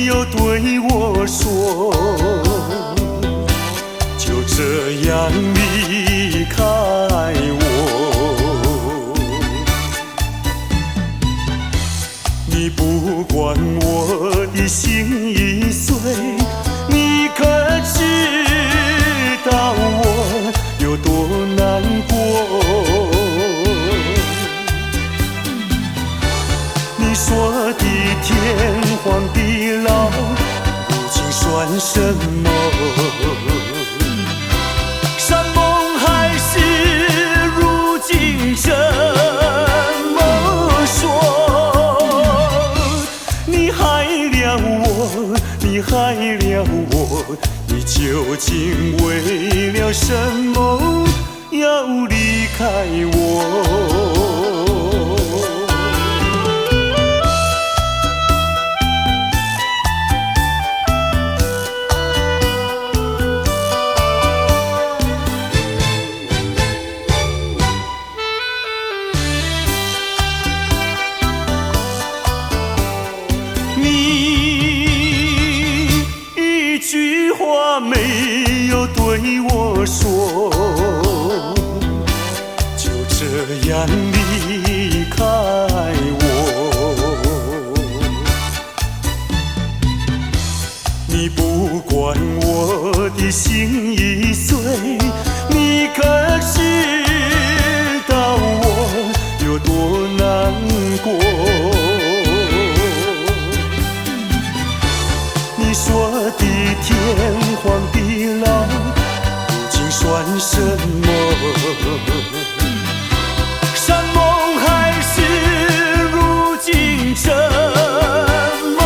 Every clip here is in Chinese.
有对我说，就这样离开我。你不管我的心已碎，你可知道我有多难过？你说的天荒地老，如今算什么？山盟海誓，如今怎么说？你害了我，你害了我，你究竟为了什么要离开我？没有对我说，就这样离开我。你不管我的心已碎，你可知道我有多难过？你说的天荒地老，如今算什么？山盟海誓，如今怎么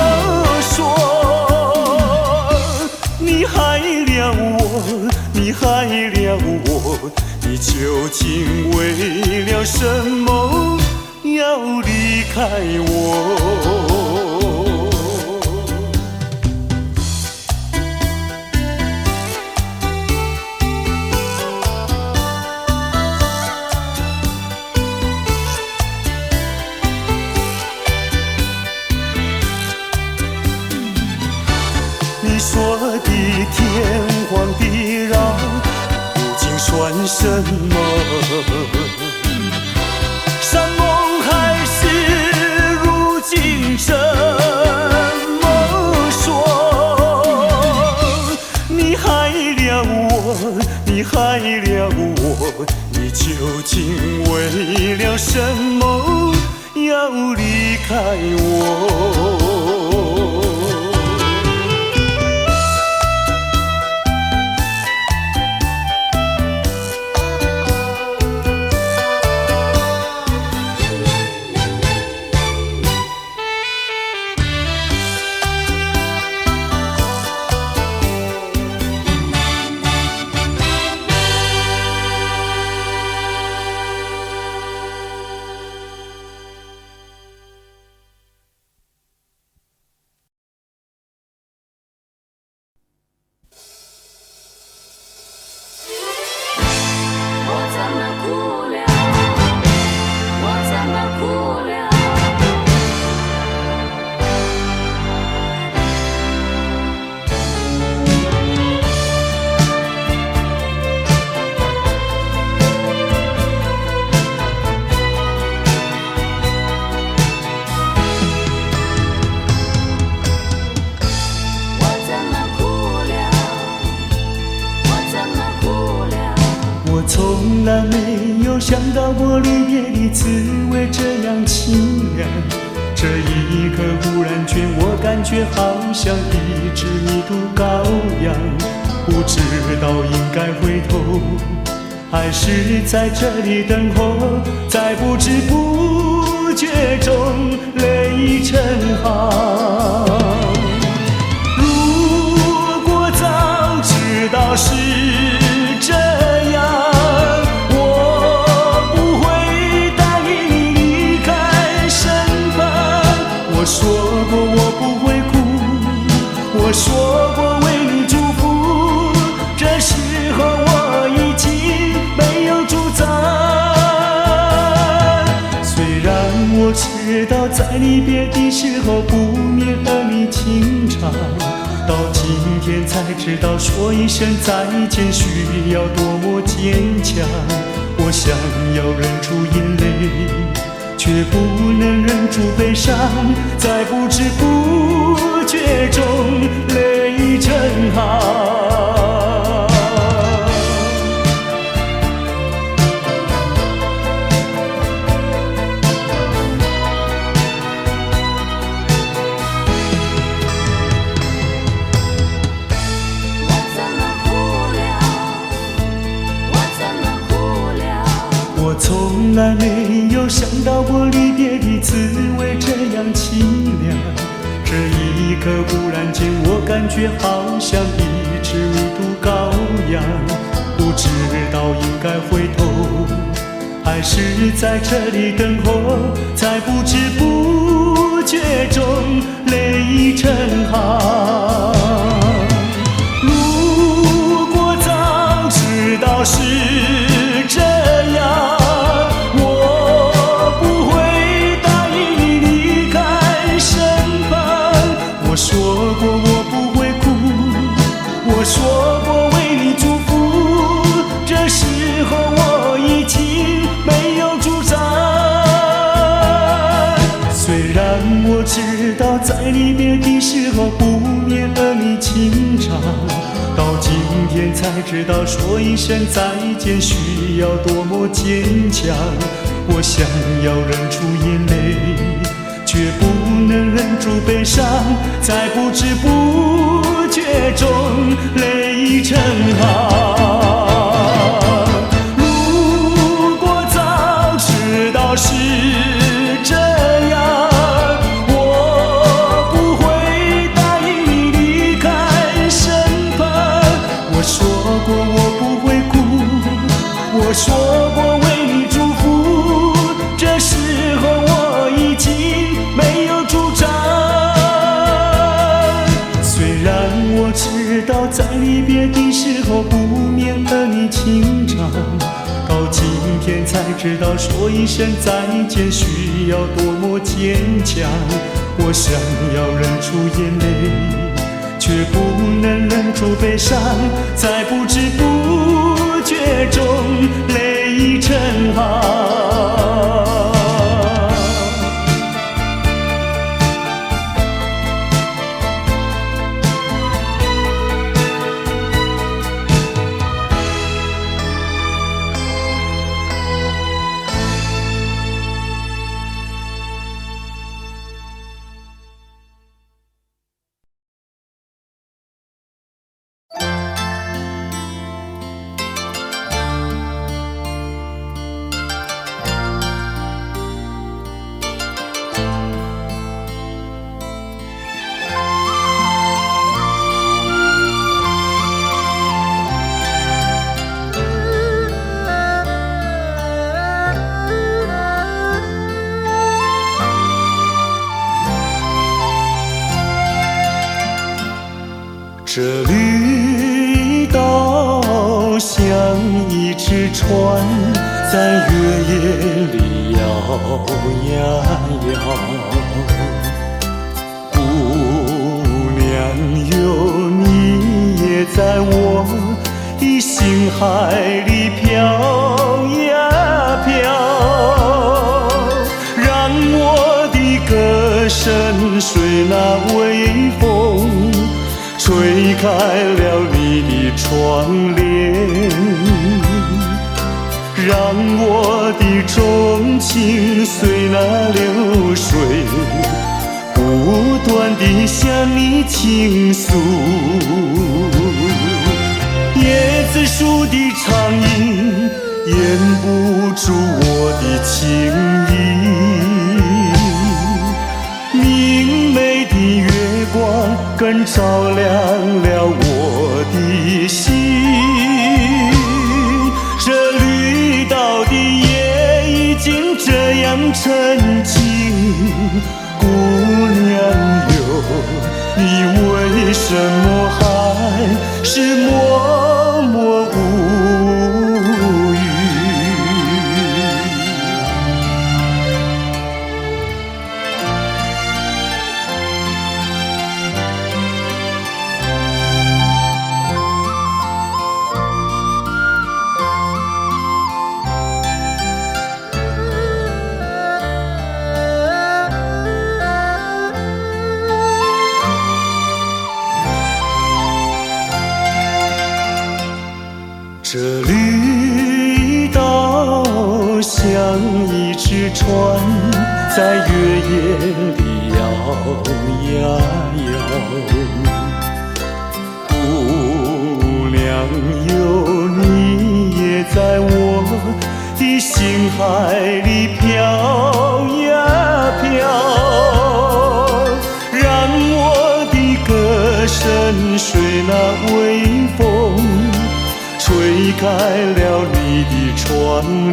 说？你害了我，你害了我，你究竟为了什么要离开我？你说的天荒地老，如今算什么？山盟海誓，如今怎么说？你害了我，你害了我，你究竟为了什么要离开我？从来没有想到过离别的滋味这样凄凉，这一刻忽然间我感觉好像一只迷途羔羊，不知道应该回头还是在这里等候，在不知不觉中泪成行。如果早知道是这样，我说过我不会哭，我说过为你祝福，这时候我已经没有主张。虽然我知道在离别的时候不免和你情长，长，到今天才知道说一声再见需要多么坚强。我想要忍住眼泪，却不能忍住悲伤，在不知不觉中泪成行。我从来没有想到过离别的滋味这样凄凉，这一刻忽然间我感觉好像一只迷途羔羊，不知道应该回头还是在这里等候，在不知不觉中泪成行。如果早知道是这样，我说过我不会哭，我说过为你祝福，这时候我已经没有主张。虽然我知道在离别的时候不免和你情长，到今天才知道说一声再见需要多么坚强。我想要忍住眼泪，却不能忍住悲伤，在不知不觉中泪成行。如果早知道是这样，我不会答应你离开身旁。我说过我不会哭，我说过为你祝福，这时候我已经没有主张。虽然我知道在离别的时候不免和你情长，到今天才知道说一声再见需要多么坚强。我想要忍住眼泪，却不能忍住悲伤，在不知不觉中泪成行。这绿岛像一只船，在月夜里摇呀摇。姑娘哟，你也在我的心海里飘呀飘，让我的歌声随那微风吹开了你的窗帘，让我的钟情随那流水不断地向你倾诉。椰子树的长影掩不住我的情意，明媚的月光更照亮了我的心。这绿岛的夜已经这样沉静，姑娘哟，你为什么还是默默无语？船在月夜里摇呀摇。姑娘哟，你也在我的心海里飘呀飘，让我的歌声随那微风吹开了你的窗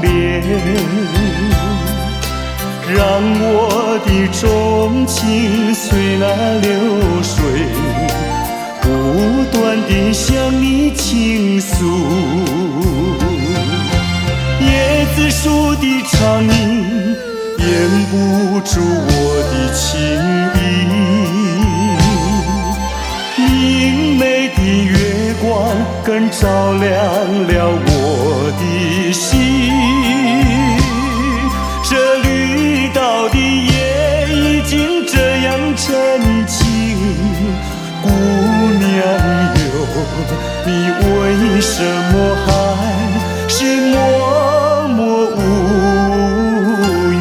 帘，让我的钟情随那流水不断地向你倾诉。椰子树的长影掩不住我的情意，明媚的月光更照亮了我的心。这绿岛的夜已经这样沉静，姑娘哟，你为什么还是默默无语？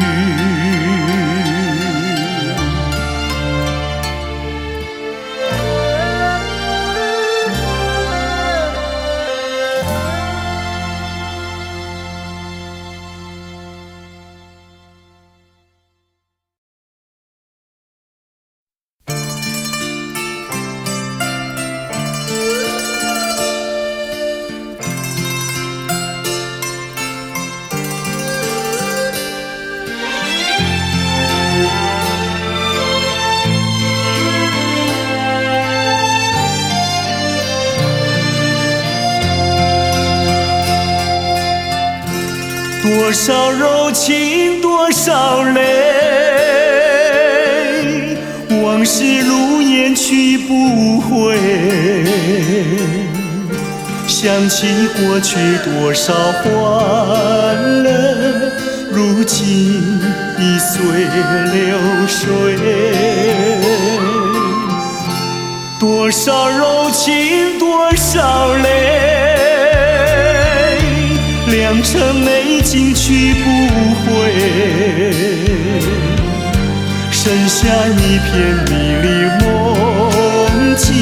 多少柔情多少泪，往事如烟去不回。想起过去多少欢乐，如今已随流水。多少柔情多少泪，良辰美景去不回，剩下一片迷离梦境，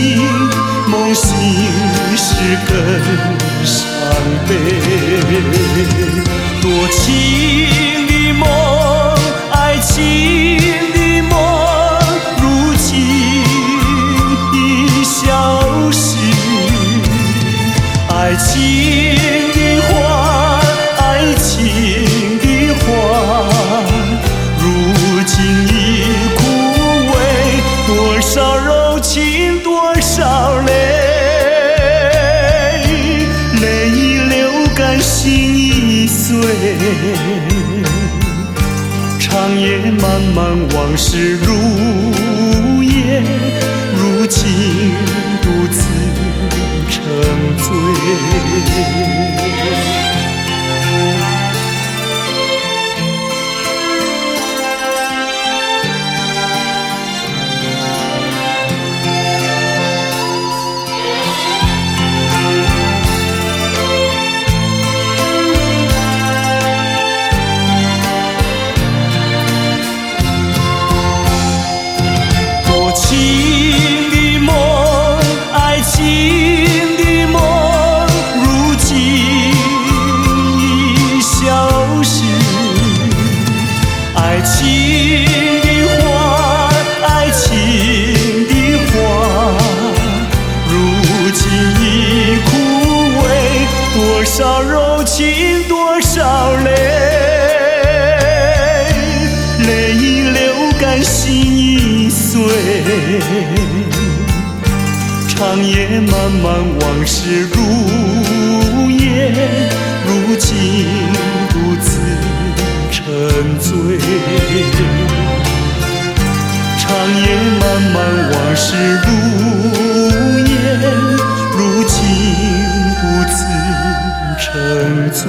梦醒时更伤悲。多情的梦，爱情的梦，如今已消失。爱情的花，爱情的花，如今已枯萎。多少柔情多少泪，泪已流干心已碎。长夜漫漫往事如烟，如今独自沉醉。多少柔情多少泪，泪已流干心已碎。长夜漫漫往事如烟，如今独自沉醉。长夜漫漫往事如烟，如今独自沉醉。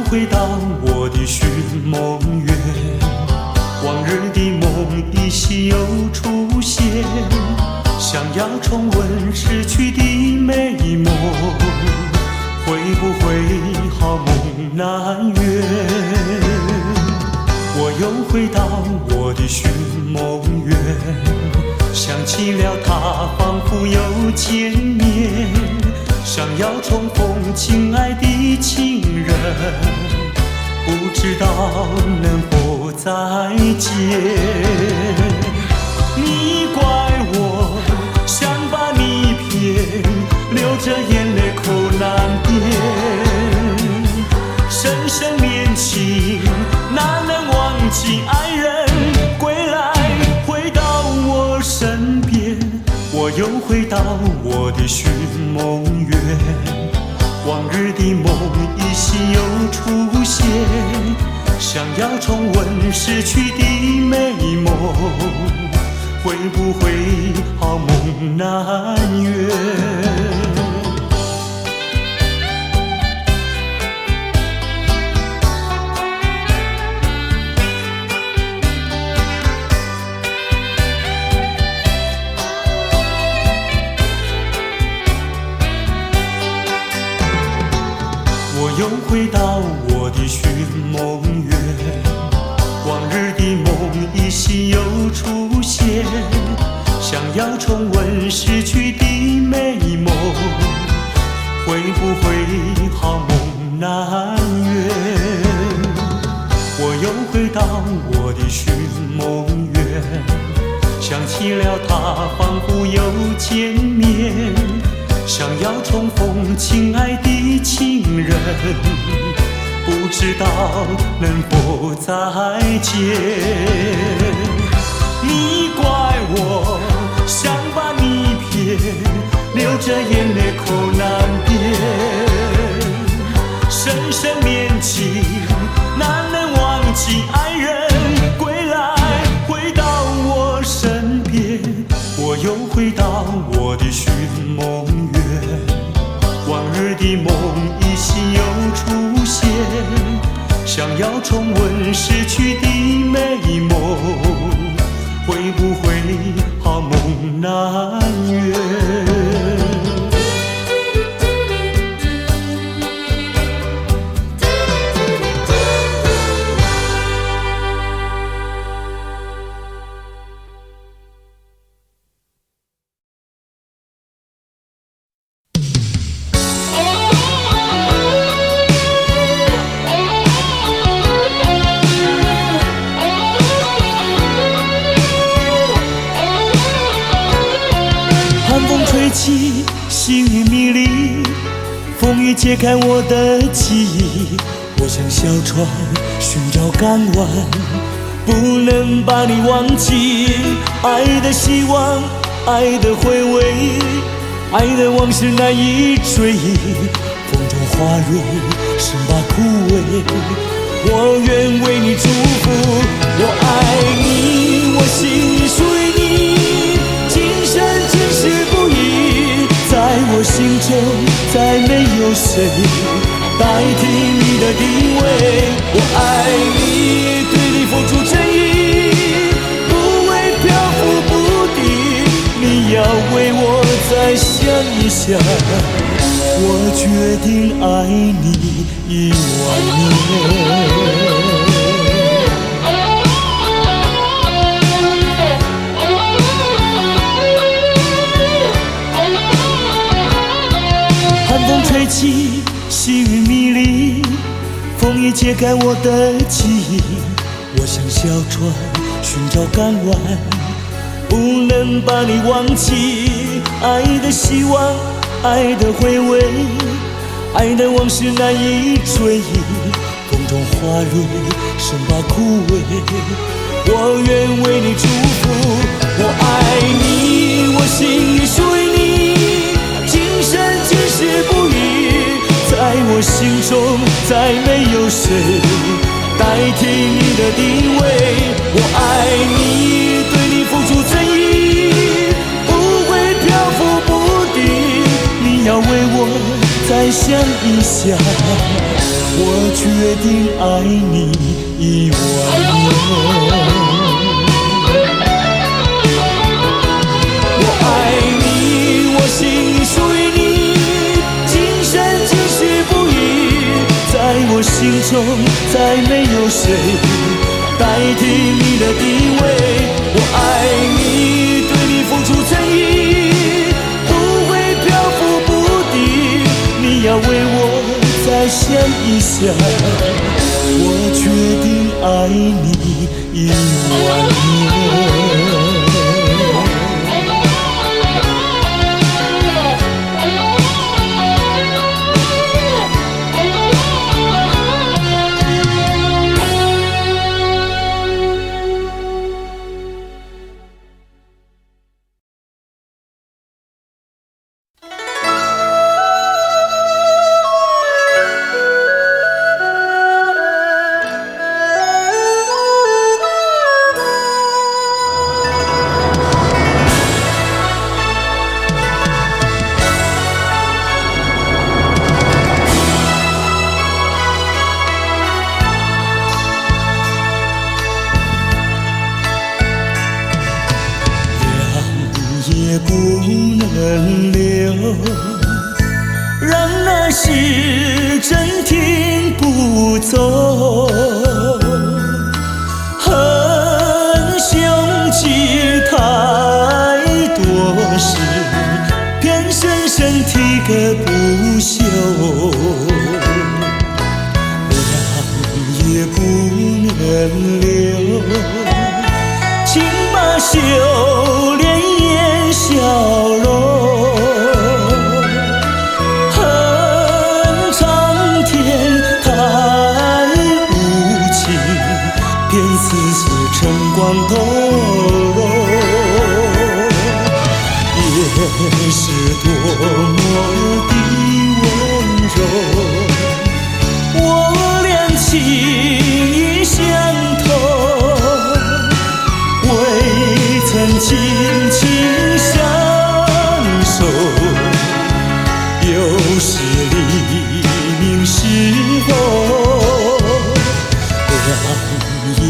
回到我的寻梦园，往日的梦依稀又出现，想要重温逝去的美梦，会不会好梦难圆？我又回到我的寻梦园，想起了他，仿佛又见面，想要重逢亲爱的情人，不知道能否再见。你怪我想把你骗，流着眼泪口难辨，深深恋情哪能忘记爱人归来，回到我身边。我又回到我的寻梦园，往日的梦依稀又出现，想要重温逝去的美梦，会不会好梦难圆？又回到我的寻梦园，往日的梦依稀又出现，想要重温逝去的美梦，会不会好梦难圆？我又回到我的寻梦园，想起了他，仿佛又见面，想要重逢亲爱的情人，不知道能否再见。你怪我想把你骗，流着眼泪口难辨，深深恋情哪能忘记爱人归来，回到我身边。我又回到我的寻梦园，往日的梦依稀又出现，想要重温逝去的美梦，会不会好梦难圆？细雨迷离，风雨揭开我的记忆。我像小船寻找港湾，不能把你忘记。爱的希望，爱的回味，爱的往事难以追忆。风中花蕊，生怕枯萎。我愿为你祝福，我爱你，我心属于你，今生今世不移。在我心中再没有谁代替你的地位，我爱你，对你付出真意，不会漂浮不定，你要为我再想一想，我决定爱你10000年。吹起，细雨迷离，风雨揭开我的记忆。我像小船寻找港湾，不能把你忘记。爱的希望，爱的回味，爱的往事难以追忆。风中花蕊，生怕枯萎。我愿为你祝福，我爱你，我心里属于你，今生今世不移。在我心中再没有谁代替你的地位，我爱你，对你付出真意，不会漂浮不定，你要为我再再想一下，我决定爱你10000年。我爱你，我心里属于你，今生今世不渝。在我心中，再没有谁代替你的地位。我爱你，对你付出诚意，不会漂浮不定。你要为我再想一想，我决定爱你10000年。也不能留，让那时针停不走。恨凶吉太多事，偏生生提个不休。让也不能留，请把修炼笑容，恨苍天太无情，便丝丝晨光透融。也是多么的温柔，我俩情意相投，未曾轻轻相守，又是黎明时候，让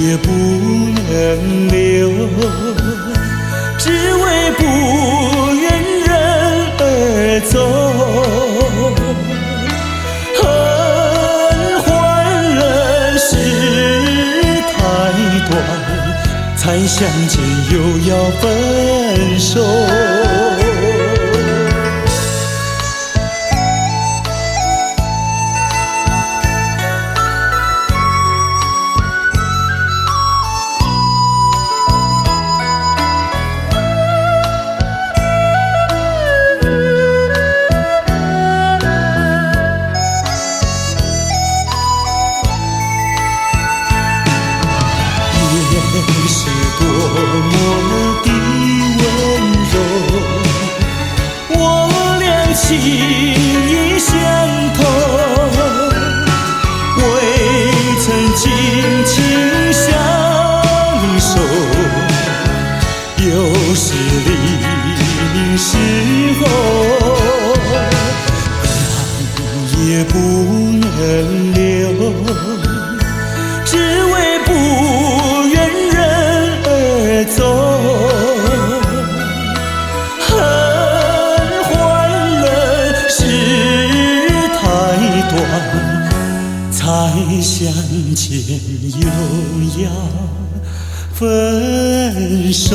也不能留，只为不愿人而走。恨换了时太短，才相见又要分手。是多么的温柔，我俩情意相投，未曾紧紧相守，又是黎明时候，让也不能留，只为不愿走。恨换了时太短，才相见又要分手。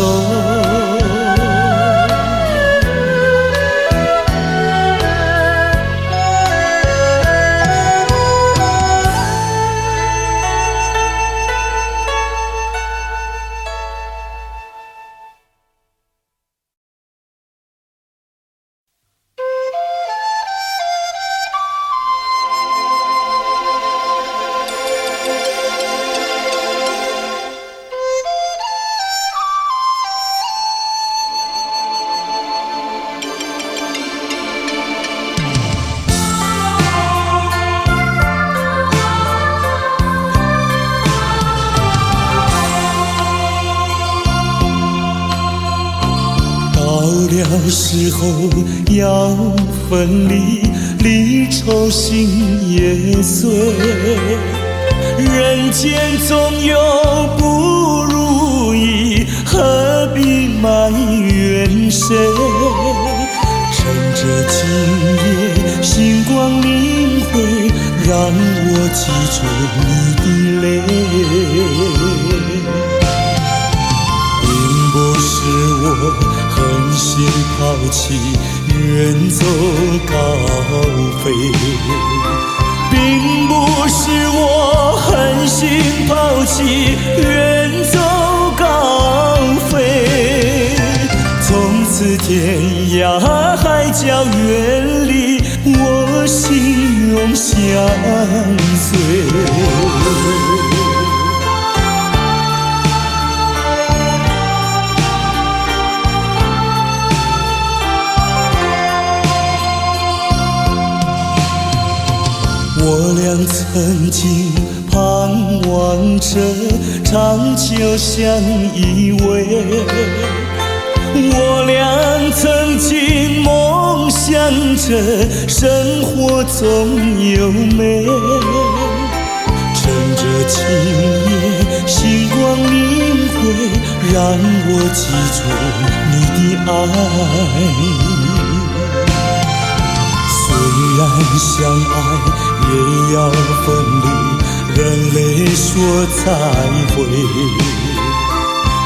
时候要分离，离愁心也碎。人间总有不如意，何必埋怨谁？趁着今夜星光明辉，让我记住你的泪。并不是我狠心抛弃，远走高飞。并不是我狠心抛弃，远走高飞。从此天涯海角远离，我心永相随。我俩曾经盼望着长久相依偎，我俩曾经梦想着生活总有美。趁着今夜星光明辉，让我记住你的爱。虽然相爱也要分离，人泪说再会。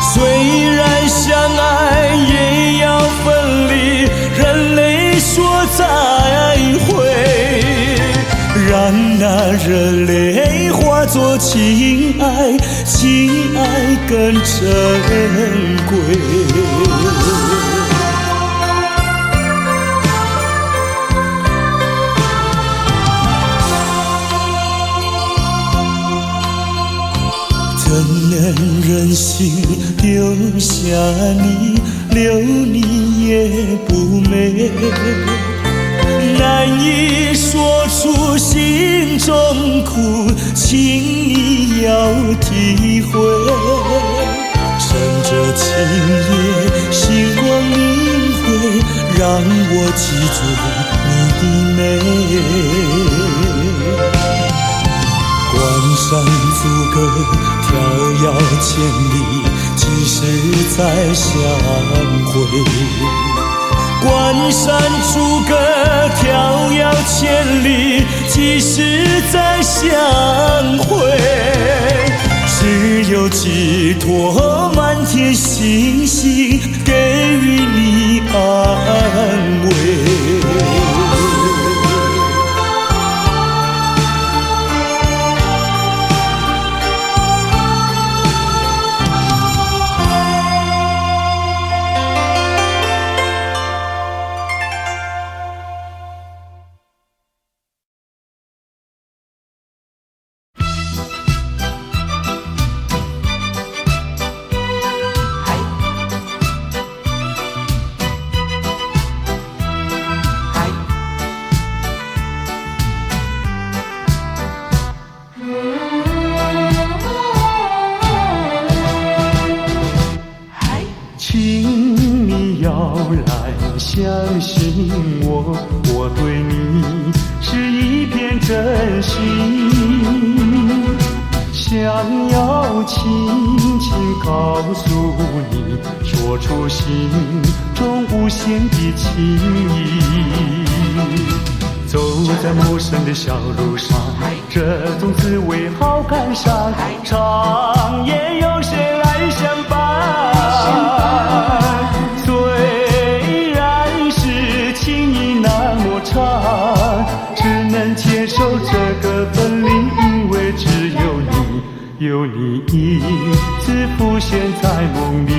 虽然相爱也要分离，人泪说再会。让那热泪化作情爱，情爱更珍贵。怎能忍心丢下你，留你也不美。难以说出心中苦，请你要体会。趁着今夜星光明辉，让我记住你的美。关山阻隔，迢遥千里，几时再相会？关山阻隔，迢遥千里，几时再相会？只有寄托满天星星，给予你安慰。相信我，我对你是一片真心，想要轻轻告诉你，说出心中无限的情意。走在陌生的小路上，这种滋味好感伤，长夜有谁来相伴？只能接受这个分离，因为只有你，有你一直浮现在梦里。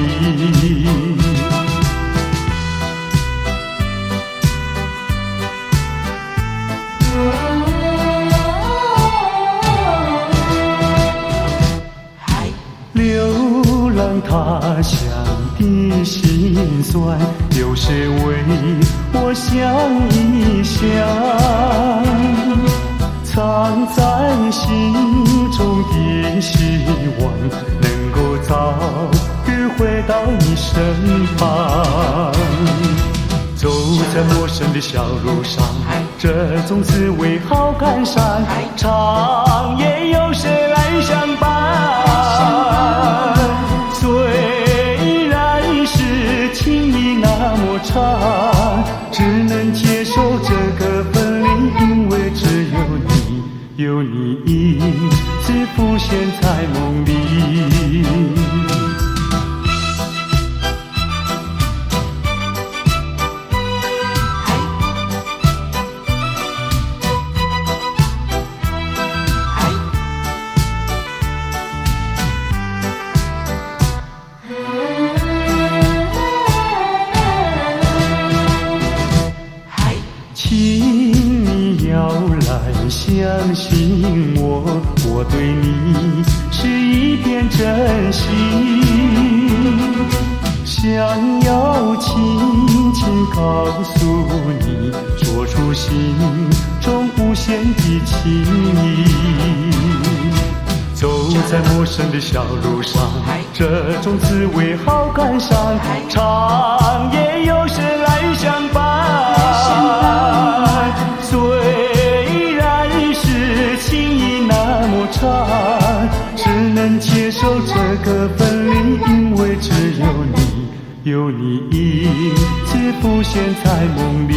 流浪他乡的辛酸，有谁为我想一想？藏在心中的希望，能够早日回到你身旁。走在陌生的小路上，这种滋味好感伤。长夜有谁来相伴？虽然是情意那么长，只能接受这个分离，因为只有你，有你一次浮现在梦里。相信我，我对你是一片真心，想要轻轻告诉你，说出心中无限的情意。走在陌生的小路上，这种滋味好感伤。长夜有谁来相伴？只能接受这个分离，因为只有你，有你一次浮现在梦里。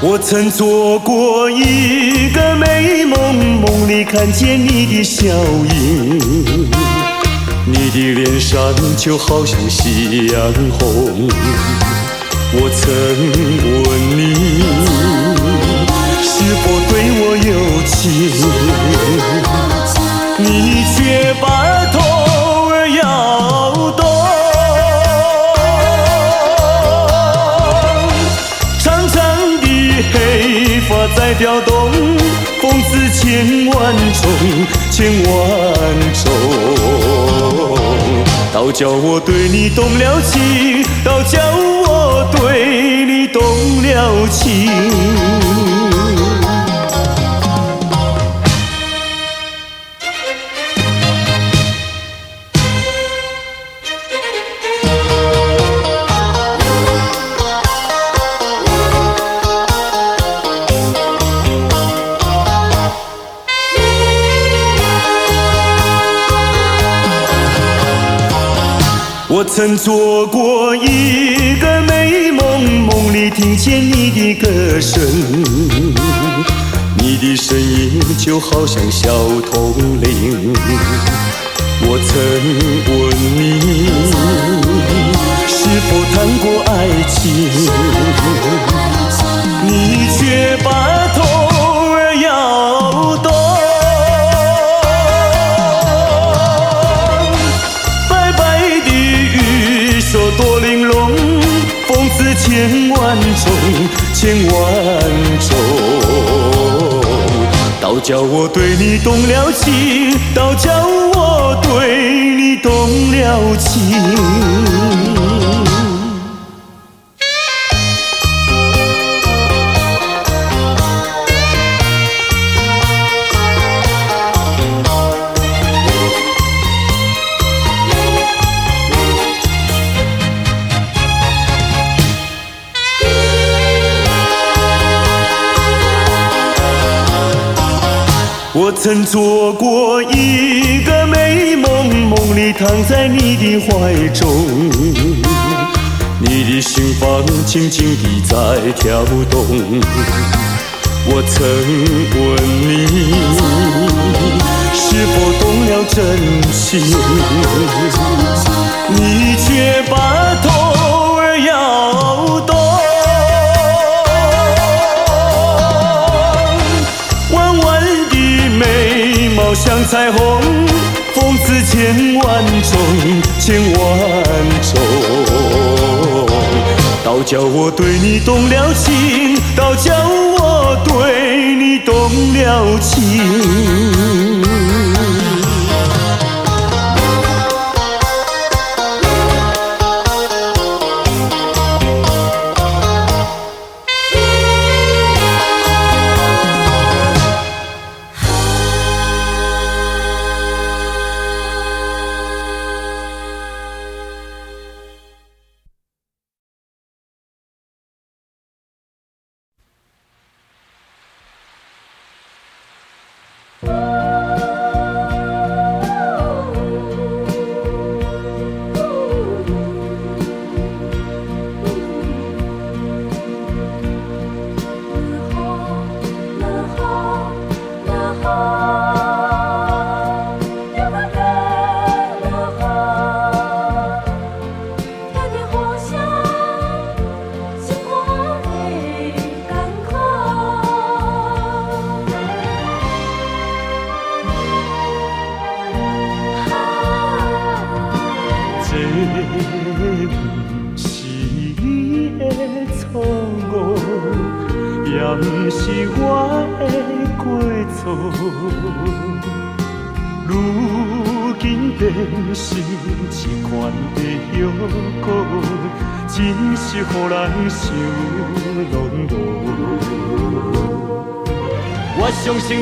我曾做过一个美梦，梦里看见你的笑影，你的脸上就好像夕阳红。我曾问你是否对我有情，你却把头儿摇动。黑发在飘动，风似千万种，千万种。倒叫我对你动了情，倒叫我对你动了情。我曾做过一个美梦，梦里听见你的歌声，你的声音就好像小铜铃。我曾问你是否谈过爱情，你却把头儿摇动。多玲珑，风似千万种，千万种。倒叫我对你动了情，倒叫我对你动了情。我曾做过一个美梦，梦里躺在你的怀中，你的心房轻轻地在跳动。我曾问你是否动了真情，你却把头儿摇动。像彩虹，风姿千万种，千万种。倒叫我对你动了情，倒叫我对你动了情。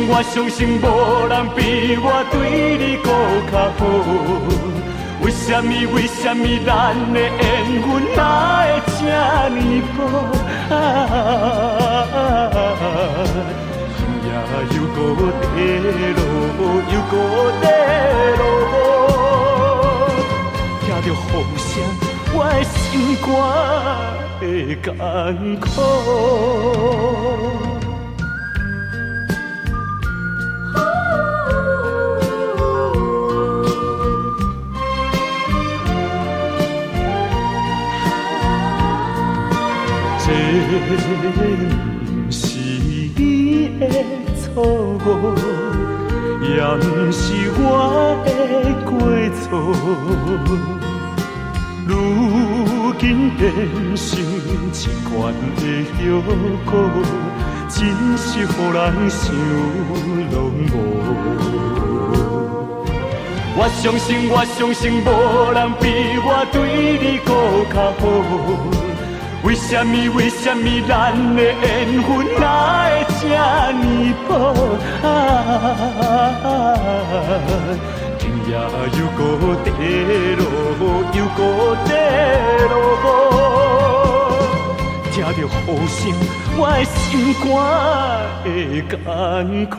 我相信无人比我对你搁较好。为什么咱的缘分哪会这呢薄？今夜又搁地落，又搁地落，听着风声，我的心肝会艰苦。不是你的错误，也不是我的过错。如今变成一罐的药果，真是予人想拢无。我相信无人比我对你搁较好。为什么咱的缘分哪会这呢薄？今夜又搁地落，又搁地落，听着雨声，我的心肝会艰苦。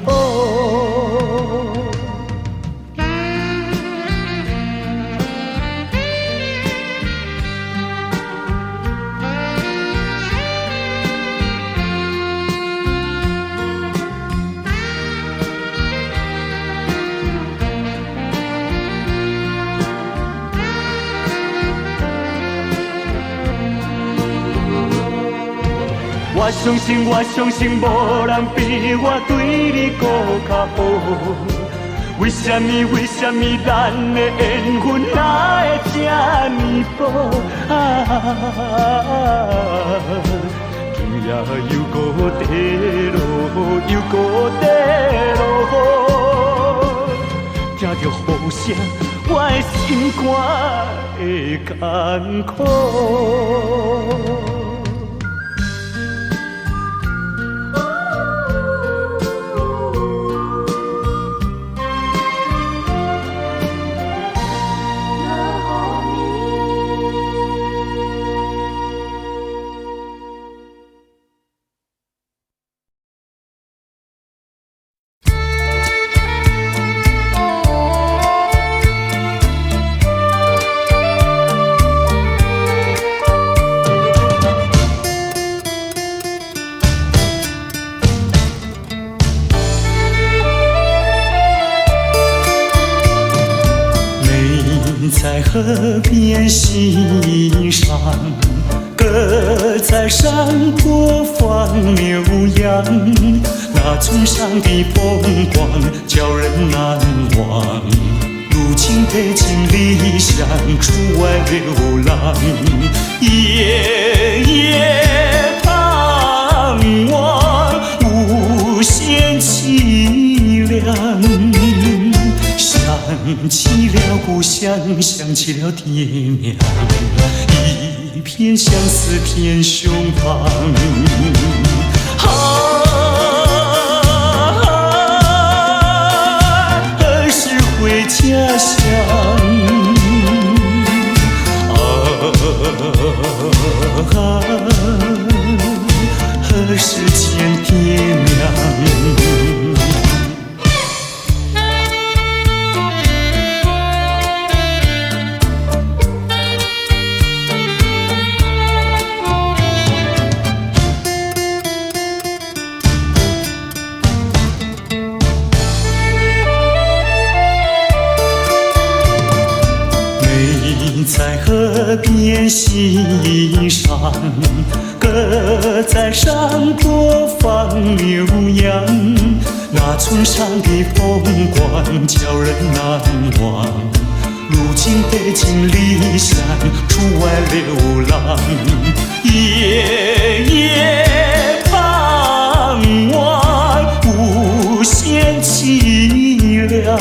我相信无人比我对你搁较好。为什么咱的缘分哪会这呢薄？今夜又搁地落，又搁地落，听着雨声，我的心肝会艰苦。在河边欣赏搁在山坡放牛羊，那村上的风光叫人难忘。如今北京离乡出外流浪，夜夜盼望无限凄凉。想起了故乡，想起了爹娘，一片相思片胸膛。何时回家乡？何时见爹娘？在河边欣赏，搁在山坡放牛羊，那村上的风光叫人难忘。如今北京离乡出外流浪，夜夜盼望无限凄凉。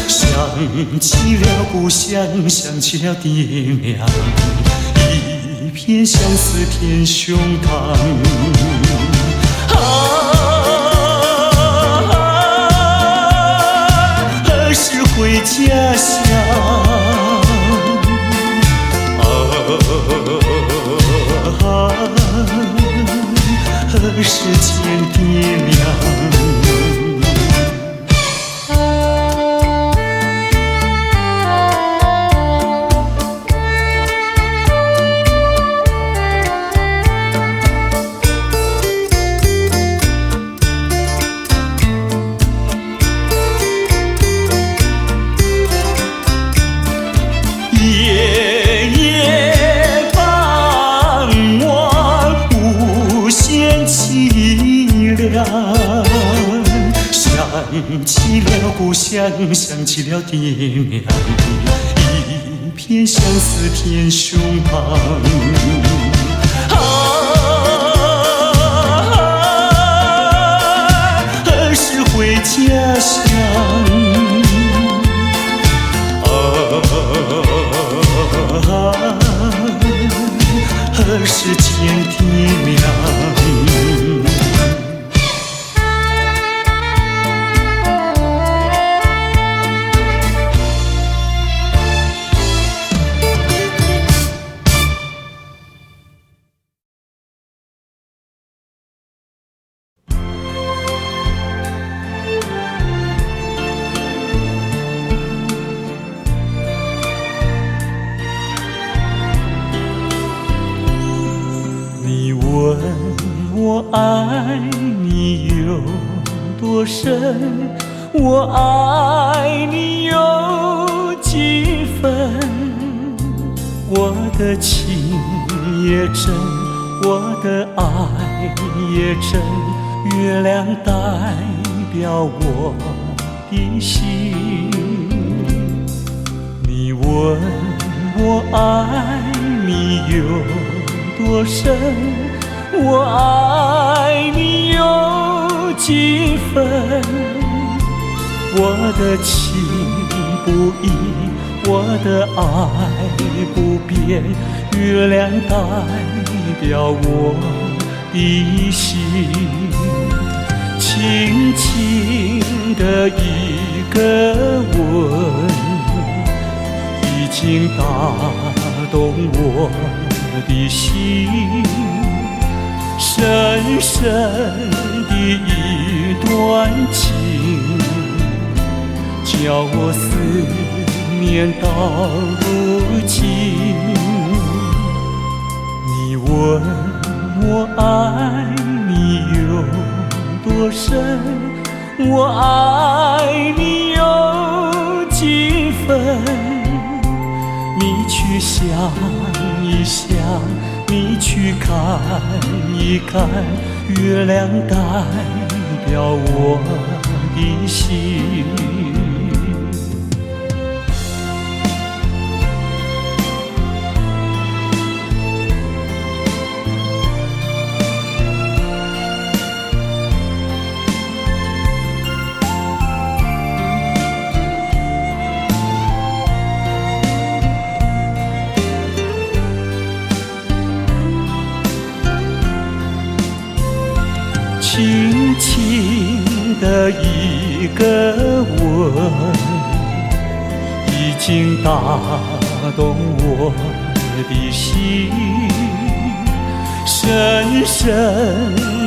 想起了故乡，想起了爹娘，一片相思片胸膛。何时回家乡？何时见爹娘？想起了故乡，想起了爹娘，一片相思片胸膛。何时回家乡？何时见爹娘？我爱你有多深？我爱你有几分？我的情也真，我的爱也真，月亮代表我的心。你问我爱你有多深？我爱你有几分？我的情不移，我的爱不变，月亮代表我的心。轻轻的一个吻，已经打动我的心。深深的一段情，叫我思念到如今。你问我爱你有多深？我爱你有几分？你去想一想，你去看一看，月亮代表我的心。轻轻的一个吻，已经打动我的心，深深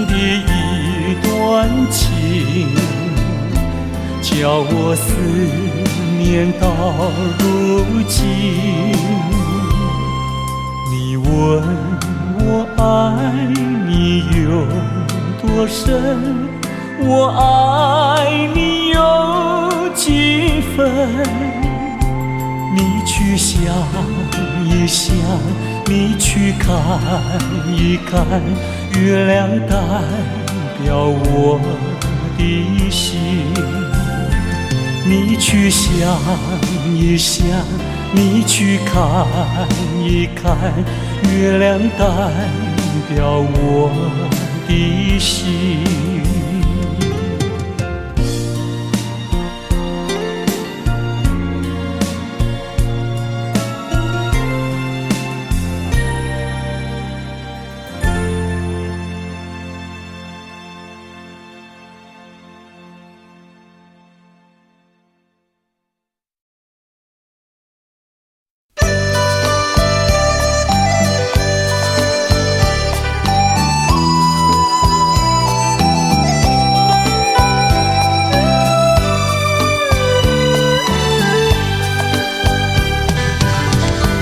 的一段情，叫我思念到如今。你问我爱你有多深，我爱你有几分？你去想一想，你去看一看，月亮代表我的心。你去想一想，你去看一看，月亮代表我的心。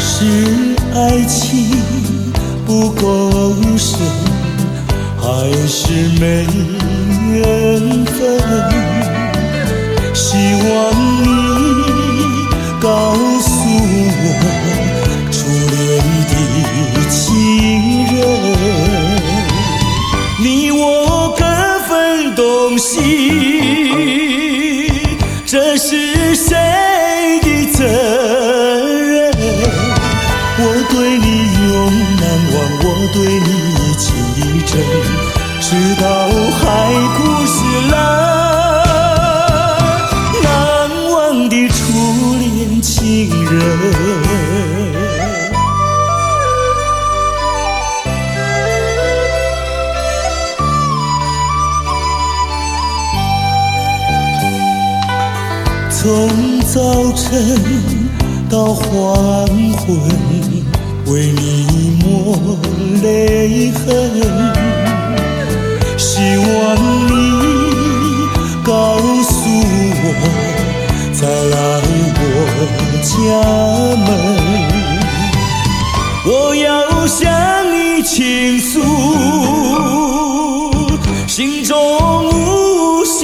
是爱情不够深，还是没缘分？希望你告诉我初恋的情人，你我各分东西，这是谁的责任？我对你永难忘，我对你情意真，直到海枯石烂，难忘的初恋情人。从早晨到黄昏，为你抹泪痕，希望你告诉我，再来我家门，我要向你倾诉心中无限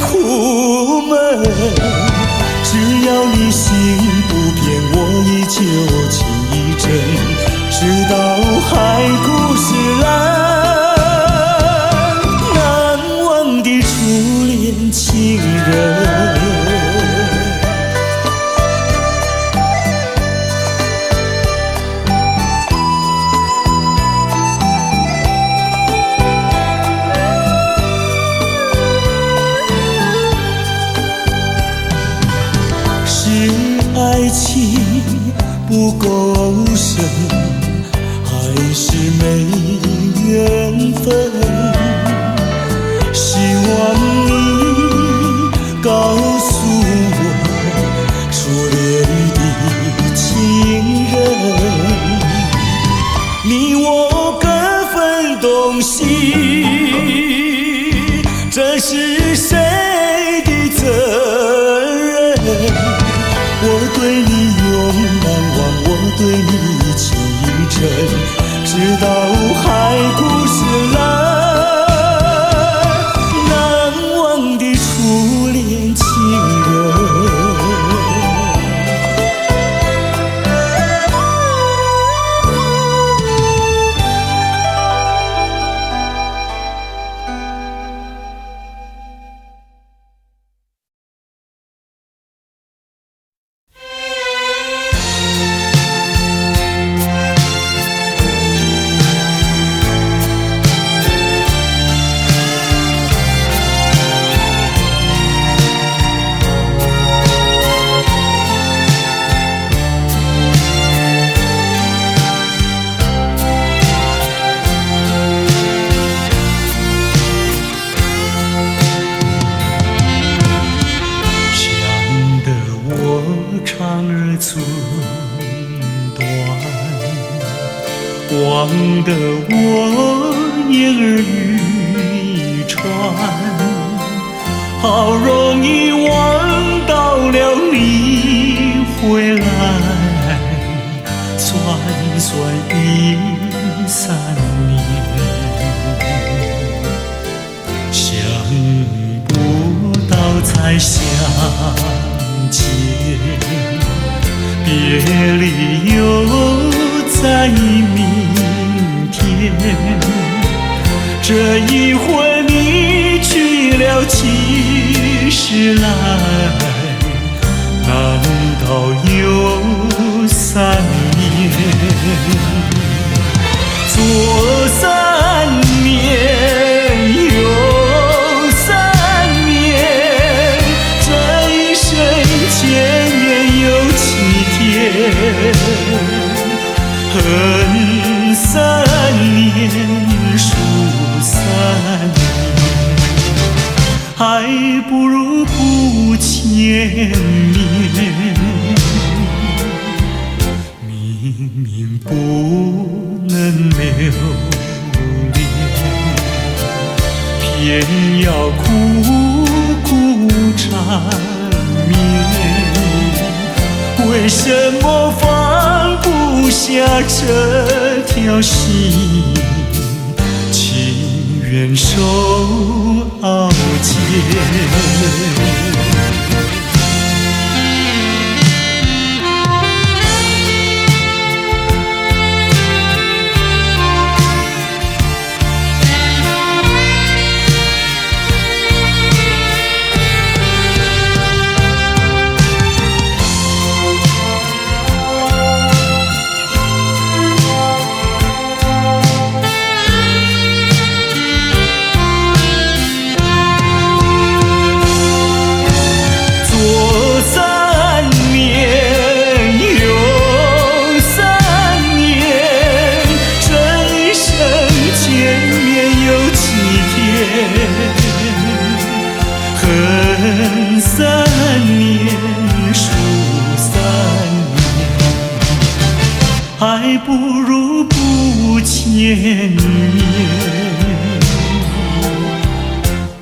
苦闷，只要你心不变，我依旧情意真，直到海枯石烂，难忘的初恋情人。是爱情不够深，还是没缘分？希望你告诉我初恋的情人，你我各分东西，这是谁的责任？我对你永难忘，我对你情意真，直到海枯石烂，难忘的初恋情人。长儿寸断，忘得我言儿渔船，好容易望到了你回来，算算已3年，想不到才相见，别离又在明天。这一回你去了几时来？难道有3年？左3年，右3年，这一生见面有7天，恨3年，数3年，还不如不见面。明明不能留恋，偏要苦苦缠绵。为什么放不下这条心？情愿受熬煎。恨3年，数3年，还不如不见面。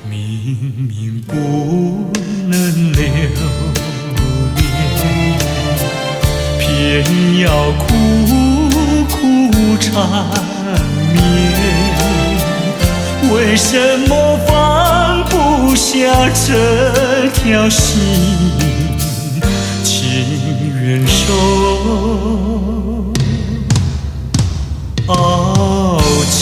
明明不能留恋，偏要苦苦缠绵。为什么放不下这条心？情愿受熬煎。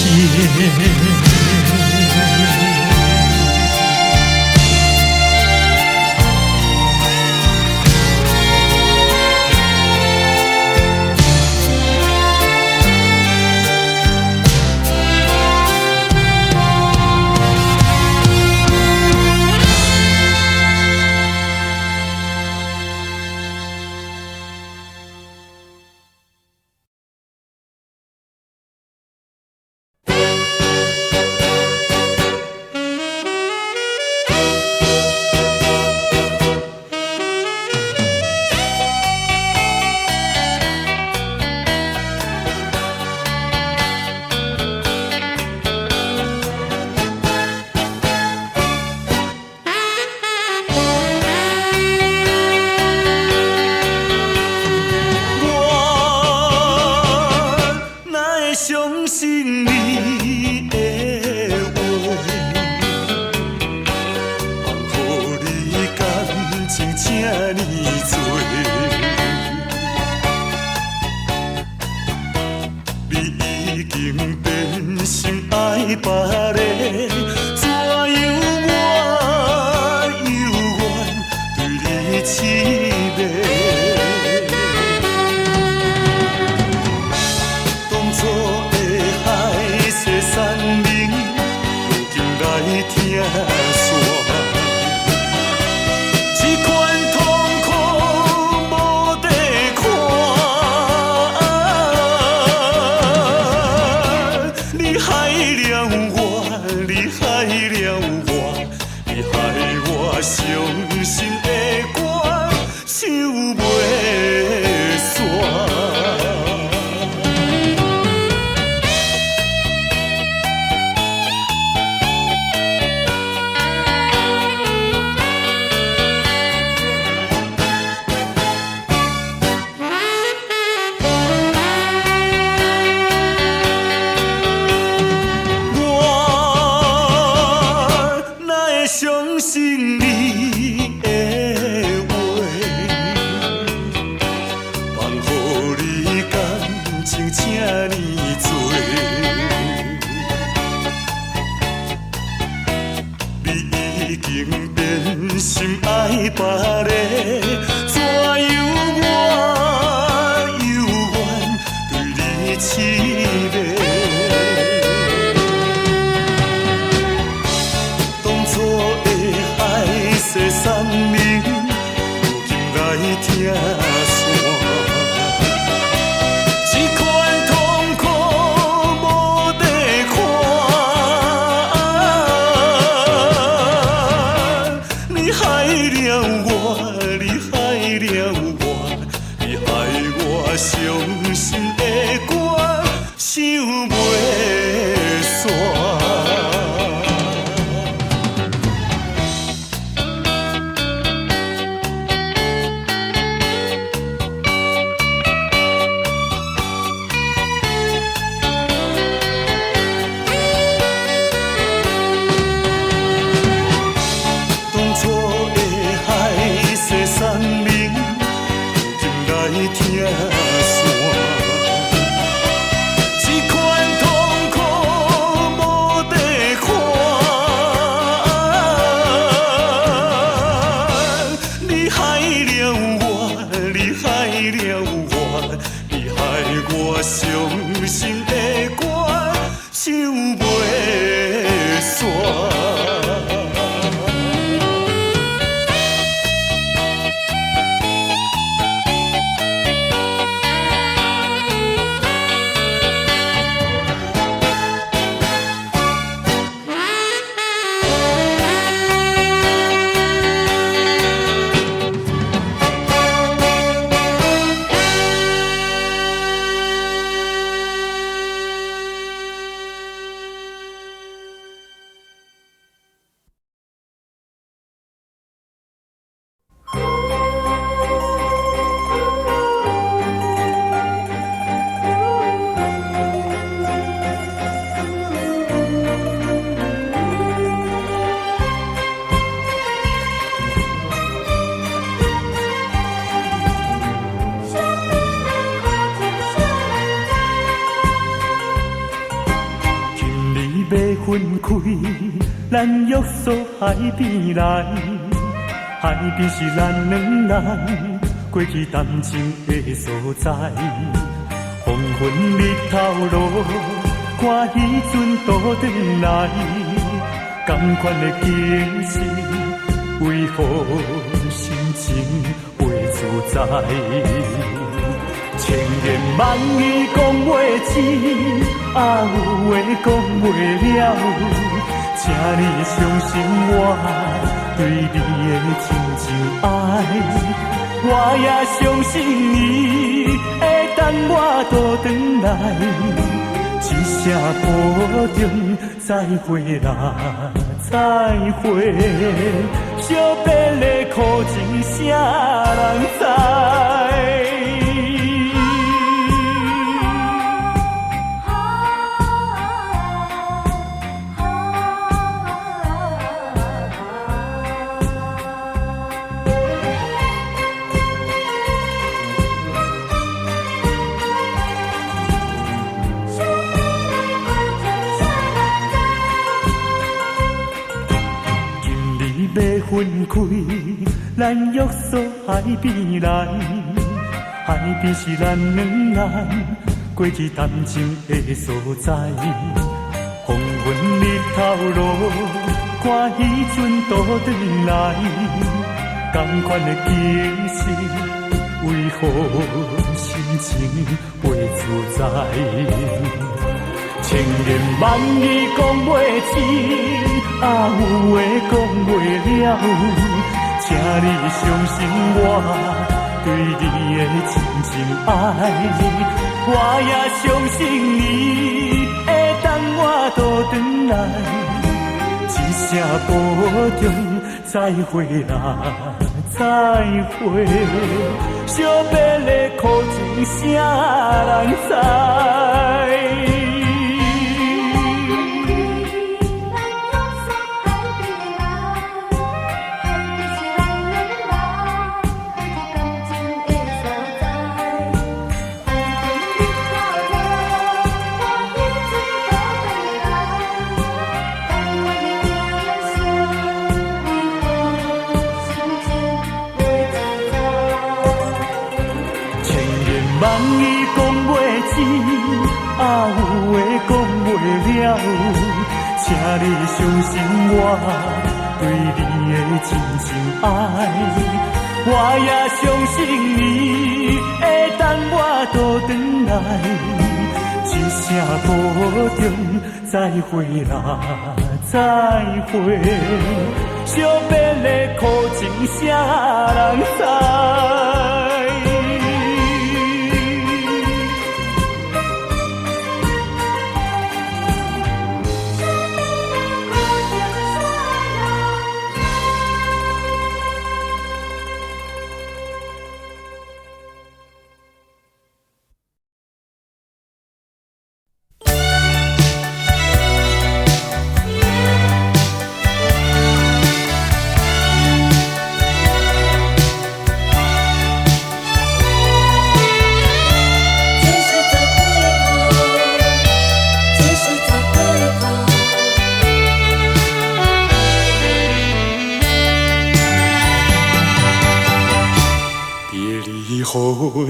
相信你的话，予你感情这呢多，你已经变成爱别个，怎样我犹原对你痴迷？听煞，这款痛苦无地看，你害了我，别个，怎样我犹原对你痴迷？当初的海誓山盟，如今来听线。这款痛苦无地看，你害了我，你害了我，你害我伤心的歌唱袂煞。伤心的歌唱袂煞。分开，咱约束海边来，海边是咱两人过去谈情的所在。黄昏日头落，看彼阵倒转来，同款的景色，为何心情袂自在？千言万语讲袂尽，啊有话讲袂了，请你相信我对你的真情爱，我也相信你会等我倒转来，一声保重，再会啦，再会，惜别的苦情啥人知？要分开，咱约束海边来，海边是咱两人过去谈情的所在。黄昏日头落，看彼阵倒转来，同款的景色，为何心情袂自在？千言万语讲袂尽，啊有话讲袂了，请你相信我对你的真情爱，我也相信你会等我倒转来，一声保重，再会啦，再会，惜别的苦情啥人知？望伊讲袂清，啊有话讲袂了，请你相信我对你的真心爱。我也相信你会等我倒转来，一声保重，再会啦，再会。惜别的苦情啥人知？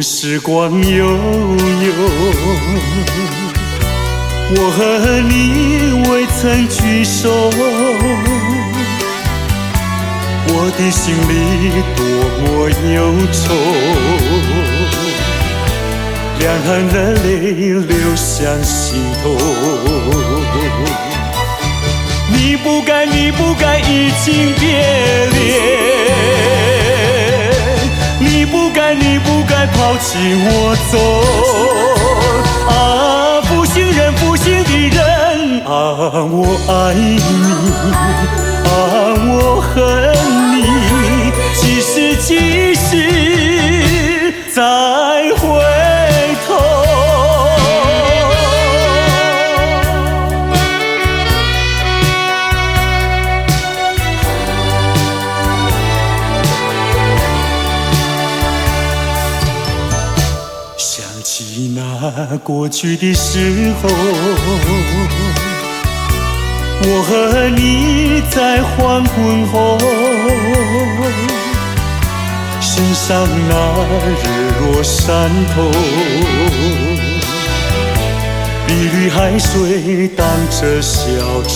时光悠悠，我和你未曾聚首，我的心里多么忧愁，两行的泪流向心头。你不该，你不该移情别恋。你不该，你不该抛弃我走啊！负心人，负心的人啊！我爱你啊！我恨你，几时几时再回头？那过去的时候，我和你在黄昏后，身上那日落山头，碧绿海水荡着小舟。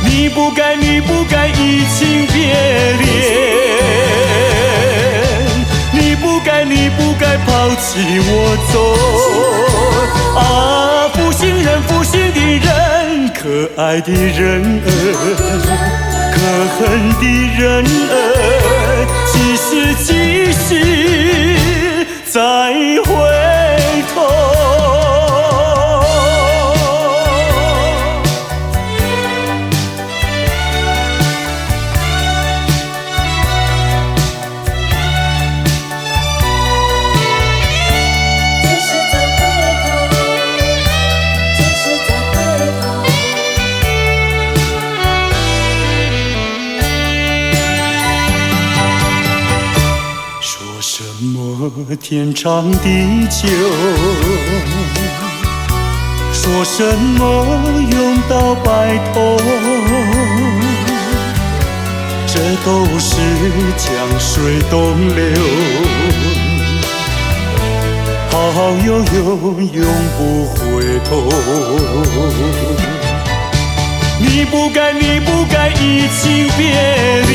你不该，你不该移情别恋。你不该，你不该抛弃我走啊！负心人，负心的人，可爱的人儿，可恨的人儿，几时几时再回头？天长地久，说什么永到白头，这都是江水东流，好悠悠永不回头。你不该，你不该移情别恋。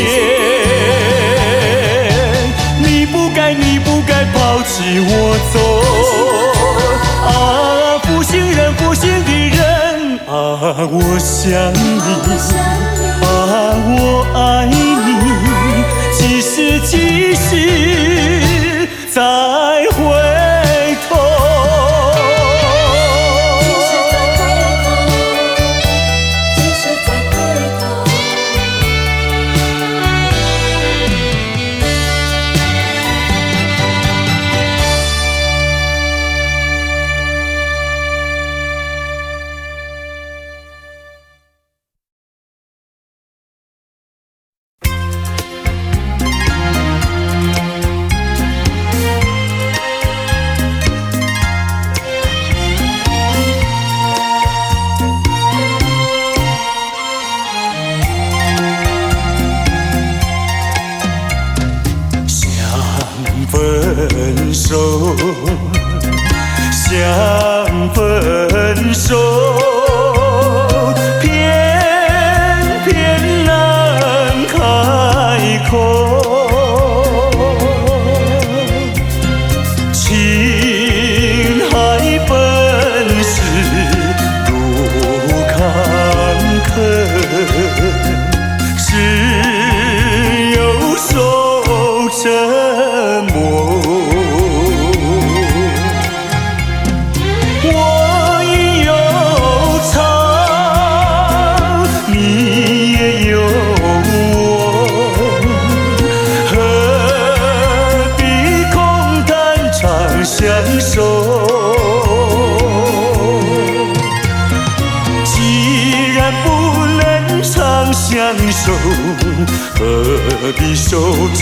你不该，你不该抛弃我走啊！负心人，负心的人啊！我想你啊！我爱你，几时几时再回头？分手，想分手，偏偏难开口。情海本是路坎坷，只有受折磨。我已有藏，你也有我，何必空谈长相守？既然不能长相守，何必受折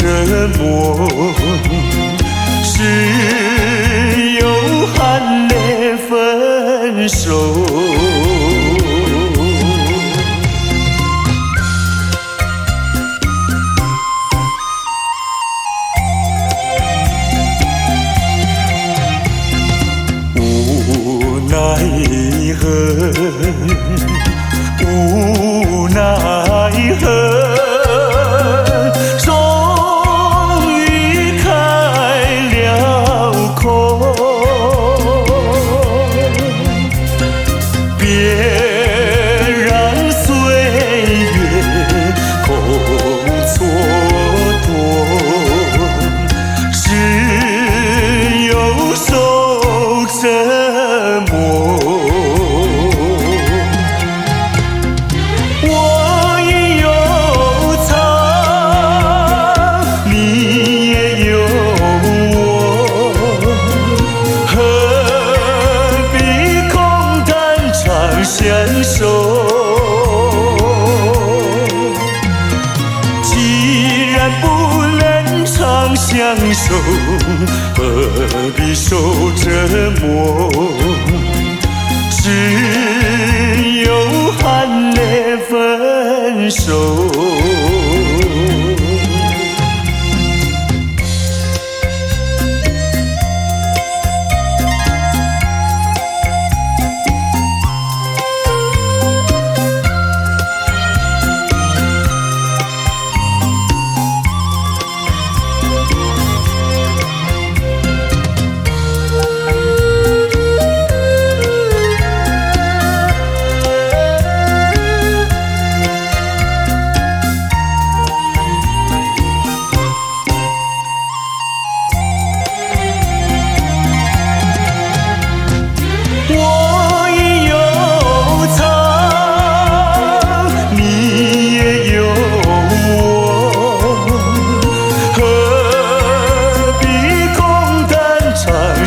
磨？只有含泪分手。无奈何，无奈何。相守，既然不能长相守，何必受折磨？只有含泪分手。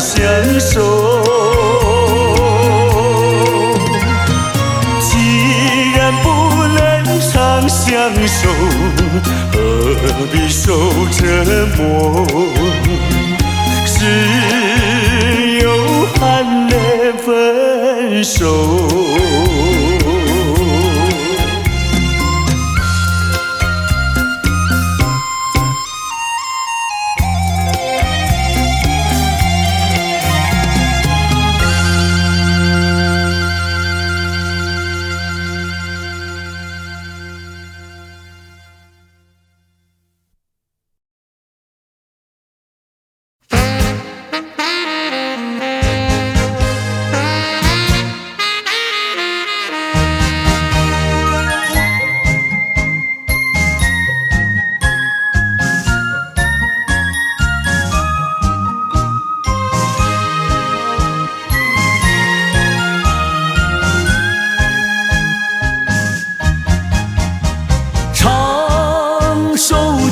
相守，既然不能长相守，何必受折磨？只有含泪分手。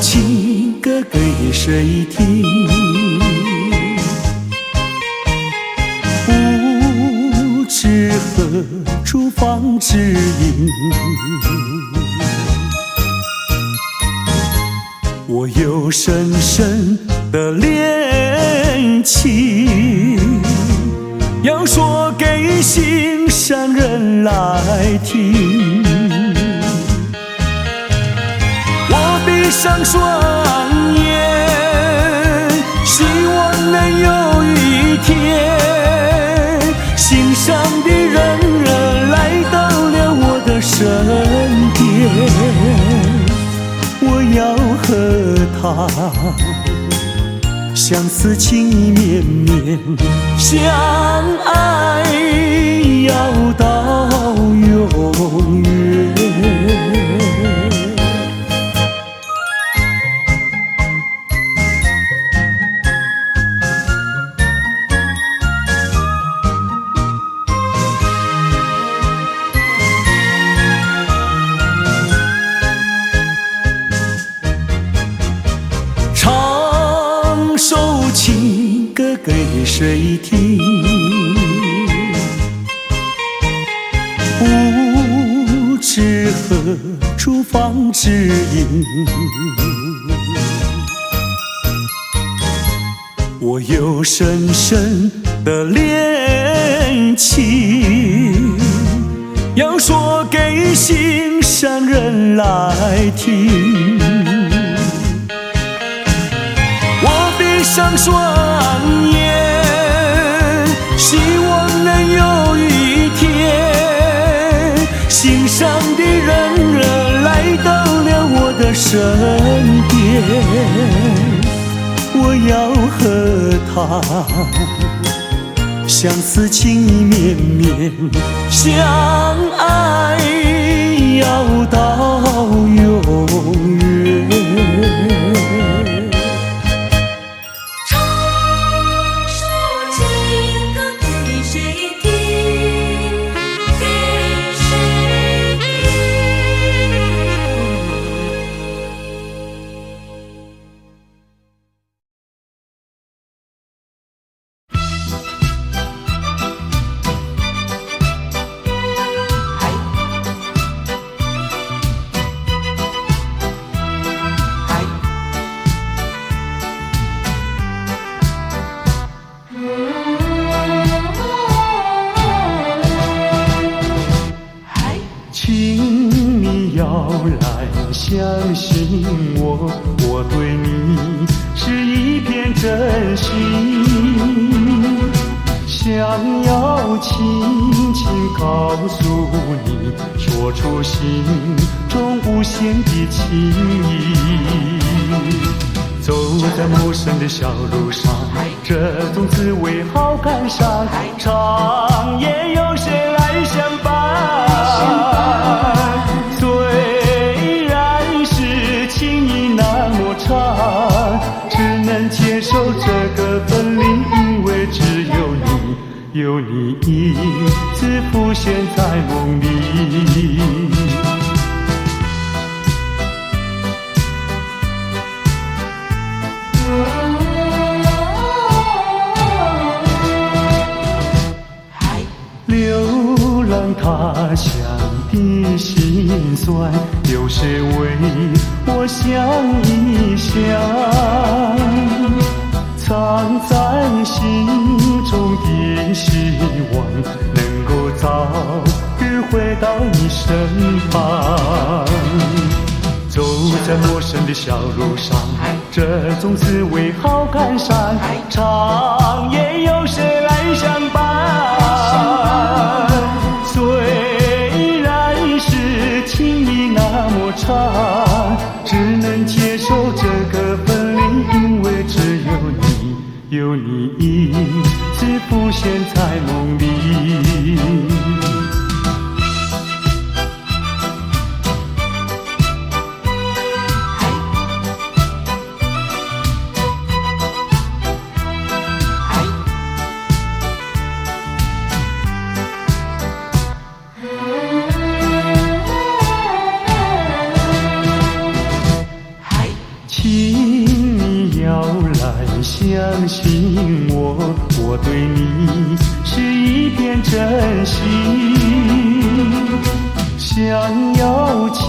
情歌给谁听？不知何处放知音。我有深深的恋情，要说给心上人来听。闭上双眼，心他，相思情意绵绵，相爱要到永远。唱首情歌给谁听？不知何处放知音。我有深深的恋情，要说给心上人来听。我闭上双眼，希望能有一天，心上的人来到了我的身边。我要和他相思情意绵绵，相爱要到永远。相信我，我对你是一片真心，想要轻轻告诉你，说出心中无限的情意。走在陌生的小路上，这种滋味好感伤，长夜有谁来相伴？只能接受这个分离，因为只有你，有你一直浮现在梦里。流浪他乡的辛酸，有谁为我想一想？藏在心中的希望，能够早日回到你身旁。走在陌生的小路上，这种滋味好感伤，长夜有谁来相伴？虽然是情意那么长，只能接受这个分离，因为只有你，有你一直浮现在梦里。相信我，我对你是一片真心，想要轻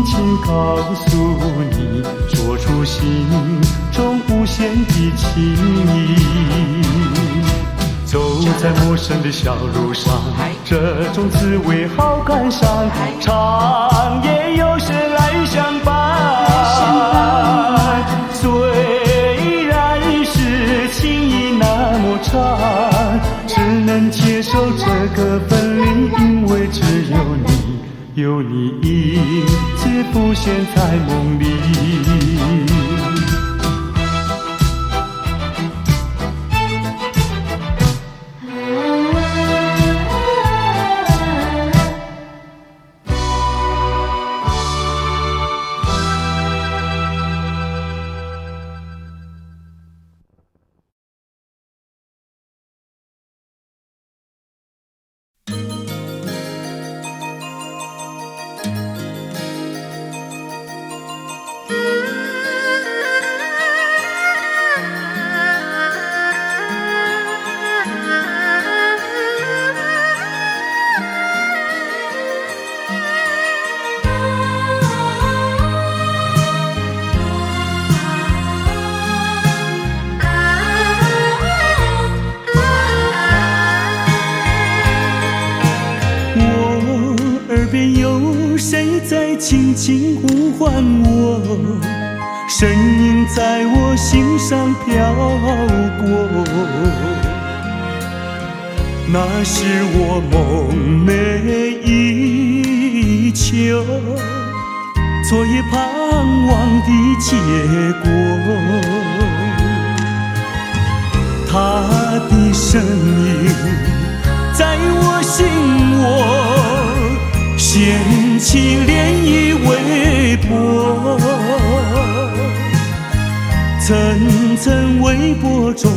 轻告诉你，说出心中无限的情意。走在陌生的小路上，这种滋味好感伤，长夜有谁来相伴？虽然是情意那么长，只能接受这个分离，因为只有你，有你一直浮现在梦里。情呼唤我，身影在我心上飘过。那是我梦寐以求，昨夜盼望的结果。他的身影在我心窝，掀起涟漪微波。层层微波中，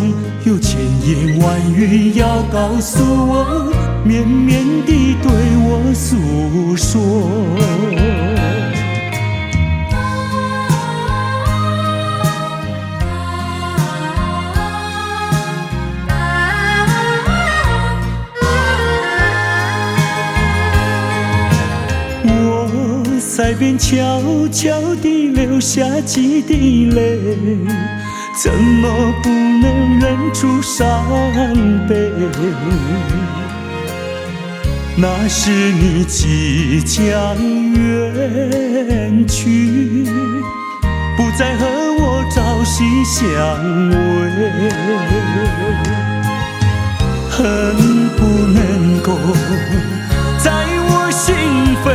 有千言万语要告诉我，绵绵地对我诉说。在边悄悄地流下几滴泪，怎么不能忍住伤悲？那是你即将远去，不再和我朝夕相偎，恨不能够在我心扉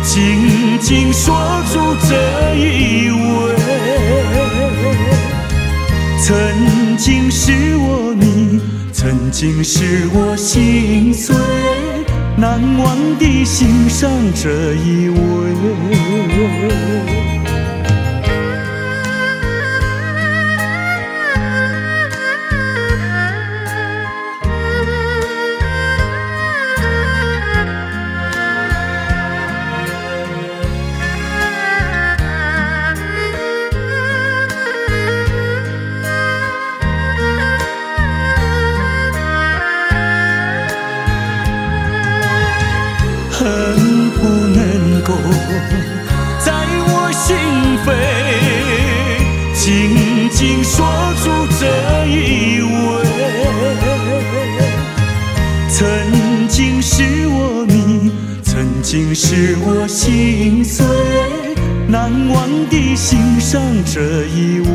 紧紧锁住这一吻。曾经是我你，曾经是我心碎，难忘地欣赏这一吻。恨不能够在我心扉紧紧锁住这一吻。曾经是我你，曾经是我心碎，难忘地欣赏这一吻。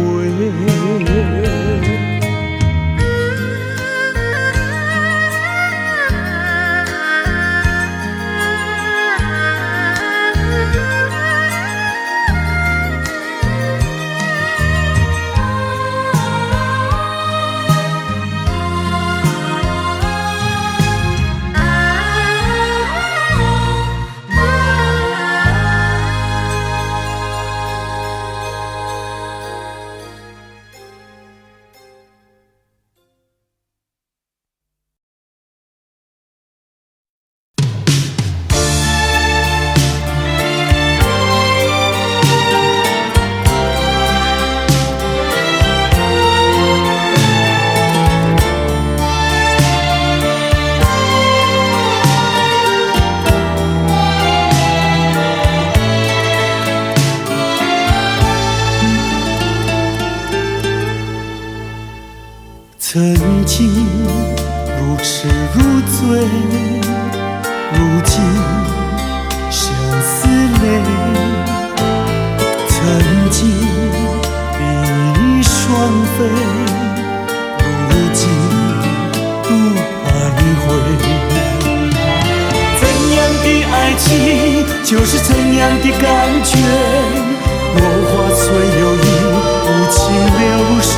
曾经如痴如醉，如今相思泪。曾经比双飞，如今独徘徊。怎样的爱情就是怎样的感觉，落花随有意，无情流水。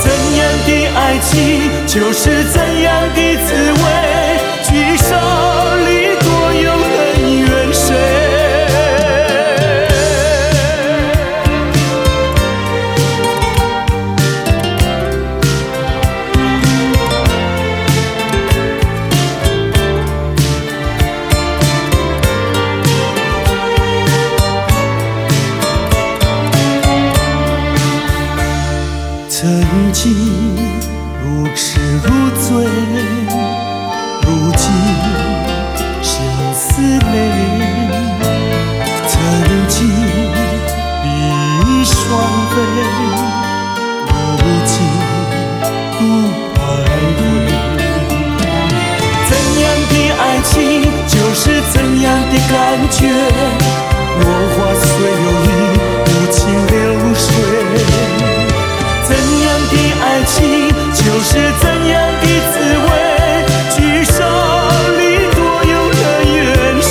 怎样的爱情就是怎样的滋味，聚少离多，有恩怨谁？曾经如痴如醉，如今相思泪。曾经比双飞，如今独徘徊。怎样的爱情就是怎样的感绝，落花虽有意，无情流水。怎样的爱情，就是怎样的滋味，聚少离多有了缘谁？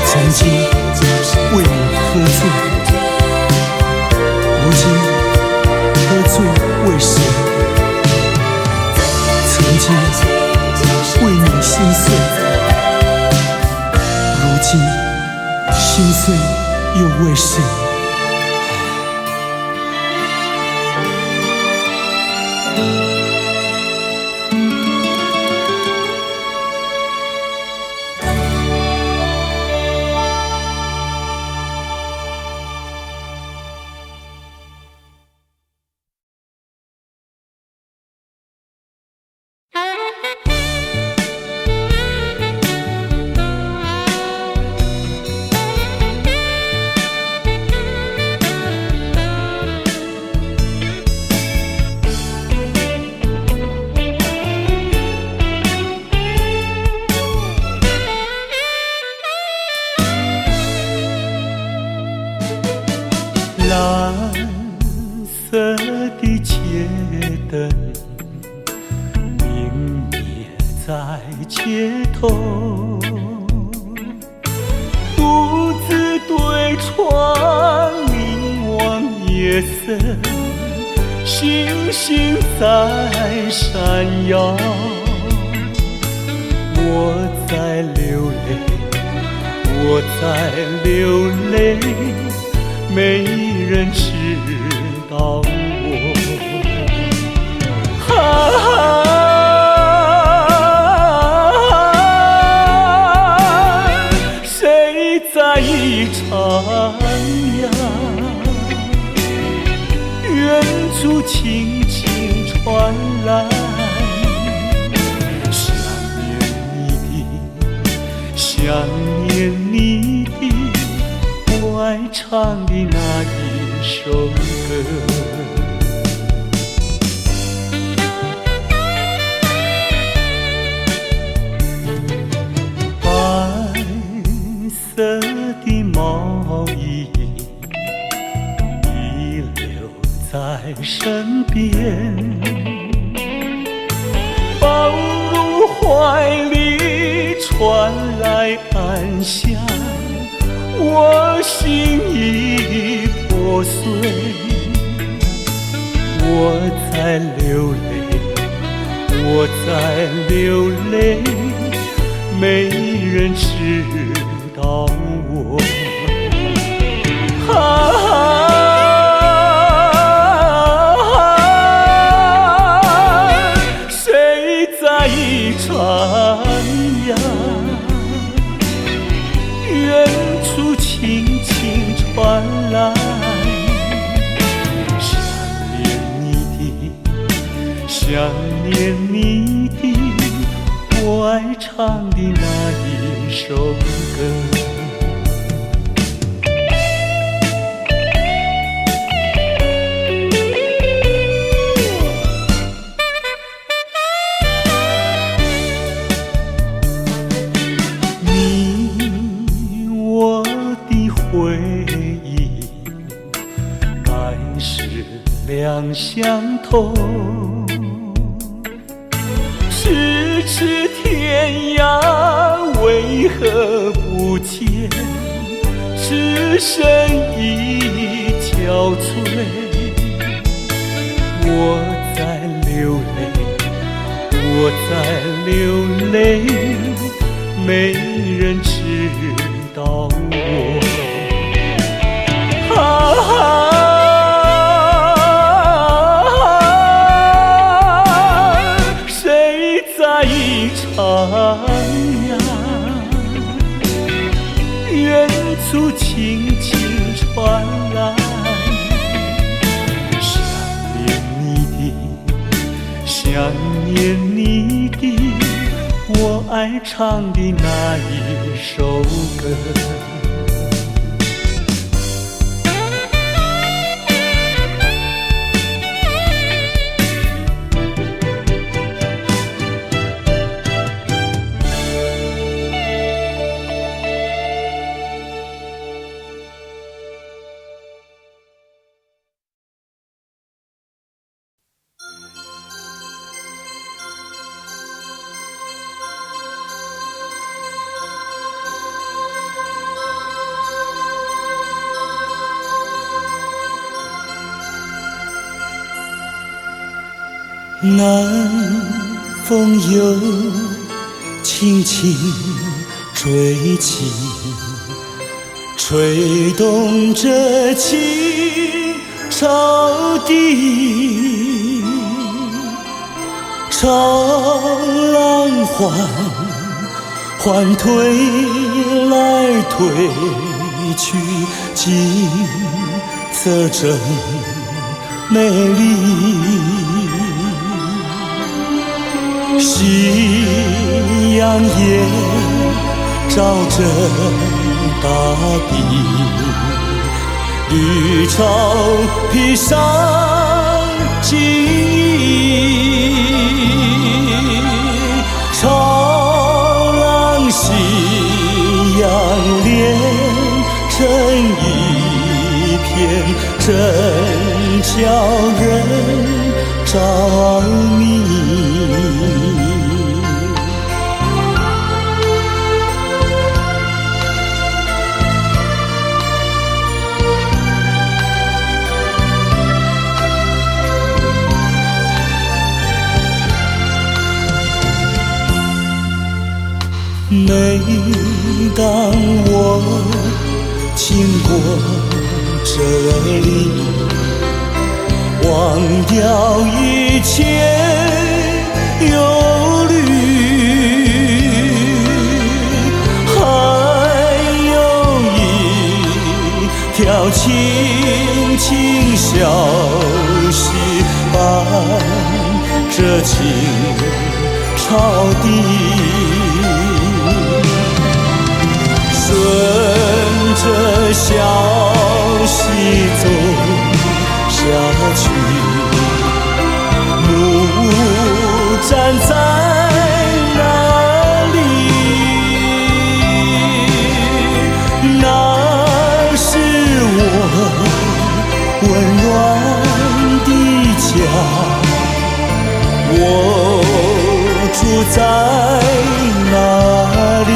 曾经为你喝醉，如今喝醉为谁？曾经为你心碎，如今心碎又为谁？蓝色的街灯明灭在街头，独自对窗凝望夜色，星星在闪耀。我在流泪，我在流泪，没人知道我。谁在一徜徉？远处轻轻传来，想念你的，想念你的。我爱唱的那一首歌，白色的毛衣遗留在身边，抱入怀里传来安详。我心已破碎，我在流泪，我在流泪，没人知道我。谁在一徜徉？远处轻轻传来，想念你的，想念你的，我爱唱的那一首歌。两相投，咫尺天涯为何不见？只身已憔悴。我在流泪，我在流泪，没人知道我。徜徉，远处轻轻传来，想念你的，想念你的，我爱唱的那一首歌。南风又轻轻吹起，吹动着青草地，潮浪缓推来推去，景色真美丽。夕阳也照着大地，绿草披上金衣，潮浪夕阳连成一片，真叫人着迷。每当我经过这里，忘掉一切忧虑，还有一条轻轻小溪伴着青草地，顺着小溪走下去，木站在那里，那是我温暖的家，我住在那里。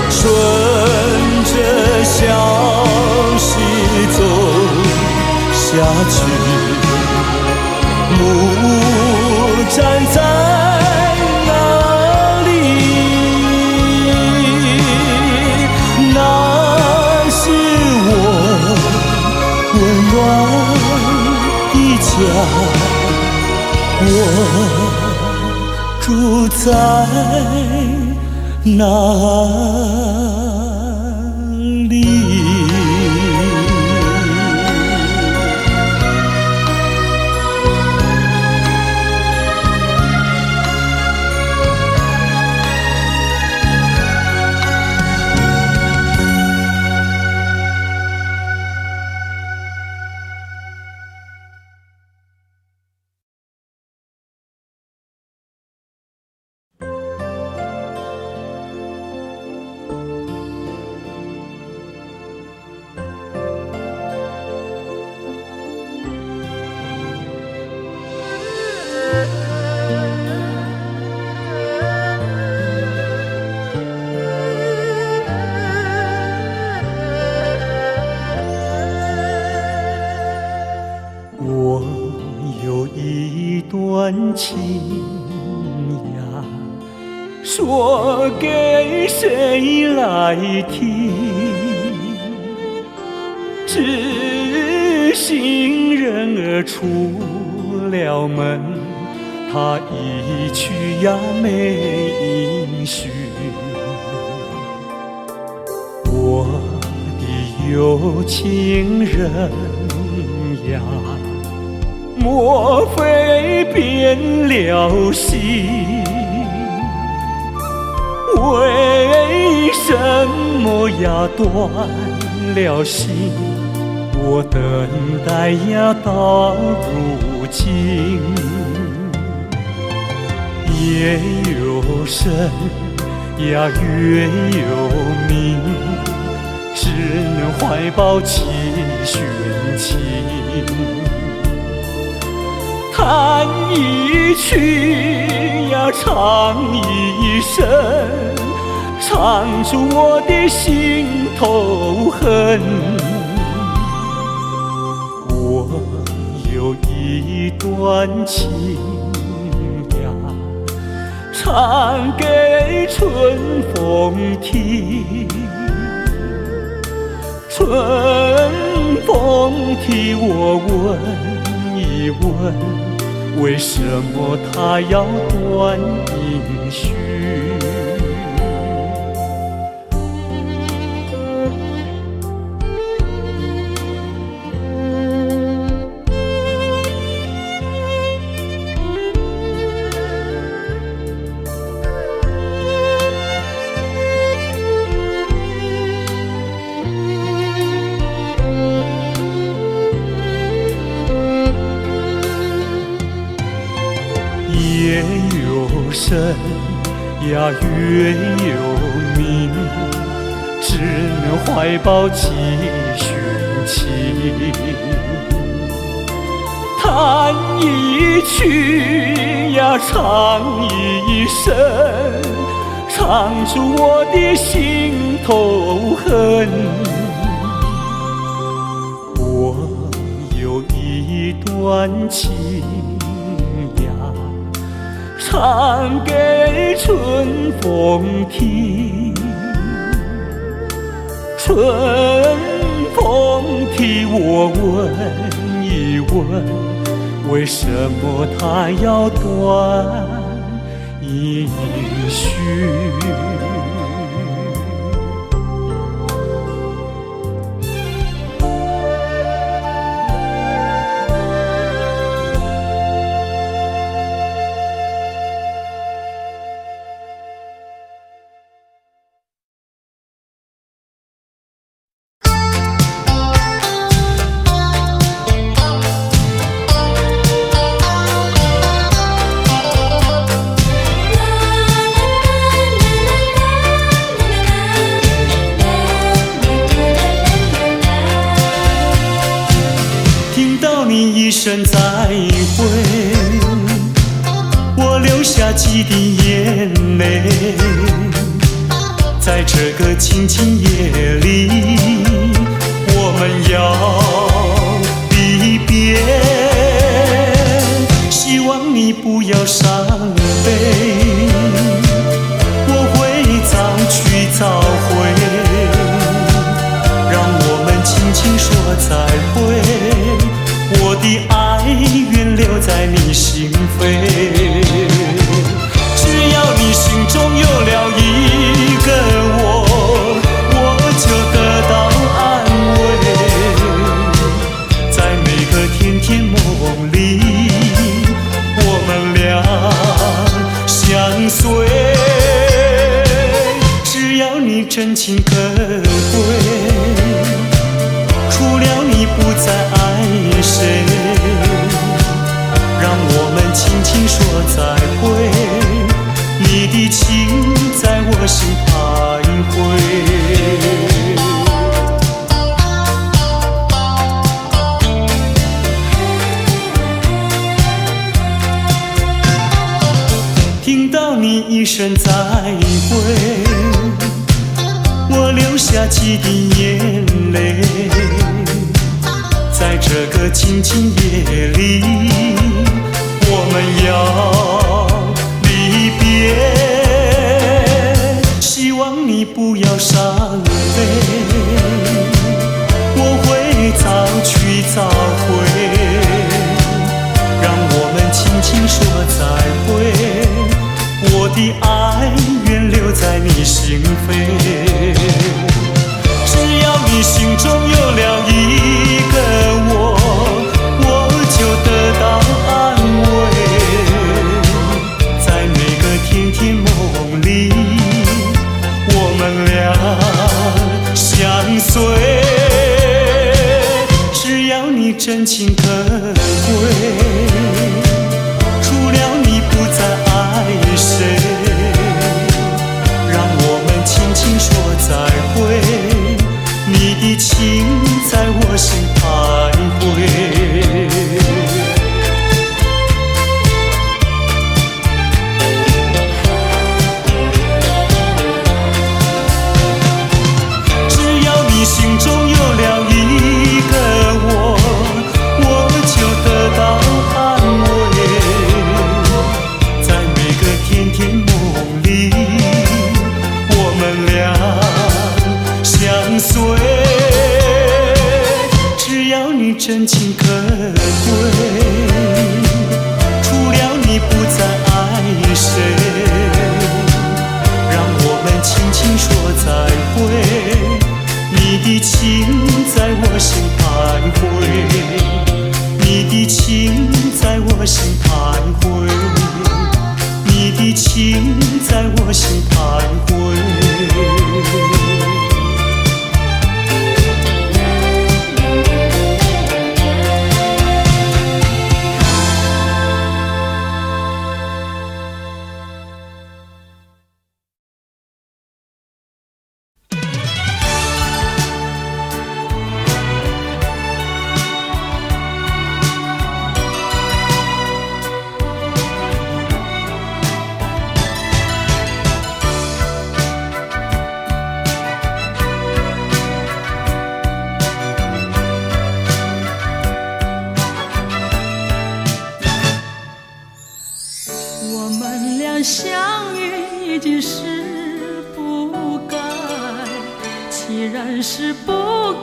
顺着小溪走下去，木站在那里，那是我温暖的家，我住在哪里？我有一段情呀，说给谁来听？知心人儿出了门，他一去呀没音讯。我的有情人呀，莫非变了心？为什么呀断了心？我等待呀到如今，夜又深呀月又明，只能怀抱起寻情，弹一曲呀唱一声，唱出我的心头恨。我有一段情呀，唱给春风听，春风替我问一问，为什么他要断音讯？夜又深呀月又明，只能怀抱起寻情，弹一曲呀唱一声，唱出我的心头恨。我有一段情唱给春风听，春风替我问一问，为什么他要断音讯？一声再会，我流下几滴眼泪，在这个清清夜里，我们要离别，希望你不要伤悲，我会早去早回，让我们轻轻说再会，我的爱愿留在你心扉，只要你心中有了一个我，我就得到安慰，在每个甜甜梦里，我们俩相随，只要你真情可贵，除了你不再爱谁，让我们轻轻说再会，你的情在我心徘徊。听到你一声再会，我流下几滴眼泪，在这个清清夜里，我们要离别，希望你不要伤悲，我会早去早回，让我们轻轻说再会，我的爱愿留在你心扉，只要你心中有了一个我，我就得到安慰，在每个甜甜梦里，我们俩相随，真情可贵，除了你不再爱谁，让我们轻轻说再会，你的情在我心徘徊。只要你心中有了一个我就得到安慰，在每个甜甜梦里，我们俩相随。只要你真情可贵，除了你不再爱谁，让我们轻轻说再会，你的情在我心徘徊，你的情在我心徘徊，你的情在我心徘徊。相遇已经是不该，既然是不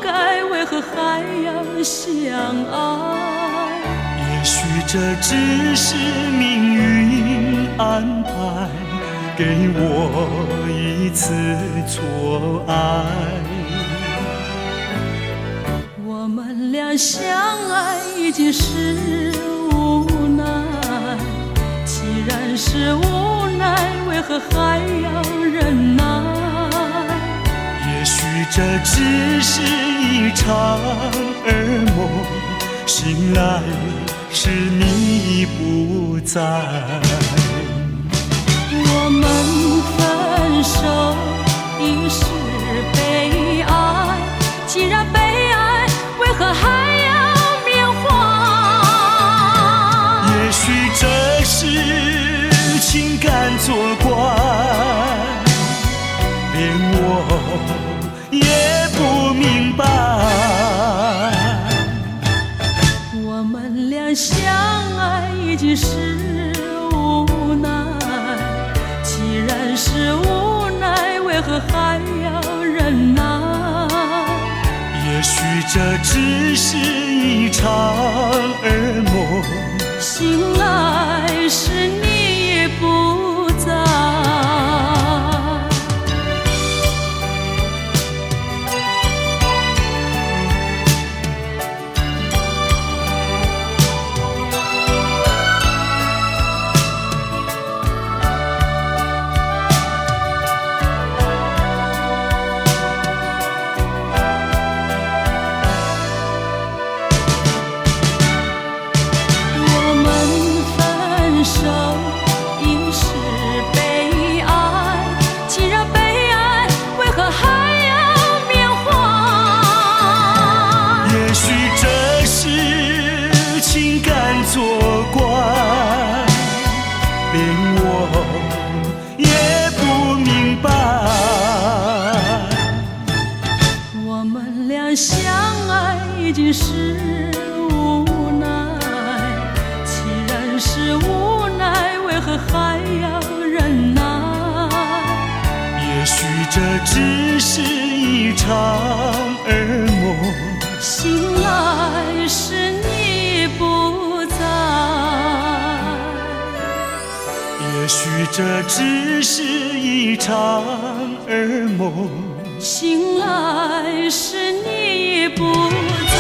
该，为何还要相爱？也许这只是命运安排，给我一次错爱。我们俩相爱已经是无奈，既然是无奈，为何还要忍耐？也许这只是一场噩梦，醒来时你不在。我们分手已是悲哀，既然悲哀，为何还要缅怀？也许这是情感作怪，连我也不明白。我们俩相爱已经是无奈，既然是无奈，为何还要忍耐？也许这只是一场噩梦，醒来时你也不在。作怪，连我也不明白。我们俩相爱已经是无奈，既然是无奈，为何还要忍耐？也许这只是一场噩梦，醒来时你不在。也许这只是一场噩梦，醒来时你不在。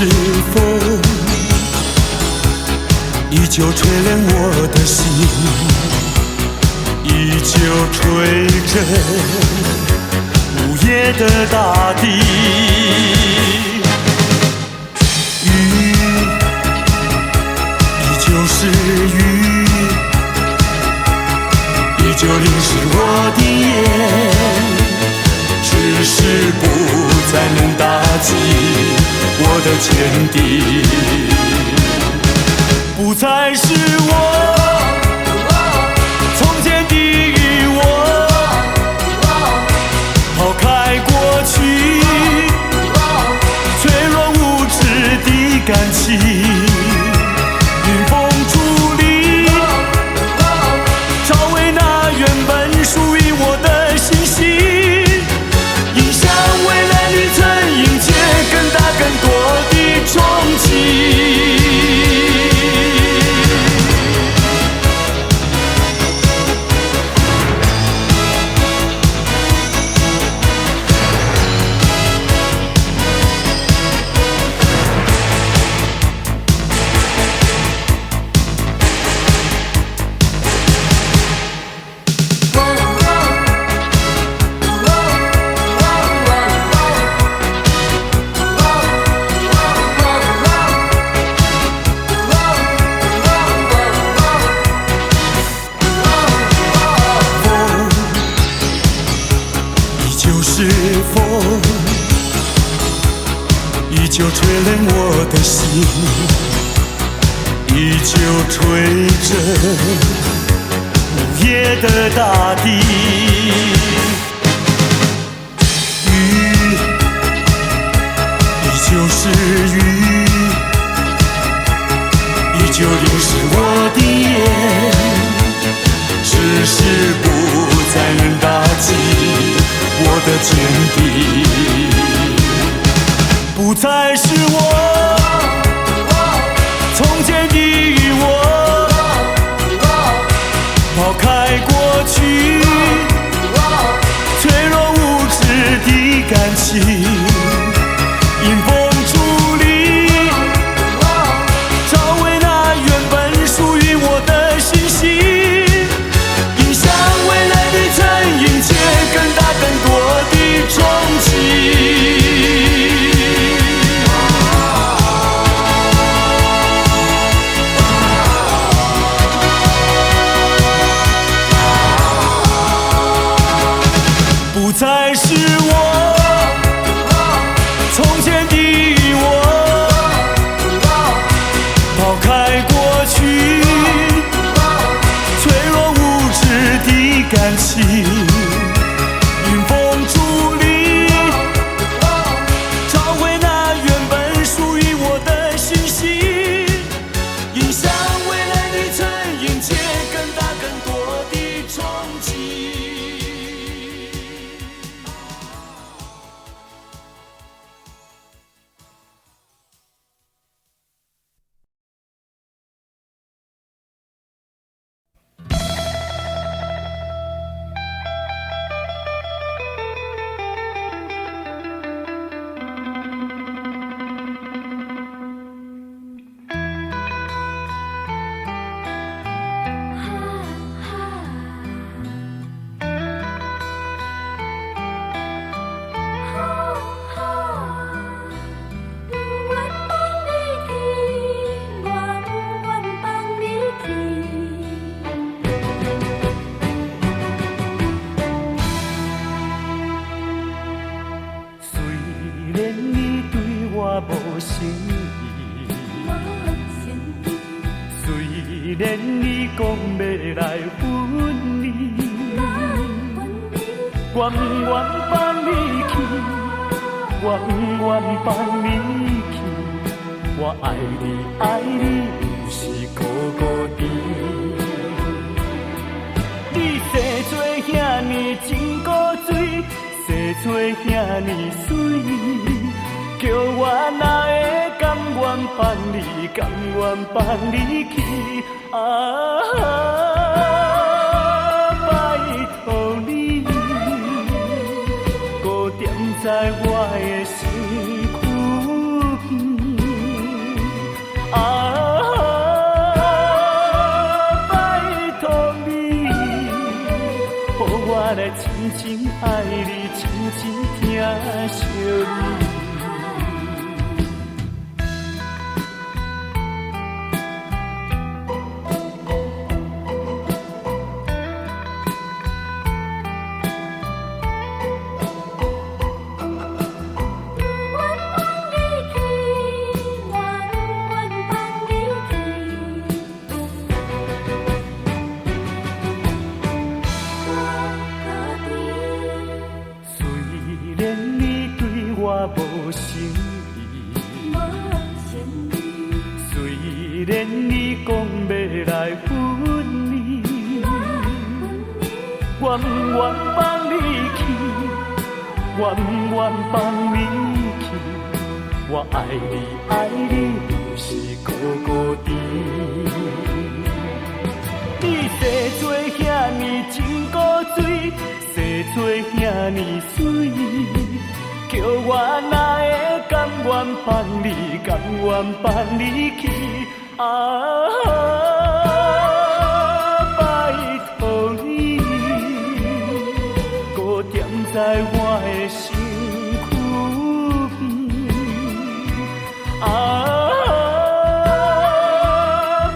是风，依旧吹冷我的心，依旧吹着午夜的大地。雨依旧是雨，依旧淋湿我的眼，只是不再能打击我的坚定，不再是我从前的我，抛开过去脆弱无知的感情，迎风伫立，找回那原本属于我的信心，迎向未来旅程，迎接更大更多的憧憬。依旧吹冷我的心，依旧吹着午夜的大地。雨依旧是雨，依旧淋湿我的眼，只是不再能打击我的坚定，不再是我从前的我，抛开过去脆弱无知的感情，迎风伫立，找回那原本属于我的信心，迎向未来旅程，迎接更大更多的憧憬。不再是我从前的我，抛开过去脆弱无知的感情，迎风伫立，找回那原本属于我的信心，迎向未来旅程，迎接更大更多的憧憬。虽然你讲要来分离，我不愿放你去，我不愿放你去，我爱你爱你，不是孤孤单。你生做遐尼真古锥，生做遐尼水。叫我哪会甘愿放你，甘愿放你去拜托你，孤点在我的身躯边。拜托你，予我来真正爱你，真正疼惜你。无诚意，虽然你讲要来分离，我不愿放你去，我不愿放你去。我爱你，爱你，不是孤孤单。你生做遐尼真古水，生做遐尼水。叫我哪会甘愿放你，甘愿放你去？拜托你，搁踮在我的身躯边。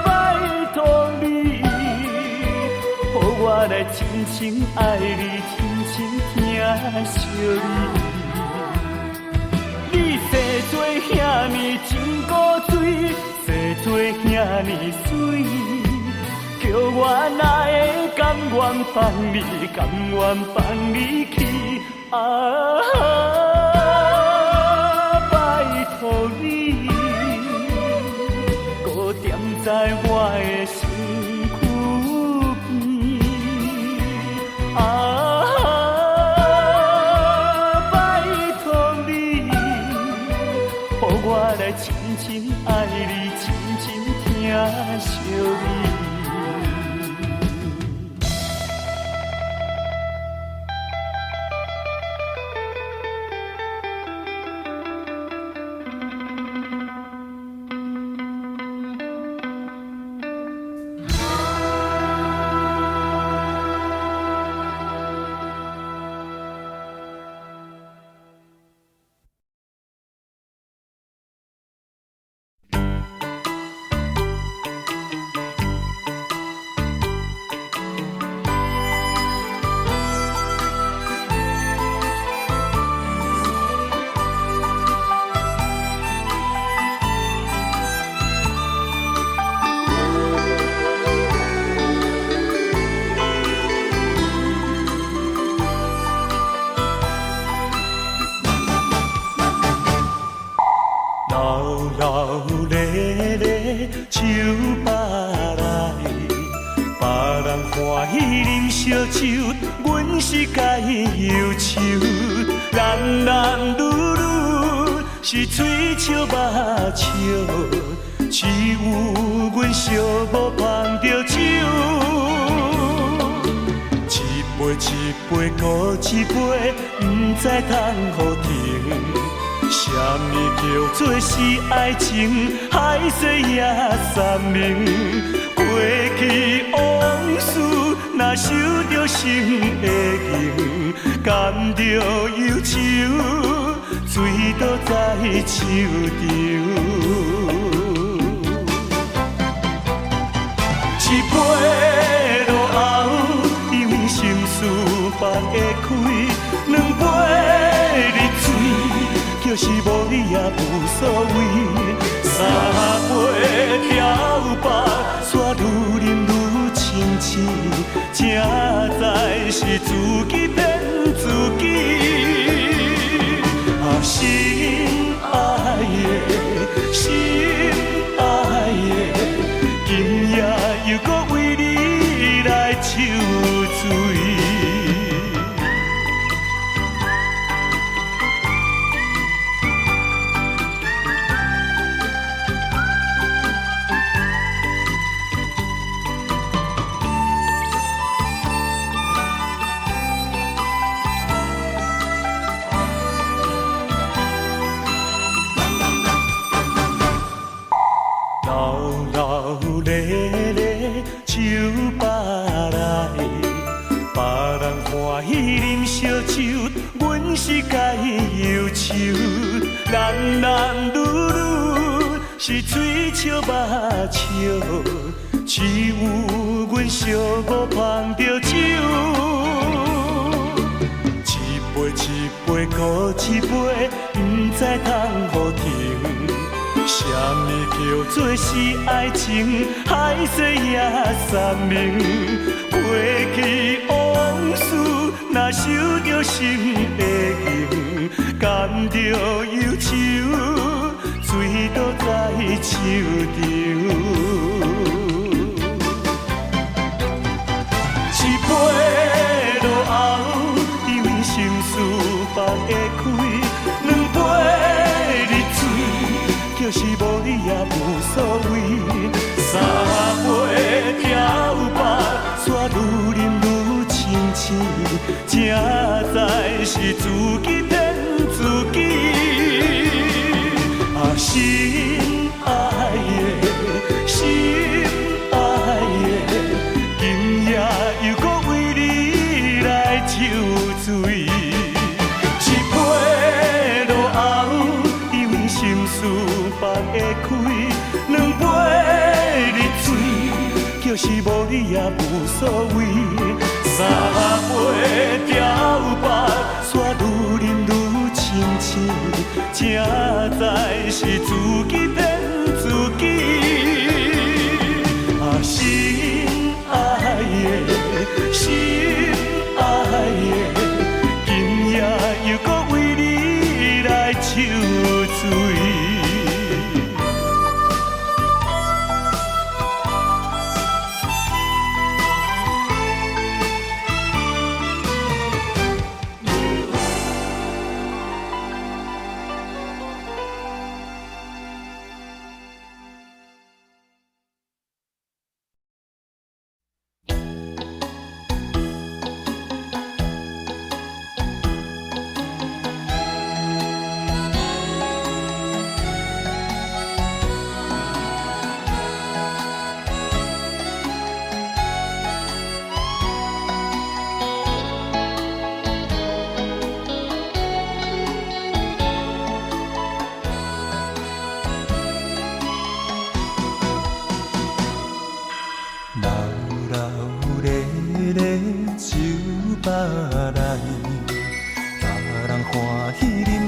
拜托你，予我来真正爱你，真正疼惜你。你生做遐尼真古水，生做遐尼水，叫我哪会甘愿放你，甘愿放你去？拜托你，搁踮在我的身躯边。我来真正爱你，真正疼惜你。手扒来，别人欢喜啉烧酒，阮是该忧愁。男男女女是嘴笑目笑，只有阮寂寞捧着酒。一杯一杯搁一杯，不知通予停。什么叫做是爱情？海誓也三明。过去往事，若受着心的刑，甘着忧愁，醉倒在手中。一杯落后，因为心事放会开；两杯入嘴，就是无你也无所谓。三杯调白，煞愈饮愈清醒，正在是自己骗自己。心爱的，心爱的，今夜又搁为你来受罪。男男女女是嘴笑目笑，只有阮寂寞捧着酒。一杯一杯搁一杯，不知通互停。什么叫做是爱情？海誓也三明。过去往事，若受着心的刑，甘着忧愁，醉倒在手场。一杯落后，因为心事放会开；两杯入嘴，就是无你也无所谓。三杯调白，煞愈饮愈清醒，才知是自己骗自己。心爱的，心爱的，今夜又搁为你来酒醉。一杯落后，因为心事放会开；两杯入嘴，就是无你也无所谓。三杯调白，煞愈饮愈清醒，才知是自己骗自己。心爱的，心爱的，今夜又搁为你来酒醉。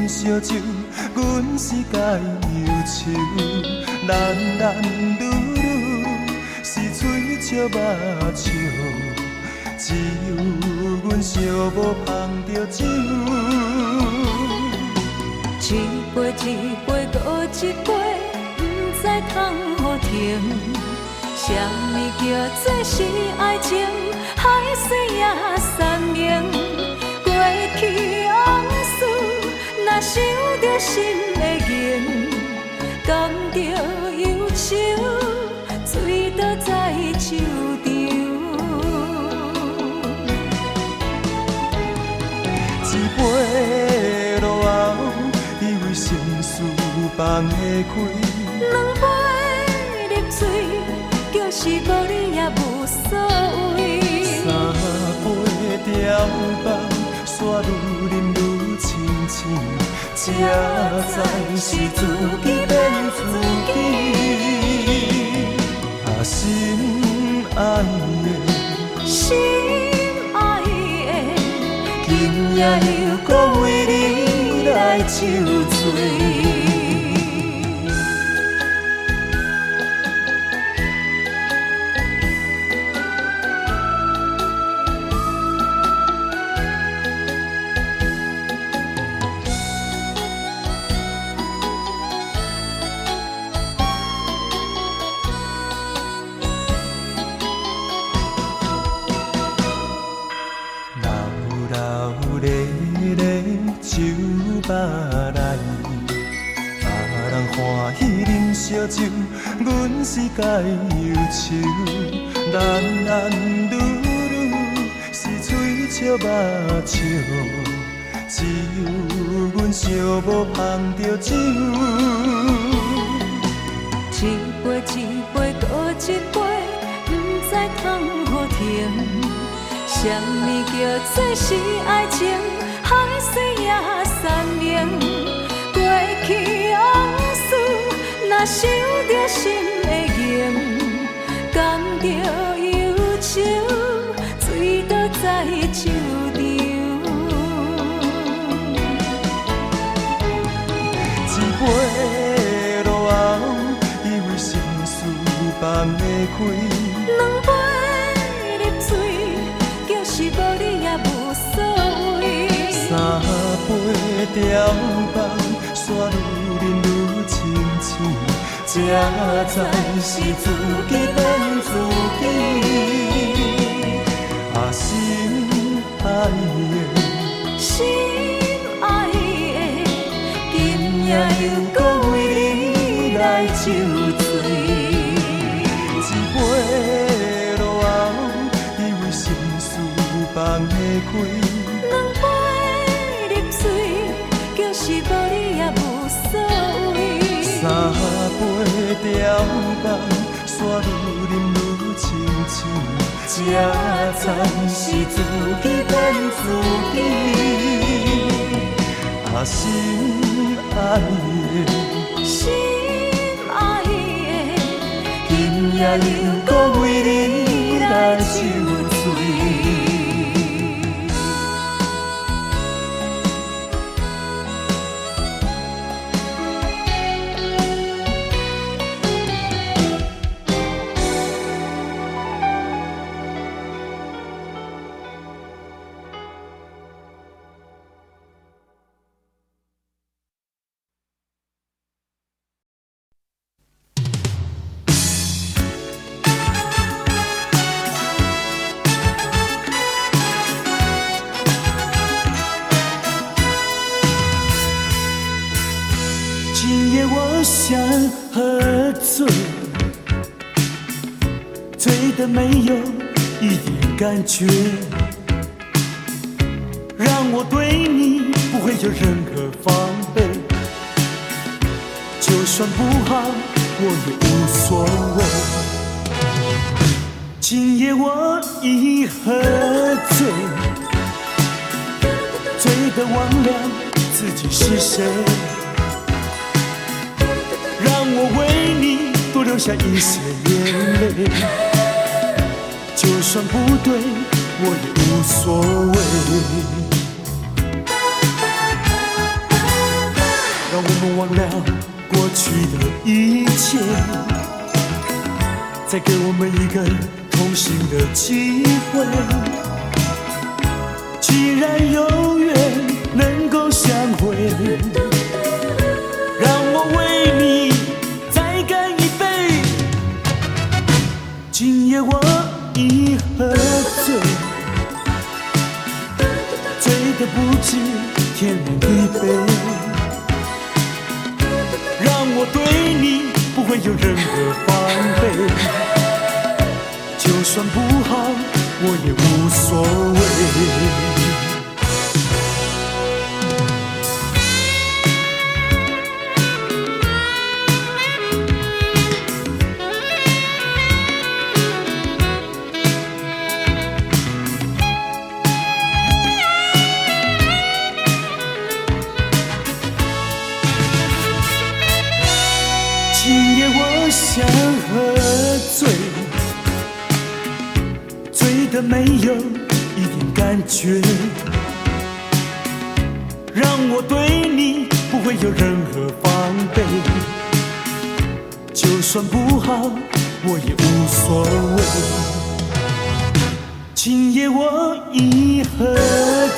烧酒，阮是该忧愁，男男女女是嘴笑目笑，只有阮寂寞捧着酒。一杯一杯搁一杯，不知通互停。什么叫做是爱情？海誓也三明。过去往事，若想着心会硬，甘着忧愁，醉倒在手场。一杯落后，因为心事放会开；两杯入嘴，就是无你也无所谓。三杯调白，煞愈饮愈清醒，才知是自己骗自己。心爱的，心爱的，今夜又搁为你来酒醉。烧酒，阮是该忧愁，男男女女是嘴笑目笑，只有阮寂寞捧着酒。一杯一杯搁一杯，不知通互停。什么叫做是爱情？海誓也三明。过去受着心的凝，甘着忧愁，醉倒在手中。一杯落后，以为心事放袂开。两杯入嘴，就是无你也无所谓。三杯调放，煞愈饮愈清醒，才知是自己骗自己。啊，心爱的，心爱的，今夜又搁为你来酒醉。一杯落后，以为心事放袂开。两杯入嘴，就是无你也无所谓。三杯调放，煞愈饮愈清醒，才知是自己骗自己。啊，心爱的，心爱的，今夜又搁为你来酒醉。今夜我想喝醉，醉的没有一点感觉，让我对你不会有任何防备，就算不好我也无所谓。今夜我一喝醉，醉得忘了自己是谁，让我为你多流下一些眼泪，就算不对我也无所谓。让我们忘了过去的一切，再给我们一个同行的机会。既然有缘能够相会，让我为你再干一杯。今夜我一喝醉，醉得不知天南地北，让我对你不会有任何防备，就算不好我也无所谓。今夜我想喝醉，醉得没有一点感觉，让我对你不会有任何防备，就算不好我也无所谓。今夜我一喝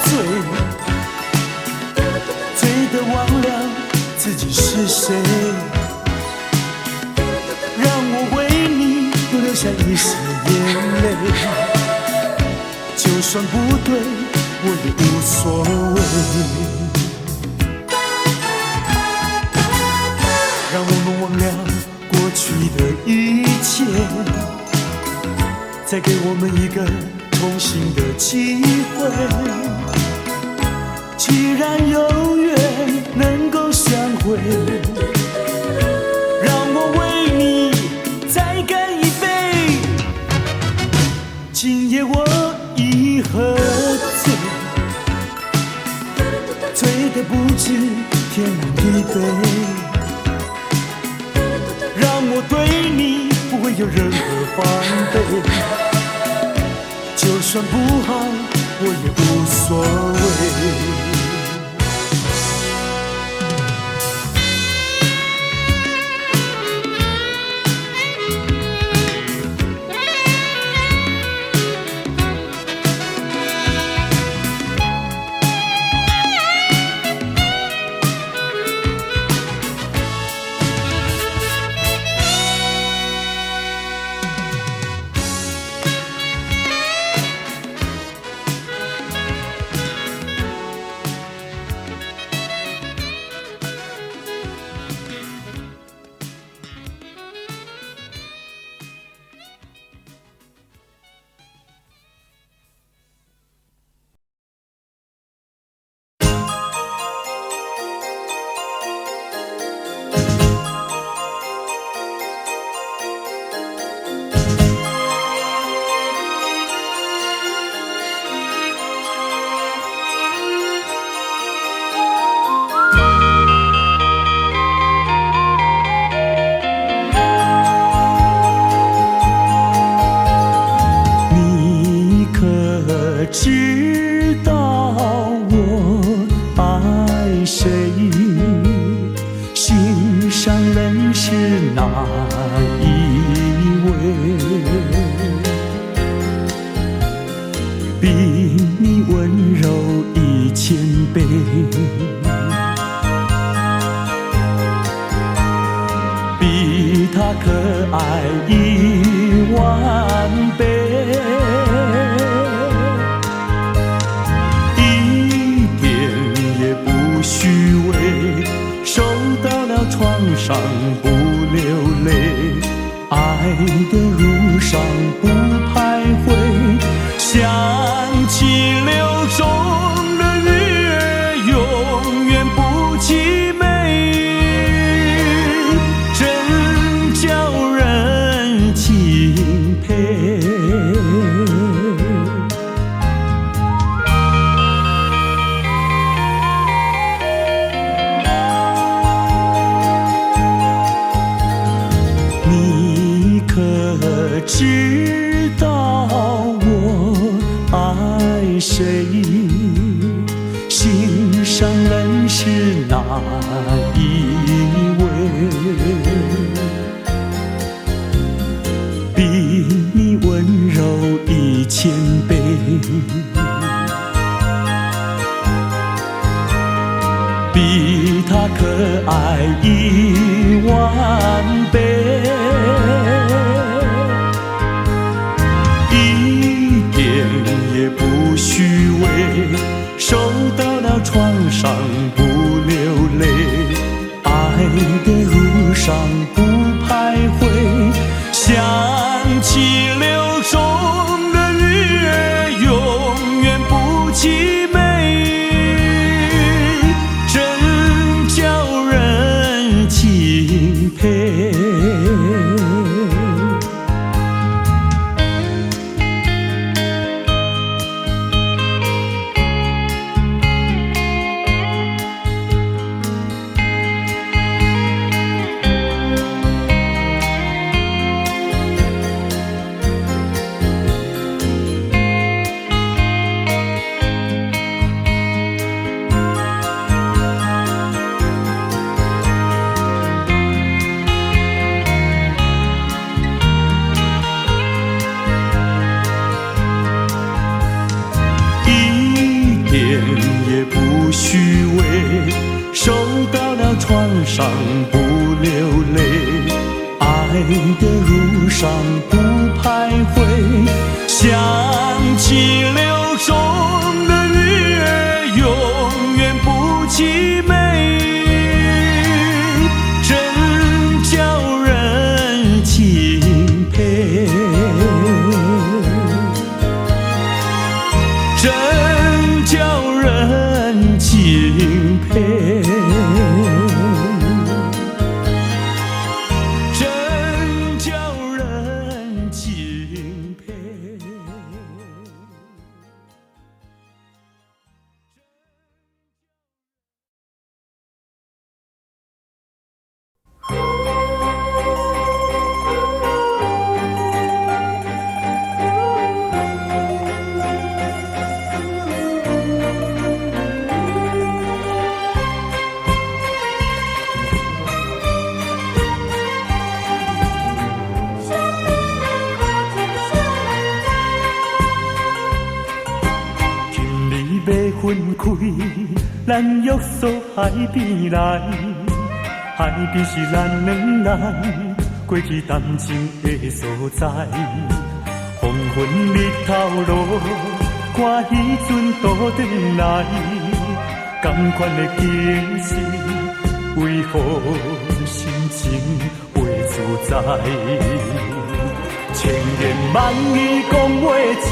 醉，醉得忘了自己是谁，让我为你多流下一些眼泪，就算不对我也无所谓。让我们忘了过去的一切，再给我们一个同行的机会。既然有缘能够相会，让我为你再干一杯。今夜我一喝醉，醉得不知天南地北，有任何防备。就算不好，我也无所谓。知道我爱谁，心上人是哪一位？比你温柔1000倍，比他可爱10000倍。受到了创伤不流泪，爱的路上不徘徊，想起流中的月永远不凄美，真叫人钦佩。知道我爱谁，心上人是哪一位？比你温柔1000倍，比他可爱10000倍。也不虚伪，受到了创伤不流泪，爱的路上不徘徊，想起流中的月永远不凄美，真叫人钦佩。也不虚伪，受到了创伤不流泪，爱的路上不徘徊，想起流中的月永远不凄美，真叫人钦佩。真叫人钦佩，真叫人分开，咱约束海边来，海边是咱两人过去谈情的所在。黄昏日头落，看彼阵倒转来，同款的景色，为何心情袂自在？千言万语讲袂尽，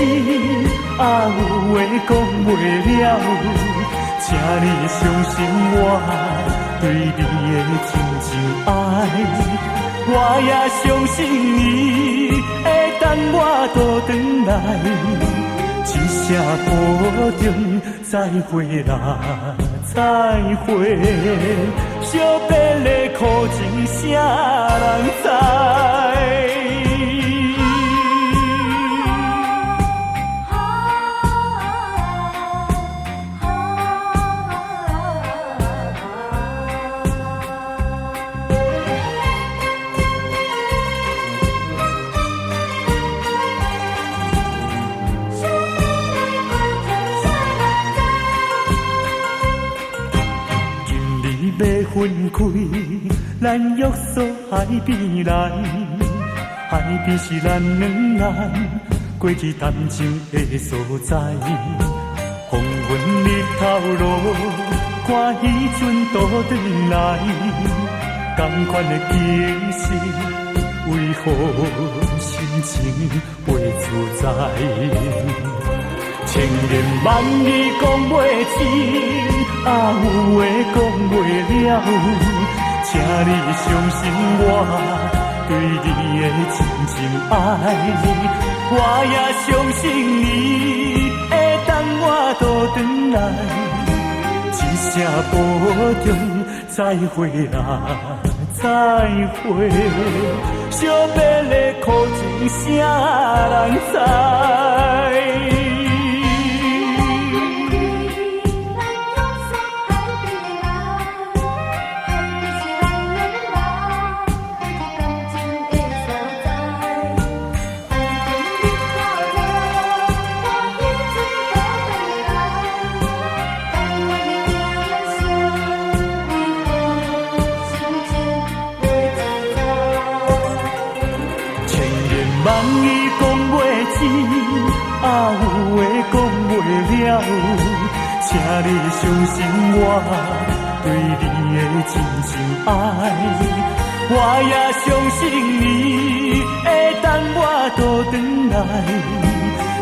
有话讲袂了，请你相信我对你的真情爱。我也相信你会等我倒转来，一声保重，再会啦，再会。惜别的苦情，啥人知？要分开，咱约束海边来，海边是咱两人过去谈情的所在。黄昏日头落，看彼阵倒转来，同款的景色，为何心情袂自在？千言万语讲袂尽，有话讲袂了，请你相信我对你的真情爱。我也相信你会等我倒转来，一声保重，再会啦，再会。惜别的苦情，啥人知？万语讲袂尽，有话讲袂了，请你相信我对你的真情爱。我也相信你会等我倒转来，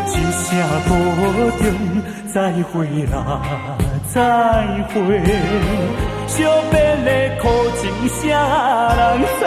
一声保重，再会啦，再会。惜别的苦情，啥人知？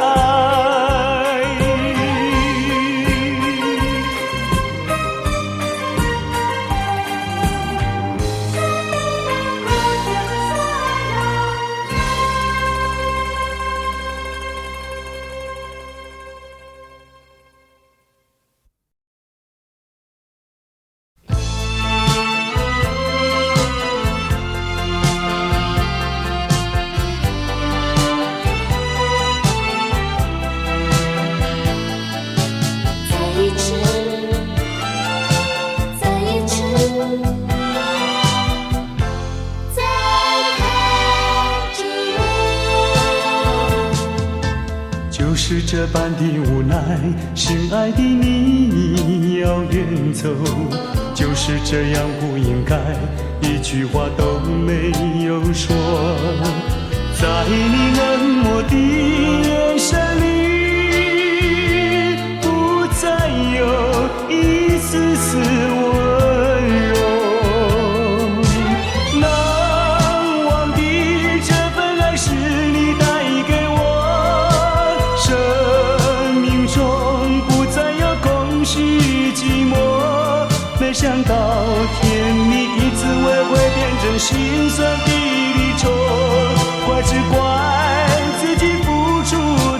就是这般的无奈，心爱的你要远走，就是这样不应该，一句话都没有说。在你冷漠的眼神里，不再有一丝丝温柔。难忘的这份爱是你带给我，生命中不再有空虚寂寞。没想到甜蜜的滋味会变成心酸的离愁，怪只怪自己付出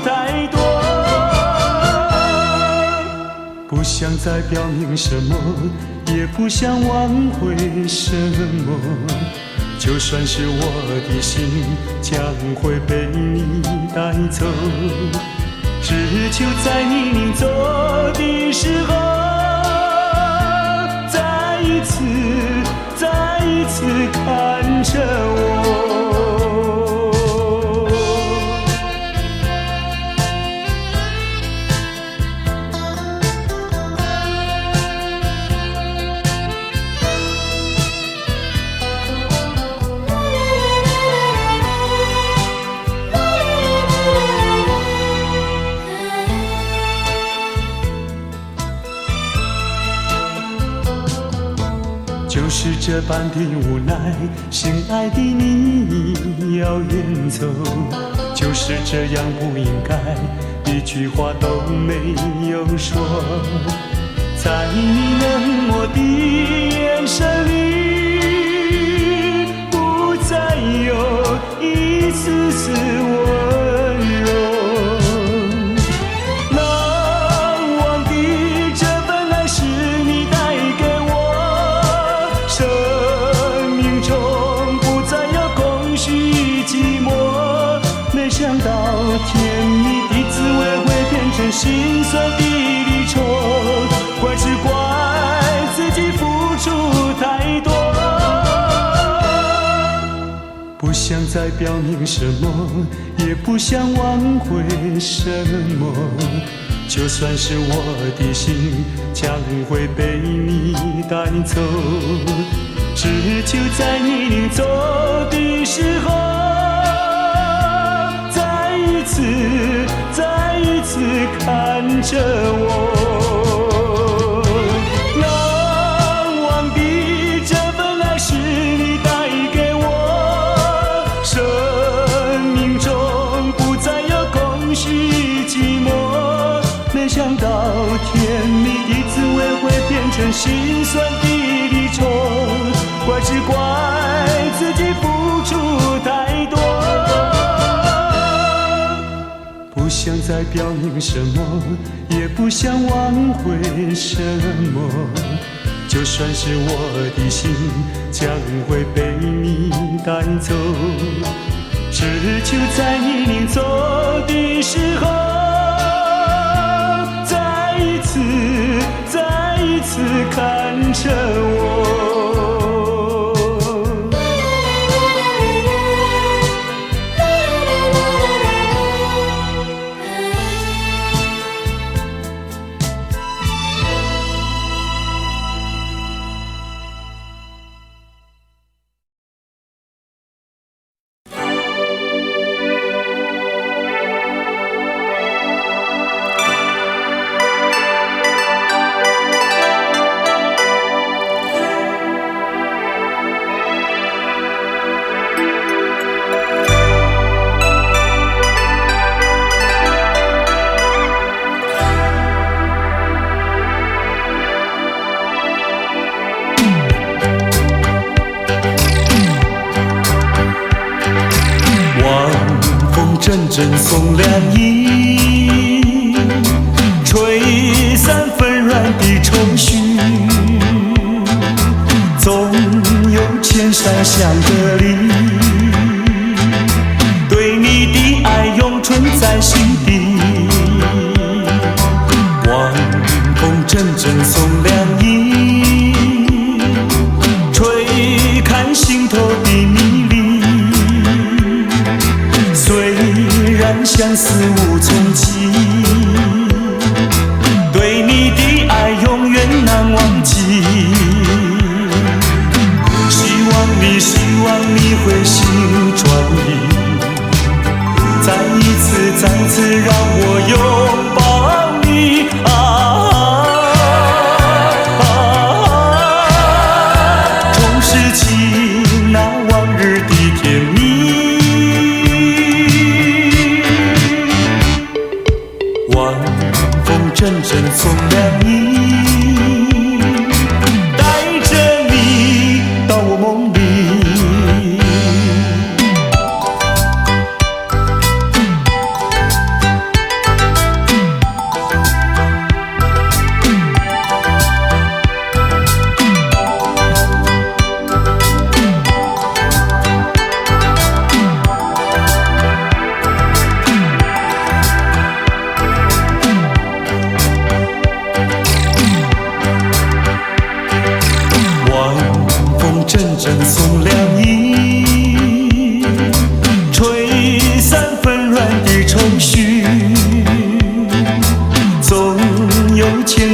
太多。不想再表明什么，也不想挽回什么，就算是我的心将会被你带走，只求在你临走的时候，再一次着我。就是这般的无奈，心爱的你要远走，就是这样不应该，一句话都没有说。在你冷漠的眼神里，不再有一丝丝温柔。难忘的这份爱是你带给我，生命中不再有空虚与寂寞。没想到甜蜜的滋味会变成心酸的离愁，怪只怪自己付出太多。不想再表明什么，也不想挽回什么，就算是我的心将会被你带走，只求在你临走的时候，再一次看着我。难忘的这份爱是你带给我，生命中不再有空虚与寂寞。没想到甜蜜的滋味会变成心酸的离愁，怪只怪自己付出太多。不想再表明什么，也不想挽回什么，就算是我的心将会被你带走，只求在你临走的时候，再一次看着我。阵阵送凉意，吹散纷乱的愁绪，总有千山相隔离，对你的爱永存在心底。晚风阵阵送凉意，吹开心头的迷离。虽然相思无从期，对你的爱永远难忘记。希望你会心转意，再一次让我拥抱你重拾起那往日的甜蜜。晚风阵阵送凉意，带着你到我梦里。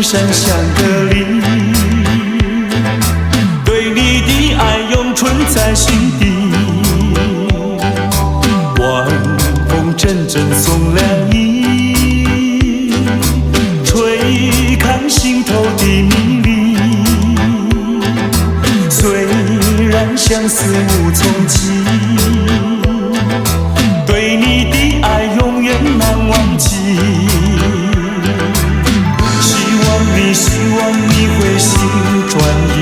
山相隔离，对你的爱永存在心底。晚风阵阵送凉意，吹开心头的迷离。虽然相思无从记，对你的爱永远难忘记。希望你会心转意，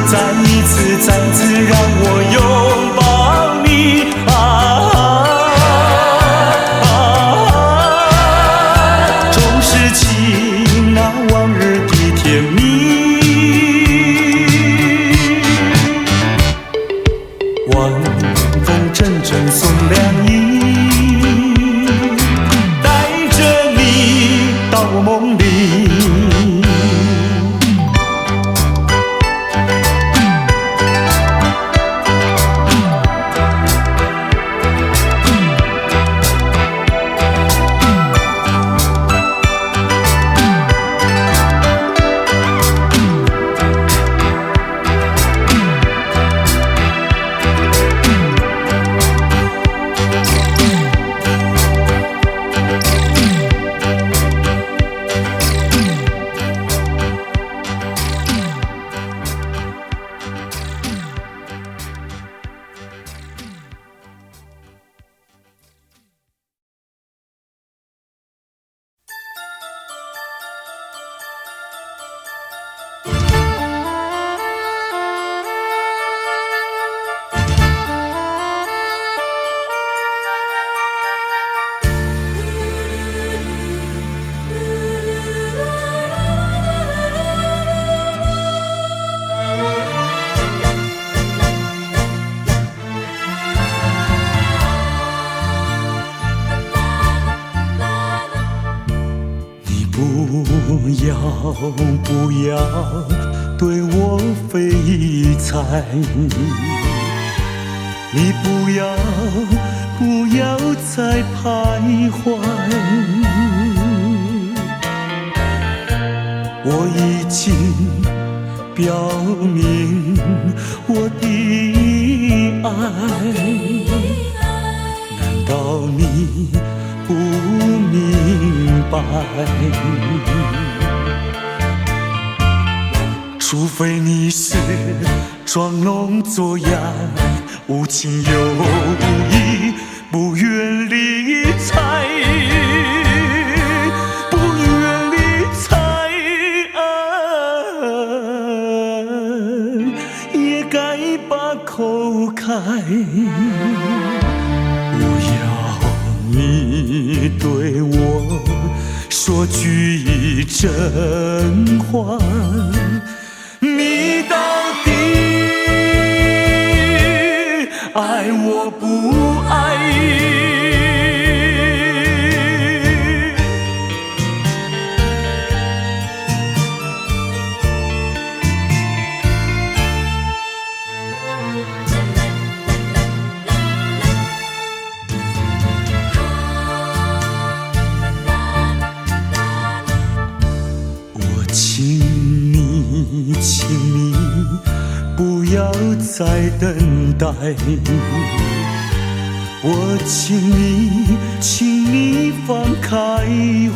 再一次让我拥抱你重拾起那往日的甜蜜。晚风阵阵送凉意，带着你到梦里。不要对我费猜，你不要再徘徊。我已经表明我的爱，难道你不明白？除非你是装聋作哑，无情有义，不愿理睬，不愿理睬，也该把口开。我要你对我说句真话。你到底爱我不爱？我请你不要再等待，我请你放开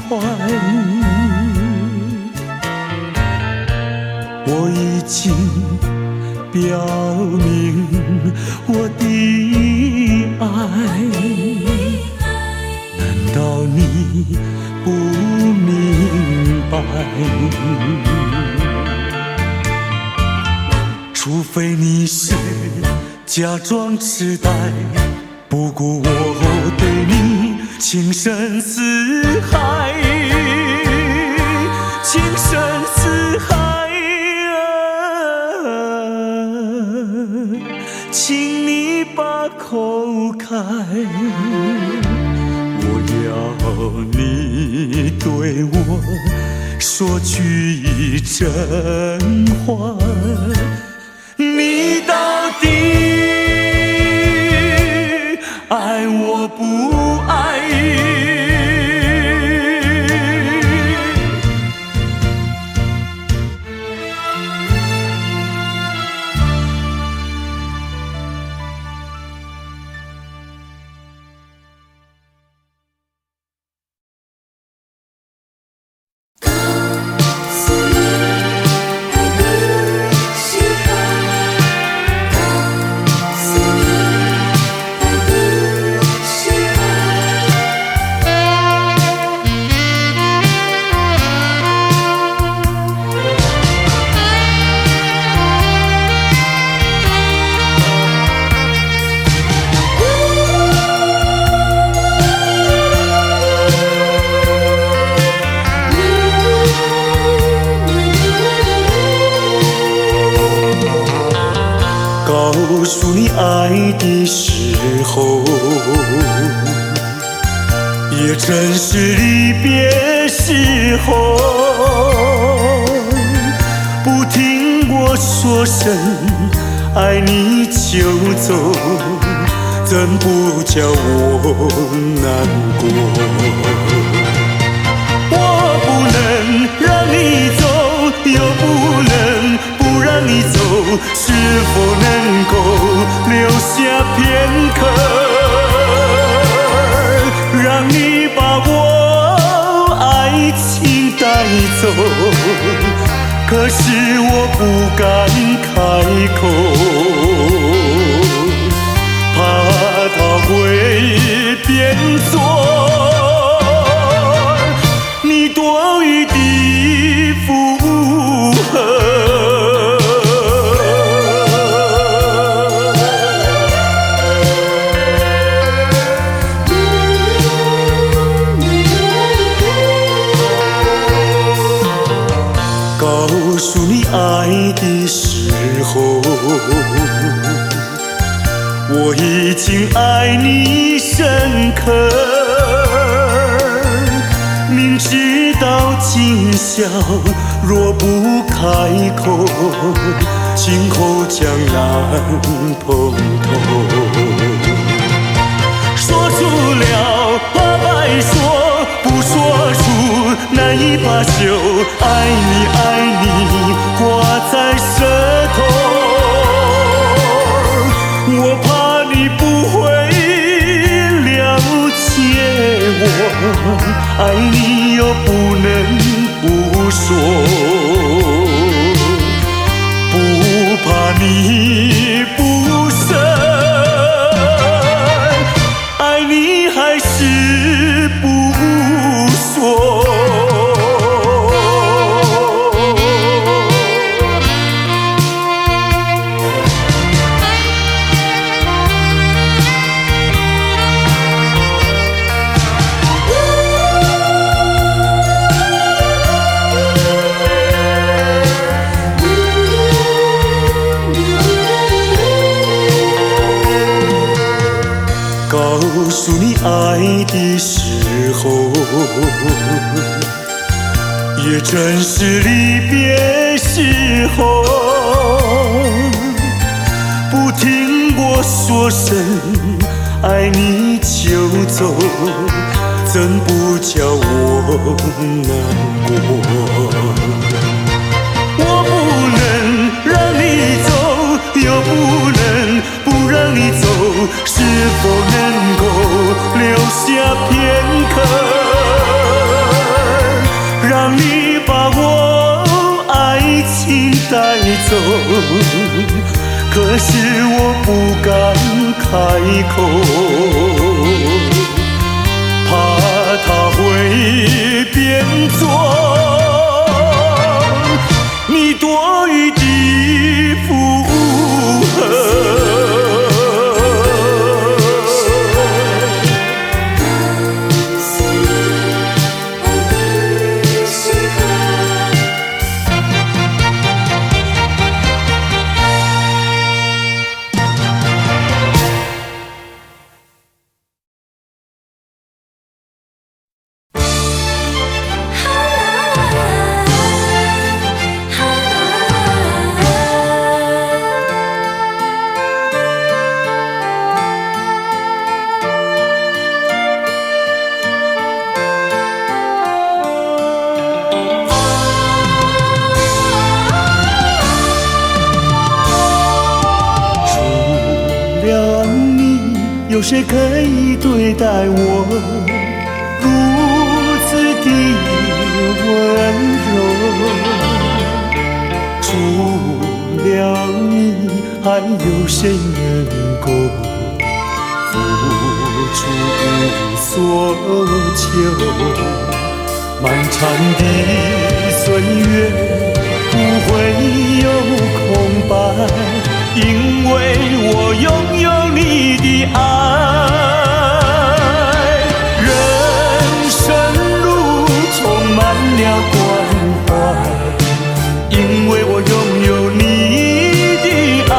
怀。我已经表明我的爱，难道你不明白？除非你是假装痴呆，不顾我对你情深似海，情深似海请你把口开。我要你对我说句真话。你到底爱我不爱？也正是离别时候，不听我说声爱你就走，怎不叫我难过？我不能让你走，又不能不让你走，是否能够留下片刻，让你把我爱情带走？可是我不敢开口，怕它会变作你多余的负荷。告诉你爱的时候，我已经爱你深刻，明知道今宵若不开口，今后将难碰头。说出了怕白说，不说出难以罢休。爱你爱你挂在舌头，我怕你不会了解我，爱你又不能不说，不怕你不舍，爱你还是不说。告诉你爱的时候，也正是离别时候，不听我说声爱你就走，怎不叫我难过？我不能让你走，又不能不让你走，是否能够留下片刻，让你把我爱情带走？可是我不敢开口，怕它会变作你多余的负荷。有谁可以对待我如此的温柔？除了你，还有谁能够付出所求？漫长的岁月不会有空白，因为我拥有你的爱。人生路充满了关怀，因为我拥有你的爱。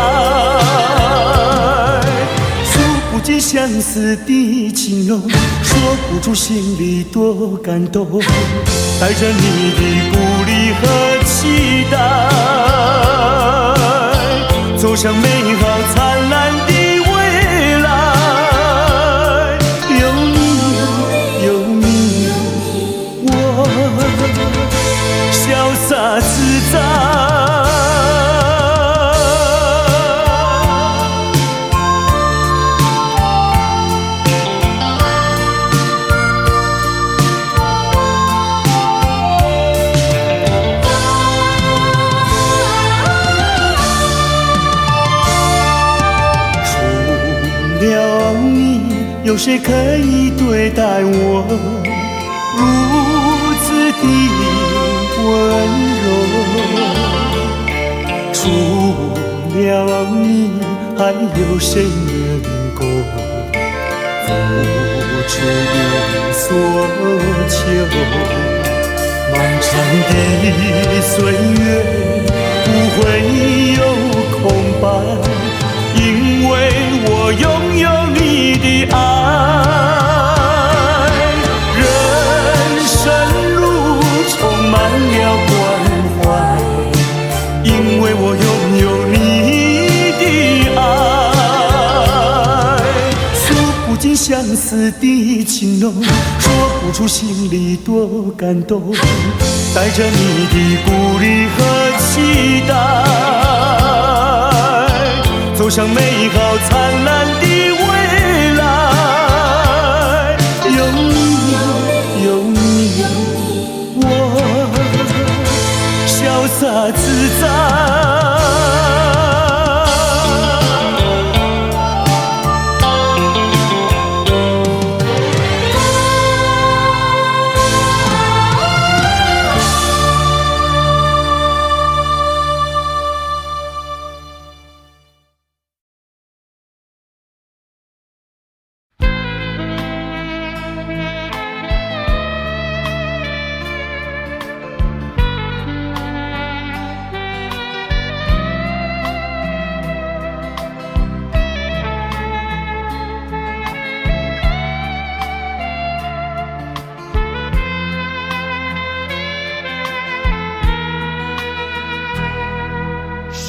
猝不及相思的情浓，说不出心里多感动。带着你的鼓励和期待，走向美好灿烂的未来。有你，有你，我潇洒自在。有谁可以对待我如此的温柔？除了你，还有谁能够付出所求？漫长的岁月不会有空白，因为我拥有你的爱。人生路充满了关怀，因为我拥有你的爱。诉不尽相思的情浓，说不出心里多感动。带着你的鼓励和期待，走向美好灿烂的未来。有你，有你，我潇洒自在。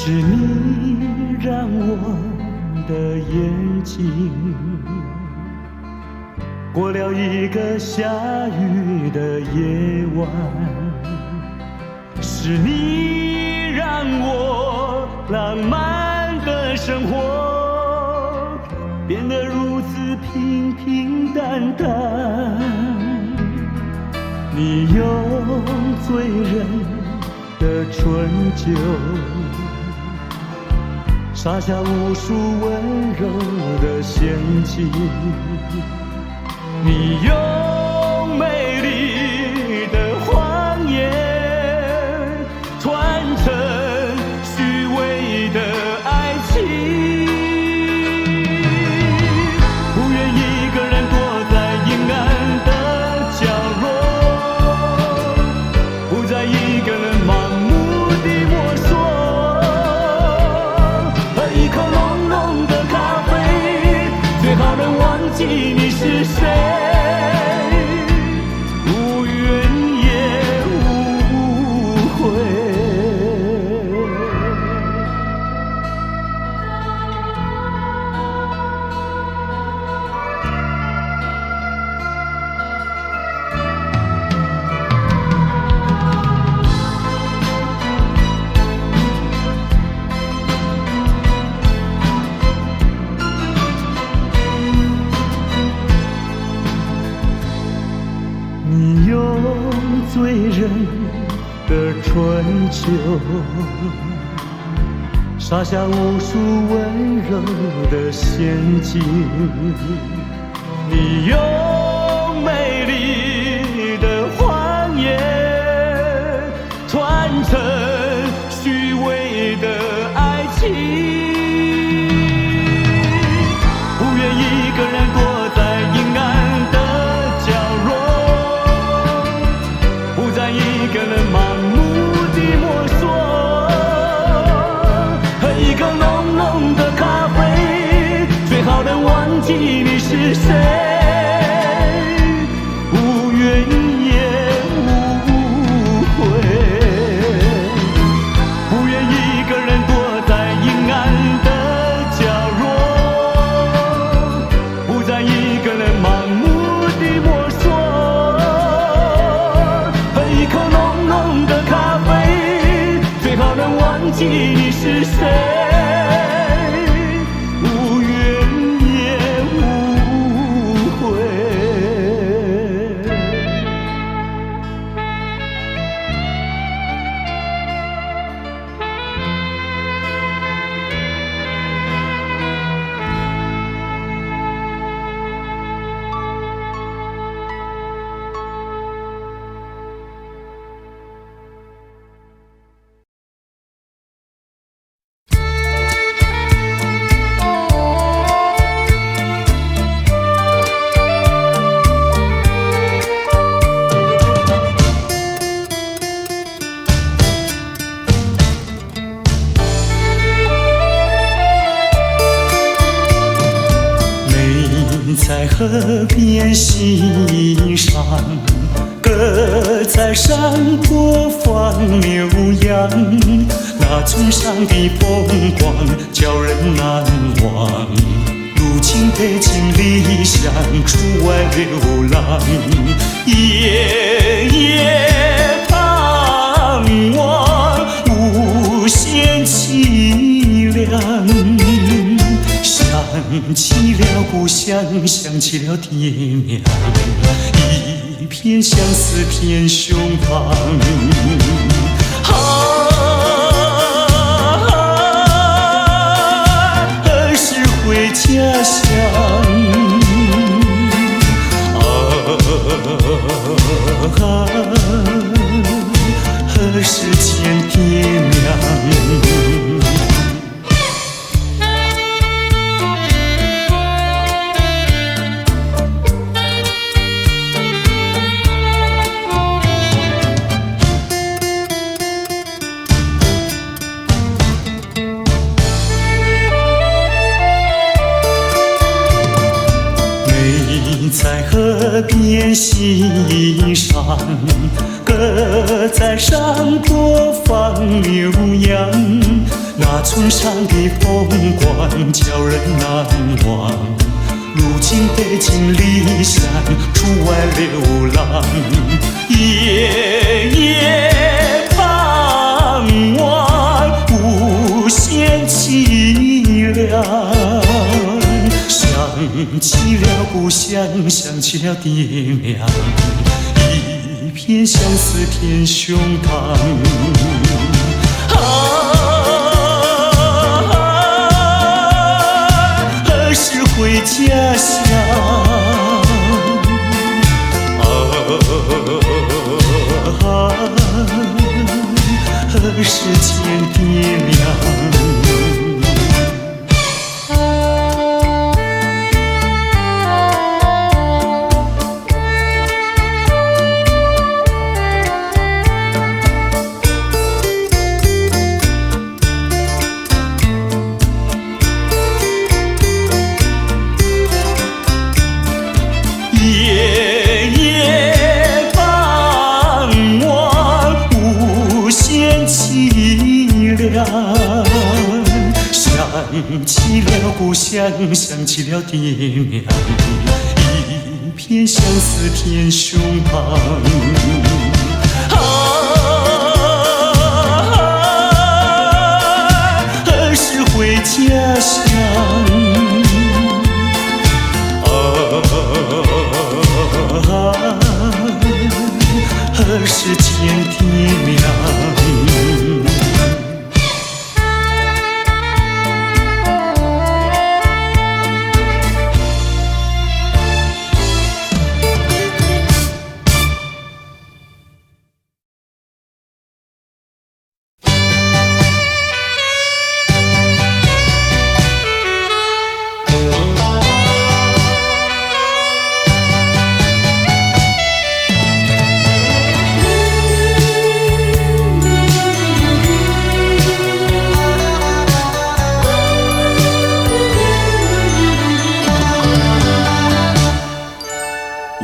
是你让我的眼睛过了一个下雨的夜晚，是你让我浪漫的生活变得如此平平淡淡。你用醉人的醇酒洒下无数温柔的陷阱，你用美丽的谎言传承虚伪的爱情。不愿一个人躲在阴暗的角落，不再一个人盲目地摸索。你是谁？无怨也无悔。你用醉人的醇酒洒下无数温柔的陷阱，你用美丽的谎言传承虚伪的爱情。不愿一个人躲在阴暗的角落，不再一个人盲目地摸索，喝一口浓浓的咖啡，最好能忘记记你是谁，无怨也无悔，不愿一个人躲在阴暗的角落，不再一个人盲目地摸索，喝一口浓浓的咖啡，最好能忘记你是谁。在河边欣赏，鸽在山坡放牛羊，那村上的风光叫人难忘。如今北京离乡出外流浪，夜夜盼望，无限凄凉。想起了故乡，想起了爹娘，一片相思片胸膛。何时回家乡？何时见爹娘？在河边欣赏，鸽在山坡放牛羊，那村上的风光叫人难忘。如今北京离乡出外流浪，夜夜盼望，无限凄凉。想起了故乡，想起了爹娘，一片相思片胸膛。何时回家乡？何时见爹娘？想起了故乡，想起了爹娘，一片相思片胸膛。何时回家乡？何时见爹娘？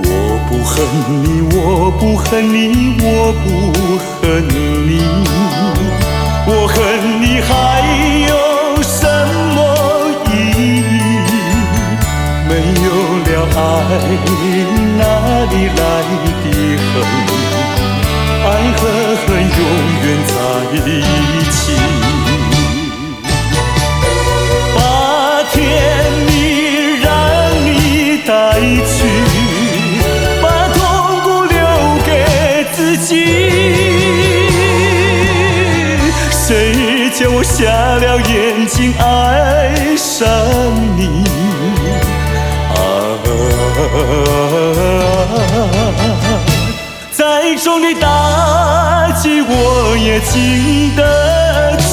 我不恨你，我不恨你，我不恨你，我恨你还有什么意义？没有了爱，哪里来的恨？爱和恨永远在一起。把甜蜜让你带去，把痛苦留给自己。谁叫我瞎了眼睛爱上你？再重的打击我也经得起。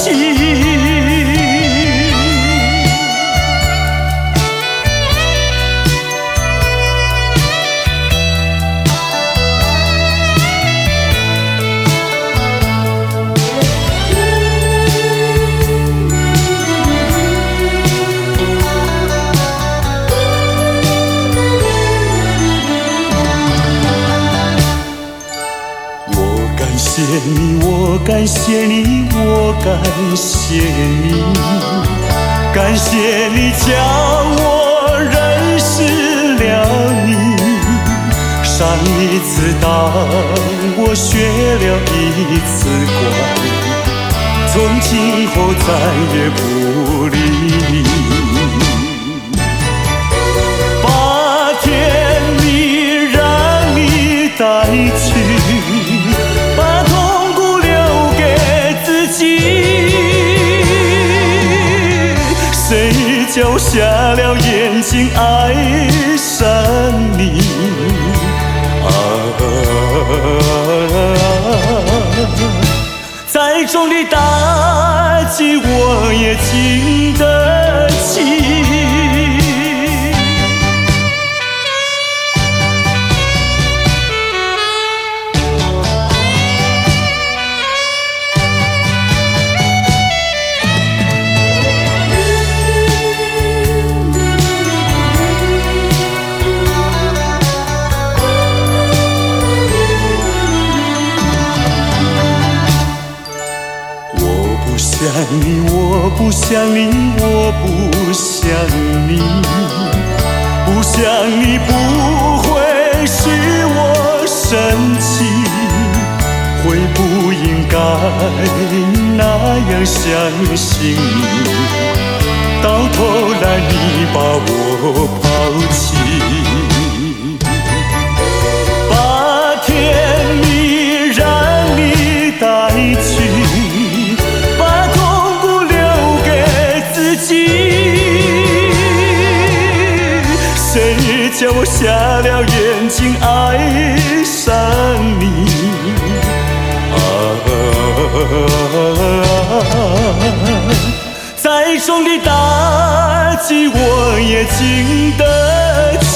我感谢你，我感谢你，感谢你叫我认识了你。上一次当我学了一次乖，从今后再也不理你。把甜蜜让你带去，把痛苦留给自己。谁叫我瞎了眼睛爱上你？再重的打击我也经得起。我不想你，我不想你，不想你不会使我生气，会不应该那样相信你，到头来你把我抛弃。把甜蜜让你带去，把痛苦留给自己。谁叫我瞎了眼睛爱上你？再重的打击我也经得起。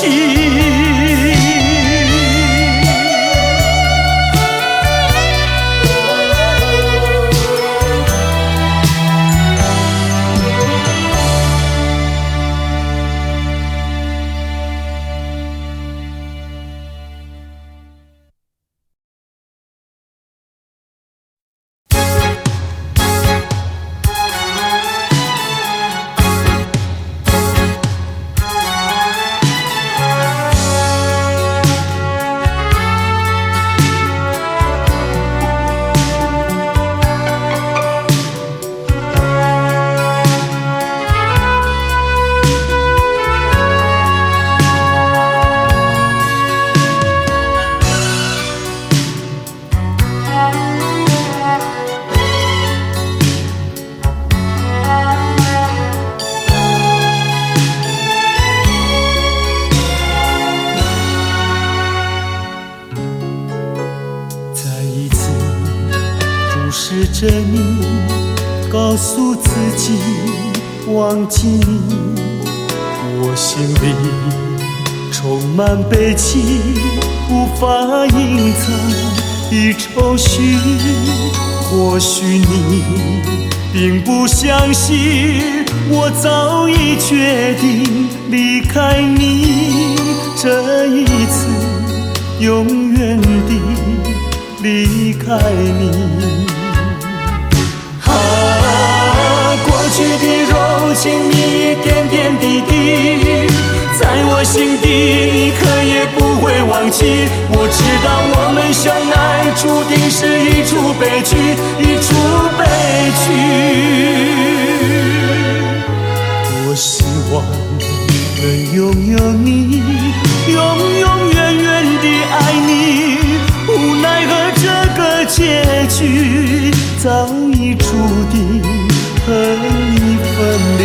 视着你，告诉自己忘记你，我心里充满悲戚，无法隐藏的愁绪。或许你并不相信，我早已决定离开你，这一次永远地离开你。过去的柔情蜜，点点滴滴，在我心底，你可也不会忘记。我知道我们相爱，注定是一出悲剧，一出悲剧。我希望能拥有你，永永远远地爱你。无奈何这个结局早已注定和你分离。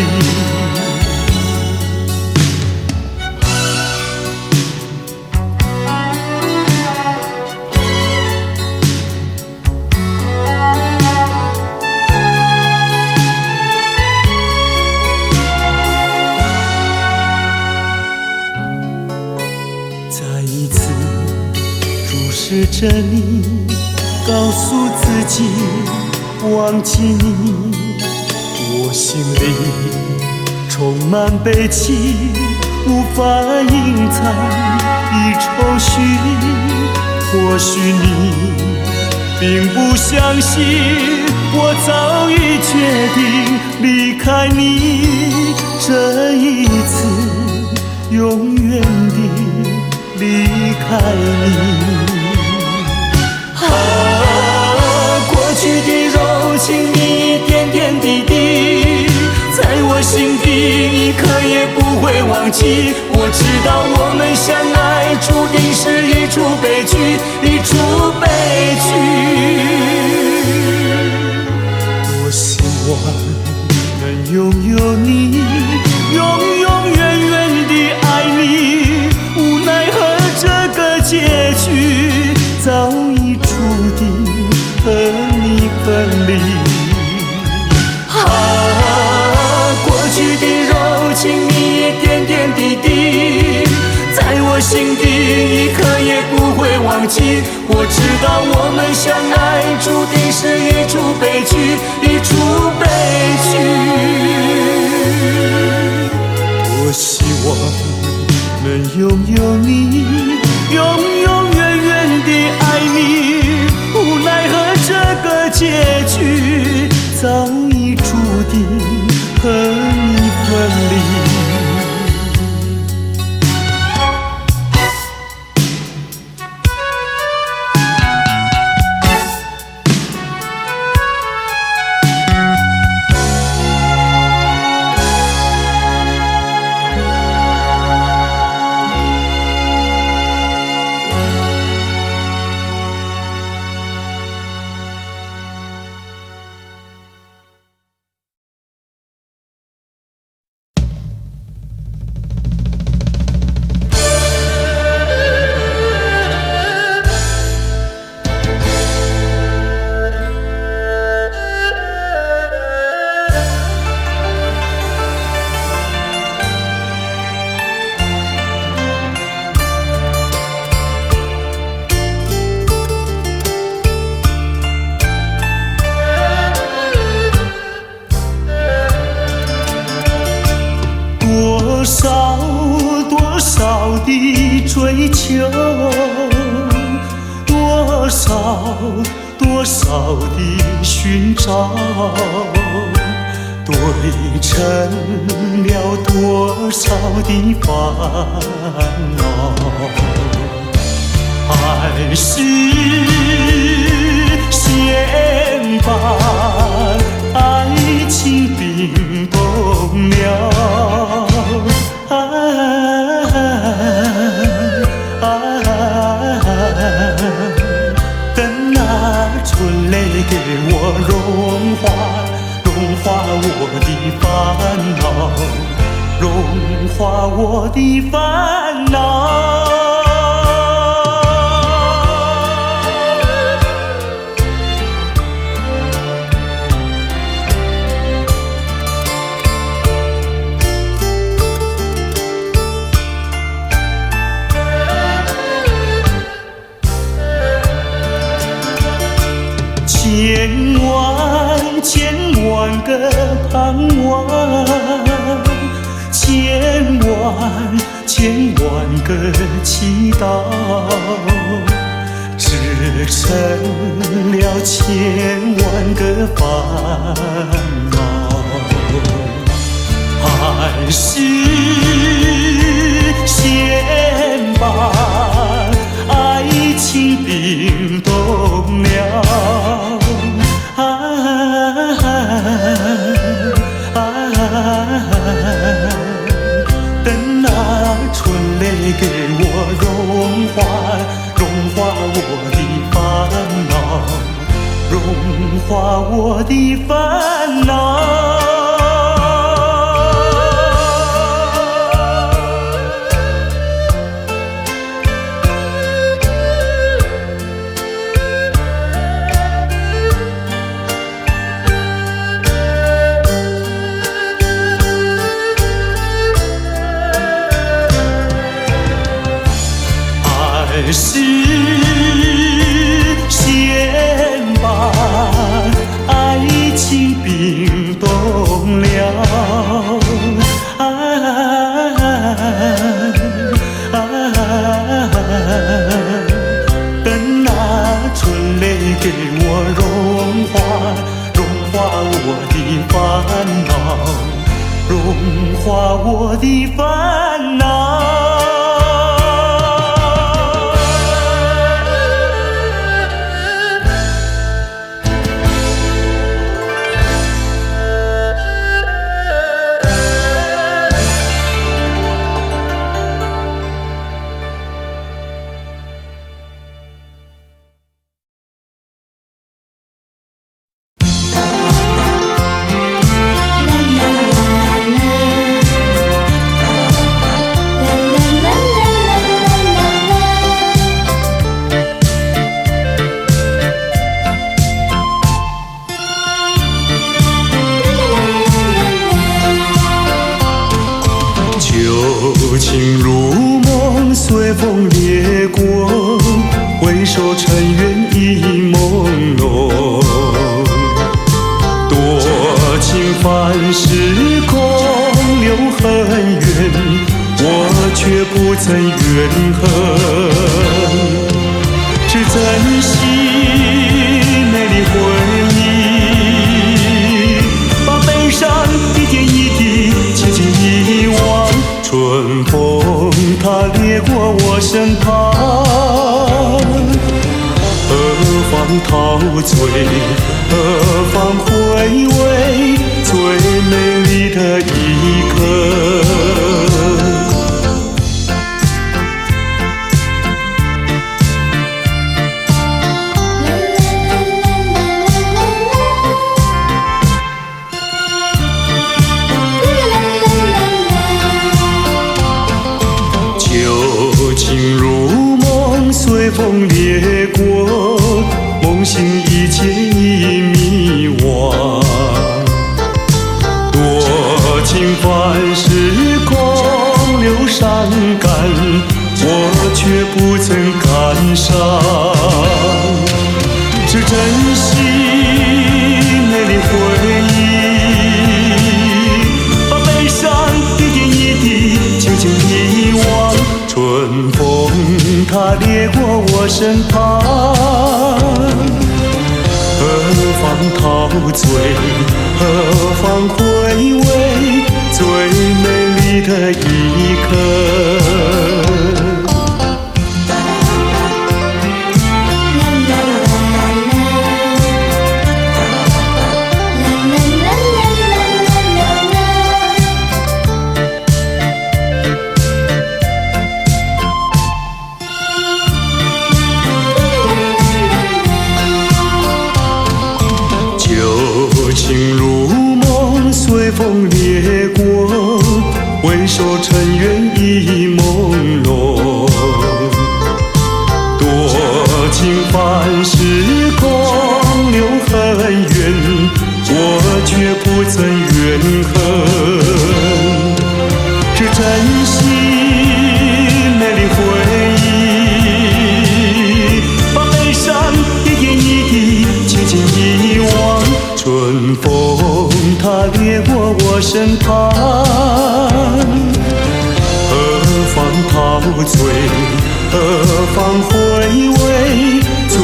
再一次注视着你，告诉自己忘记你。我心里充满悲戚，无法隐藏的愁绪。或许你并不相信，我早已决定离开你，这一次永远地离开你。过去的柔情蜜，点点滴滴，在我心底，你可也不会忘记。我知道我们相爱，注定是一出悲剧，一出悲剧。我希望能拥有你，永永远远地爱你。无奈何这个结局早已注定和你分离。过去的柔情蜜，点点滴滴，在我心底，你可也不会忘记。我知道我们相爱，注定是一出悲剧，一出悲剧。我希望能拥有你，永永远远地爱你。无奈何这个结局早已注定和你分离。多少的追求，多少的寻找，对成了多少的烦恼。爱是先把爱情冰冻了。等那春雷给我融化我的烦恼，融化我的烦恼。千万个盼望，千万个祈祷。成了千万个烦恼，还是先把爱情冰冻了。等那春泪给我融化我的烦恼，融化我的烦恼。还是先把爱情冰冻了，等那春泪给我融化我的烦恼，融化我的烦恼。旧情如梦，随风掠过，回首尘缘已朦胧。多情繁时空留痕远，我却不曾怨恨。只珍惜美丽回忆，把悲伤一点一滴轻轻遗忘。春风它掠过我身旁，何方陶醉，何方回味最美丽的一刻。情如梦，随风掠过，梦醒一切已迷惘。多情繁时空留伤感，我却不曾感伤。只珍惜美丽回忆，把悲伤一点一滴轻轻遗忘。春风它掠过我身旁，何方陶醉，何方回味最美丽的一刻。情如梦，随风掠过，回首尘缘已朦胧。多情繁时空留痕远，我却不曾怨恨。只珍惜美丽回忆，把悲伤一点一滴轻轻遗忘。春风它掠过我身旁，何方陶醉，何方回味最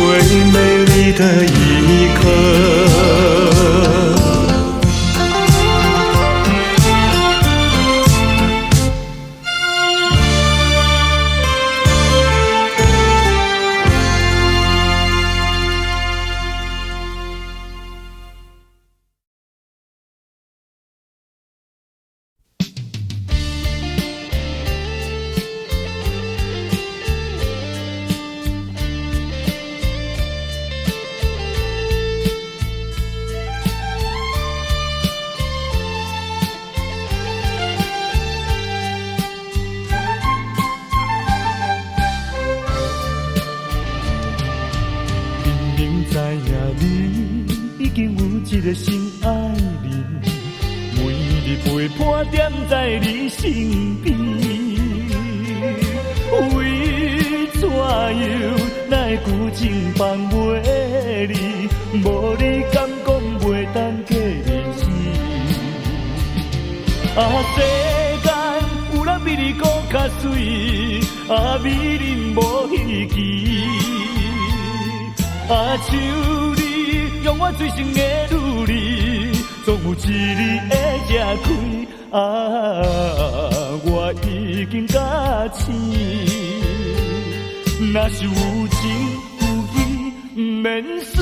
一个心爱人，每日陪伴踮在你身边。为怎样哪会旧情放袂离？无你敢讲袂当过日子？世间有人比你搁较水，美人无稀奇。像你，用我最深的努力，总有一日会吃开。我已经甲醒，若是有情有义，不免随。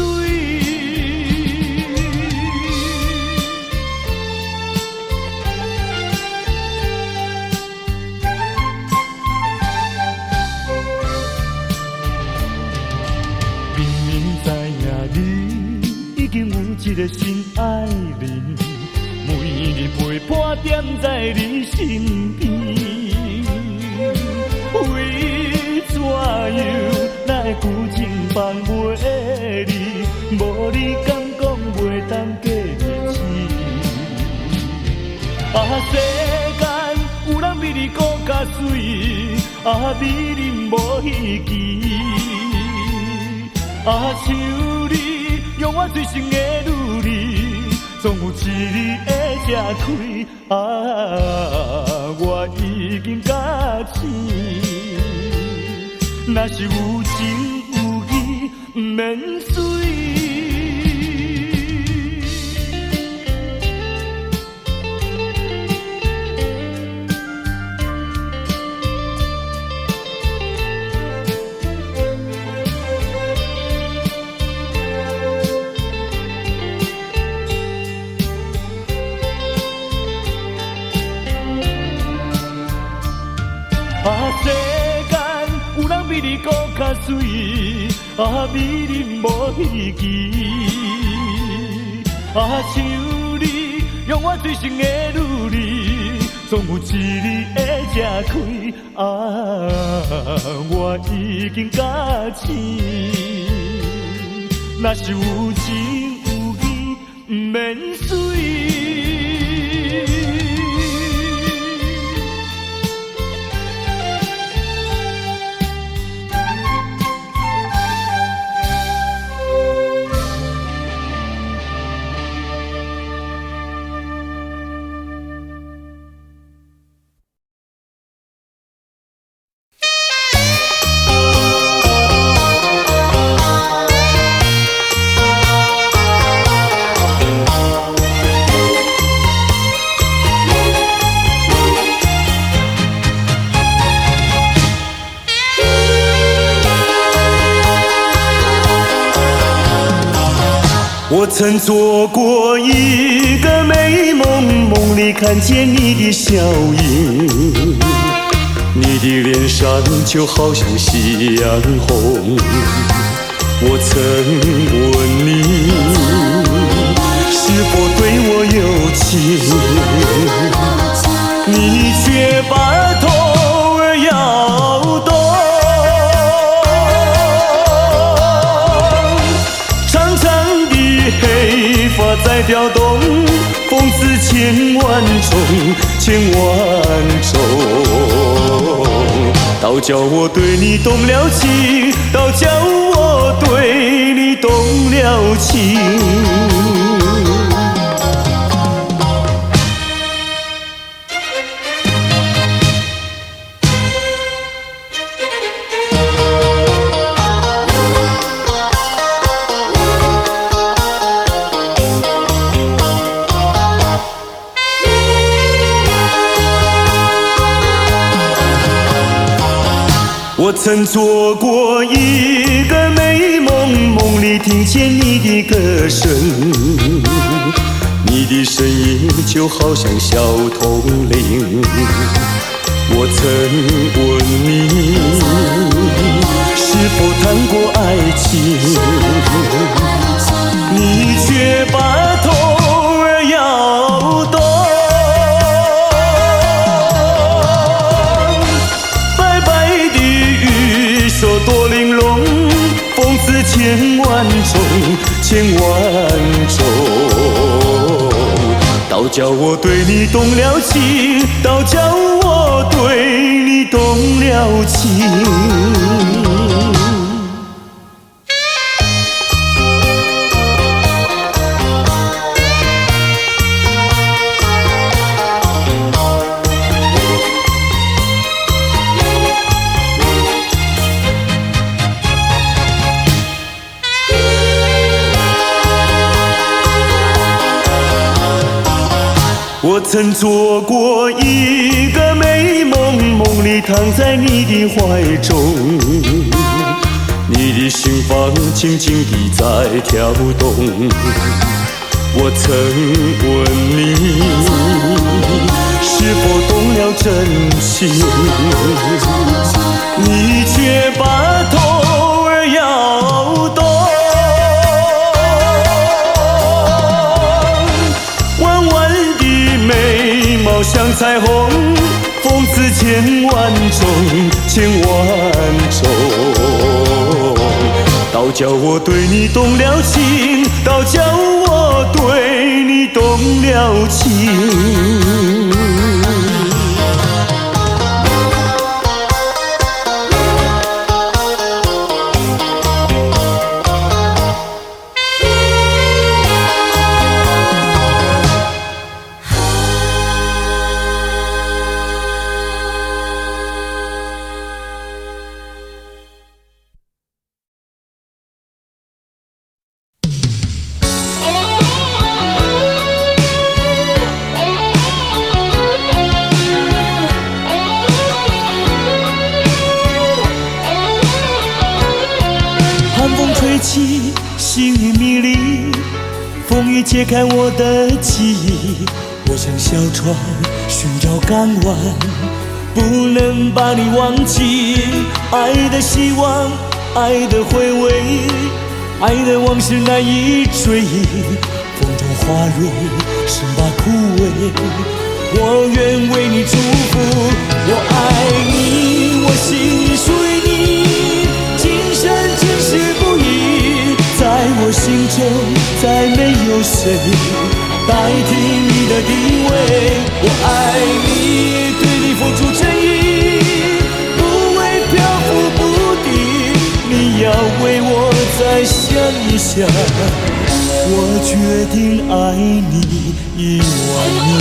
一个心爱人，每日陪伴踮在你身边。为怎样哪会旧情放袂离？无你敢讲袂当过日子？世间有人比你搁较水，美人无稀奇。像你。用我最深的努力，总有一日会吃开。我已经甲醒，若是有情有义，不免随。世间有人比你搁较水，美人无稀奇。像你，用我最深的努力，总有一日会吃开。我已经甲醒，若是有情有义，不免随。我曾做过一个美梦，梦里看见你的笑影，你的脸上就好像夕阳红。我曾问你，是否对我有情，你却把头儿摇动。黑发在飘动，风似千万种，千万种。倒叫我对你动了情，倒叫我对你动了情。我曾做过一个美梦，梦里听见你的歌声，你的声音就好像小铜铃。我曾问你，是否谈过爱情，你却把头儿摇动。说多玲珑，风子千万种，千万种。倒叫我对你动了情，倒叫我对你动了情。我曾做过一个美梦，梦里躺在你的怀中，你的心房轻轻地在跳动。我曾问你，是否动了真情，你却把头儿摇动。像彩虹，风姿千万种，千万种。倒叫我对你动了情，倒叫我对你动了情。细雨迷离，风雨揭开我的记忆。我像小船寻找港湾，不能把你忘记。爱的希望，爱的回味，爱的往事难以追忆。风中花蕊生把枯萎，我愿为你祝福。我爱你，我心里属于你，今生今世不移。在我心中再没有谁代替你的地位。我爱你，对你付出真意，不会漂浮不定。你要为我再想一想，我决定爱你10000年。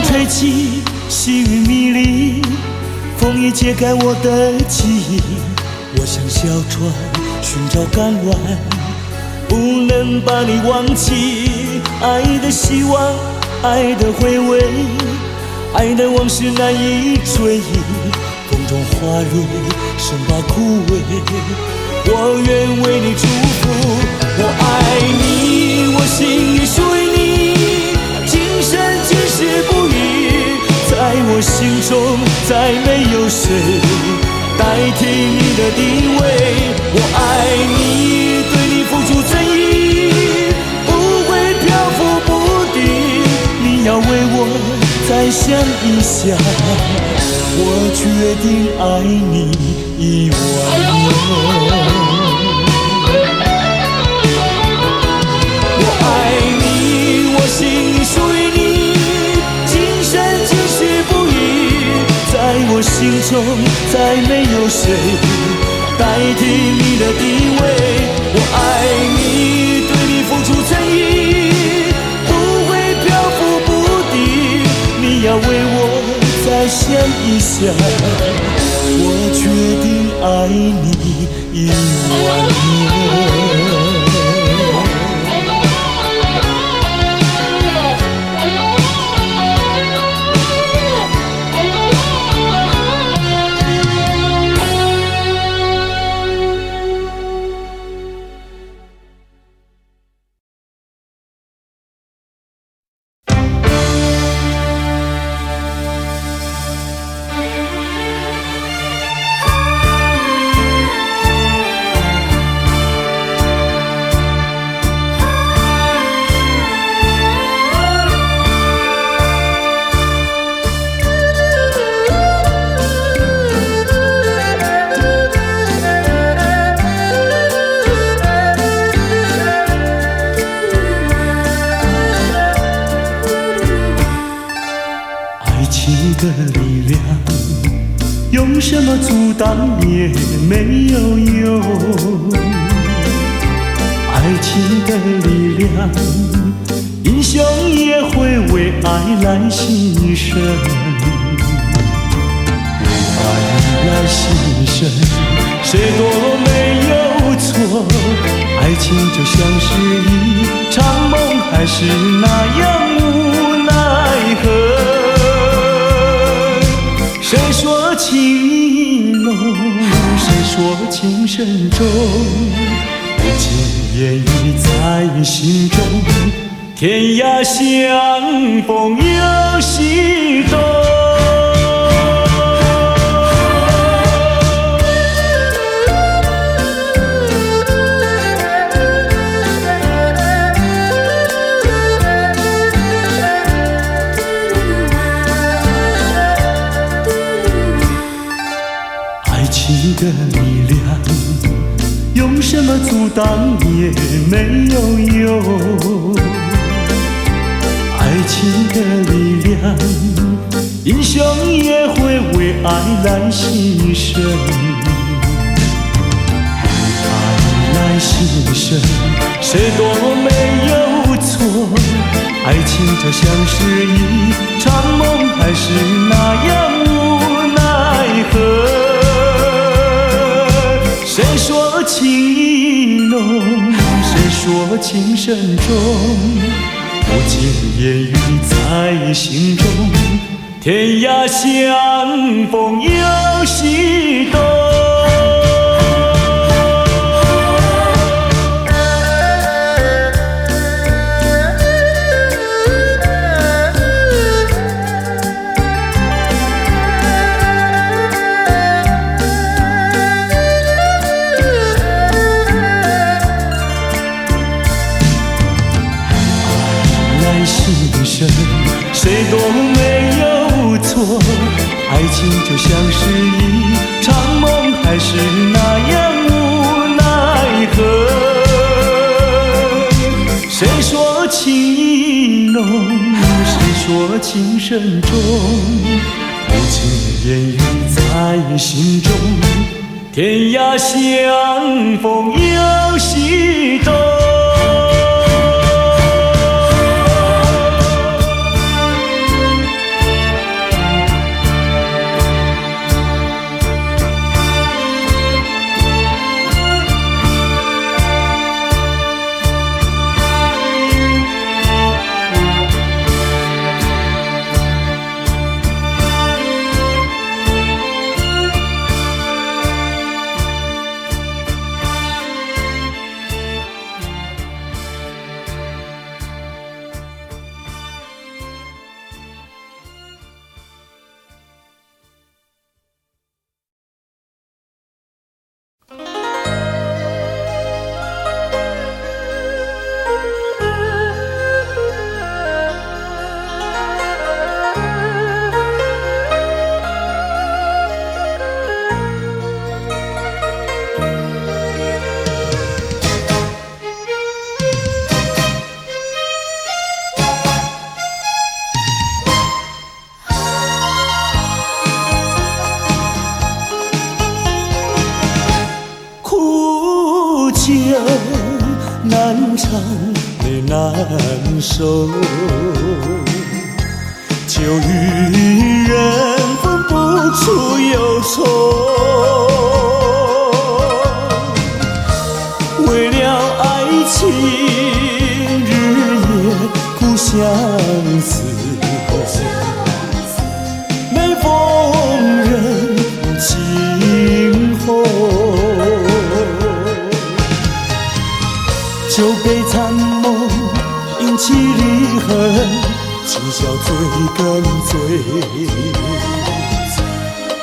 吹起细雨迷离，风雨揭开我的记忆。我像小船寻找港湾，不能把你忘记。爱的希望，爱的回味，爱的往事难以追忆。风中花蕊生把枯萎，我愿为你祝福。我爱你，我心里属于你，今生今世不移。在我心中再没有谁代替你的地位。我爱你，对你付出真意，不会漂浮不定。你要为我再想一想，我决定爱你10000年。我爱你，我心里属于你，今生今世不移。在我心中再没有谁代替你的地位。我爱你，对你付出真意，不会漂浮不定。你要为我再想一想，我决定爱你10000年。的力量，用什么阻挡也没有用。爱情的力量，英雄也会为爱来牺牲。为爱来牺牲，谁都没有错。爱情就像是一场梦，还是那样无奈何。谁说情意浓，谁说情深重，不经言语在心中，天涯相逢有西东。的力量，用什么阻挡也没有用。爱情的力量，英雄也会为爱来牺牲。为爱来牺牲，谁都没有错。爱情就像是一场梦，还是那样无奈何。谁说情意浓，谁说情深重，不经言语在心中，天涯相逢有西东。谁都没有错，爱情就像是一场梦，还是那样无奈何。谁说情意浓，谁说情深重，不经言语在心中，天涯相逢有西东。难唱的难受，就与人分不出忧愁。为了爱情，日夜苦相思，每逢人惊鸿。酒杯残梦，引起离恨，今宵醉更醉，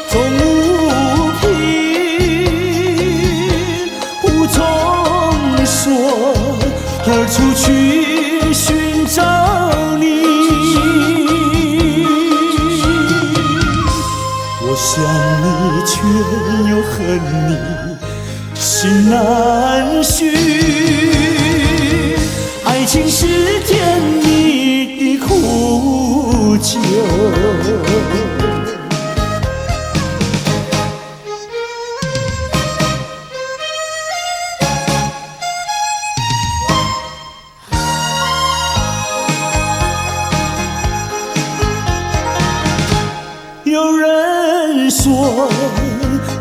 终无凭，无从说，何处去寻找你？我想你，却又恨你，心难续。爱情是甜蜜的苦酒。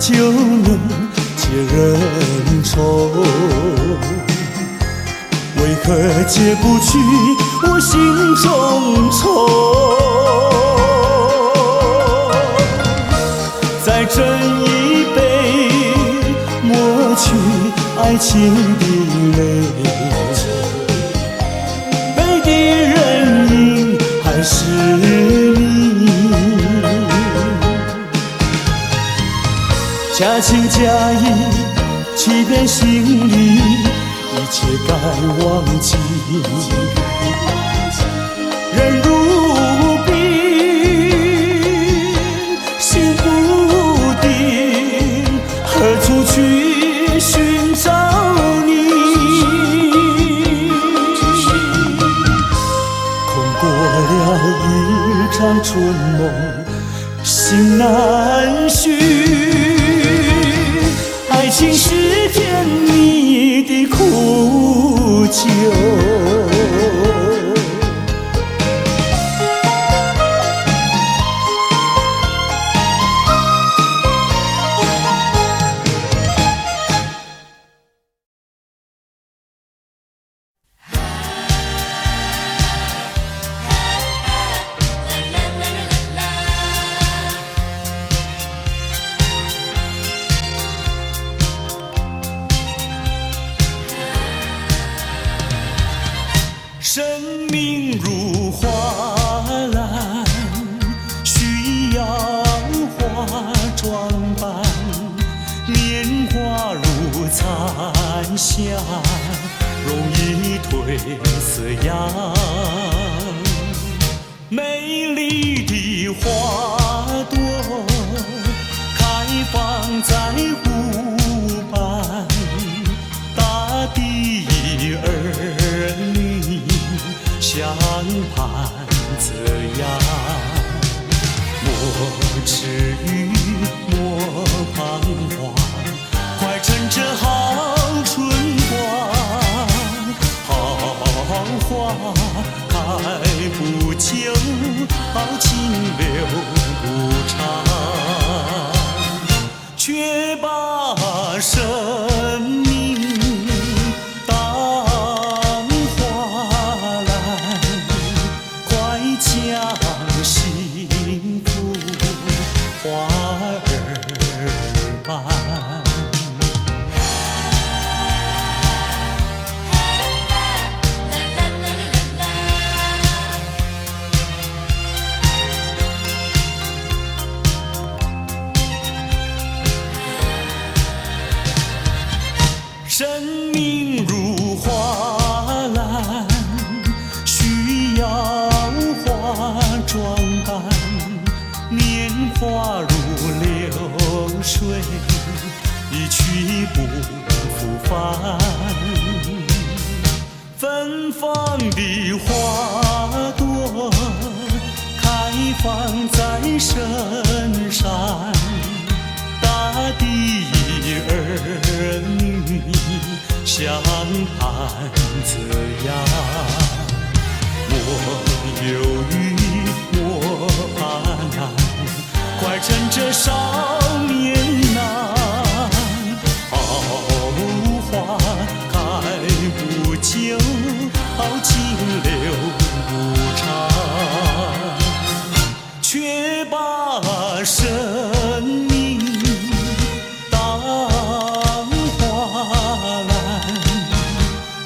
就能解人愁。为何解不去我心中愁？再斟一杯，抹去爱情的泪。杯底人影还是你，假情假意欺骗心里，一切该忘记。人如冰，心不定，何处去寻找你？空过了一场春梦，心难续。爱情是甜蜜的苦酒，生命如花篮，需要花装扮。年华如残霞，容易褪色样。美丽的花朵开放在湖畔，大地儿女相盼这样。莫迟疑，莫彷徨，快趁着好春光。好花开不久，好情留不长，却把生命当花篮，快将幸福花儿伴。生命如花篮，需要花装扮。年华如流水，一去不复返。芬芳的花朵开放在深山，大地儿女相盼这样。莫犹豫，莫怕难，快趁着少年郎。好花开不久，好情留不长，却把生命当花篮，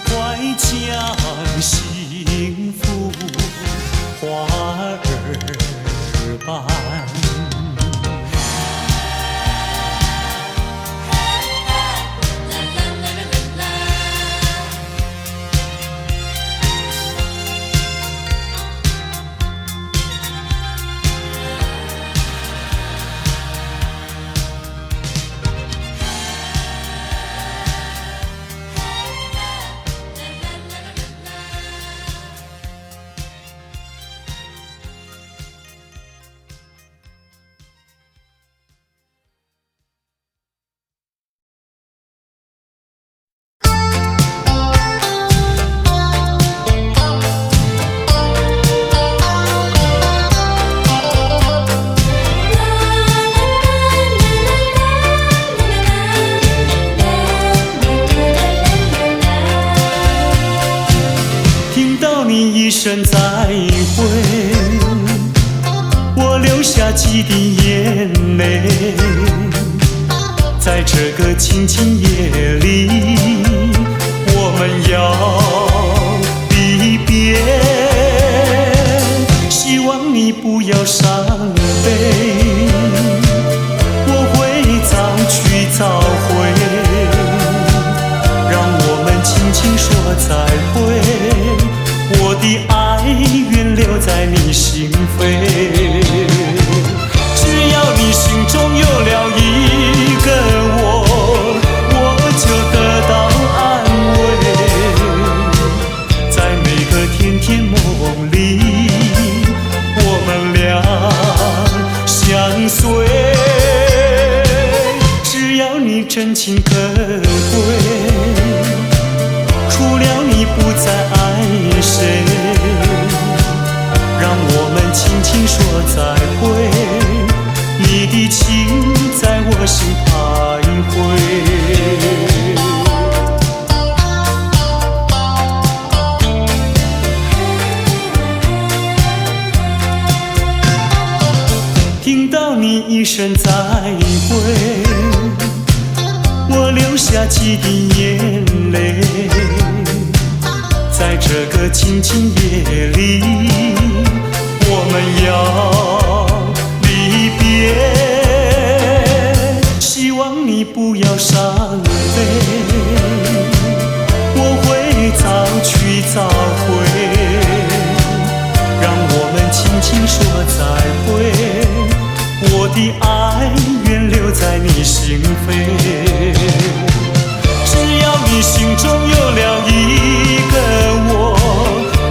快将声再会，我流下几滴眼泪，在这个清清夜里，我们要离别。希望你不要伤悲，我会早去早回，让我们轻轻说再会，我的爱愿留在你心扉。只要你心中有了一个我，我就得到安慰。在每个甜甜梦里，我们俩相随。只要你真情可贵，除了你不再爱谁，让我们轻轻说再会，你的情在我心徘徊。听到你一声再会，我流下几滴眼泪，在这个清清夜里，我们要离别。希望你不要伤悲，我会早去早回，让我们轻轻说再会，我的爱愿留在你心扉。只要你心中有了一个我，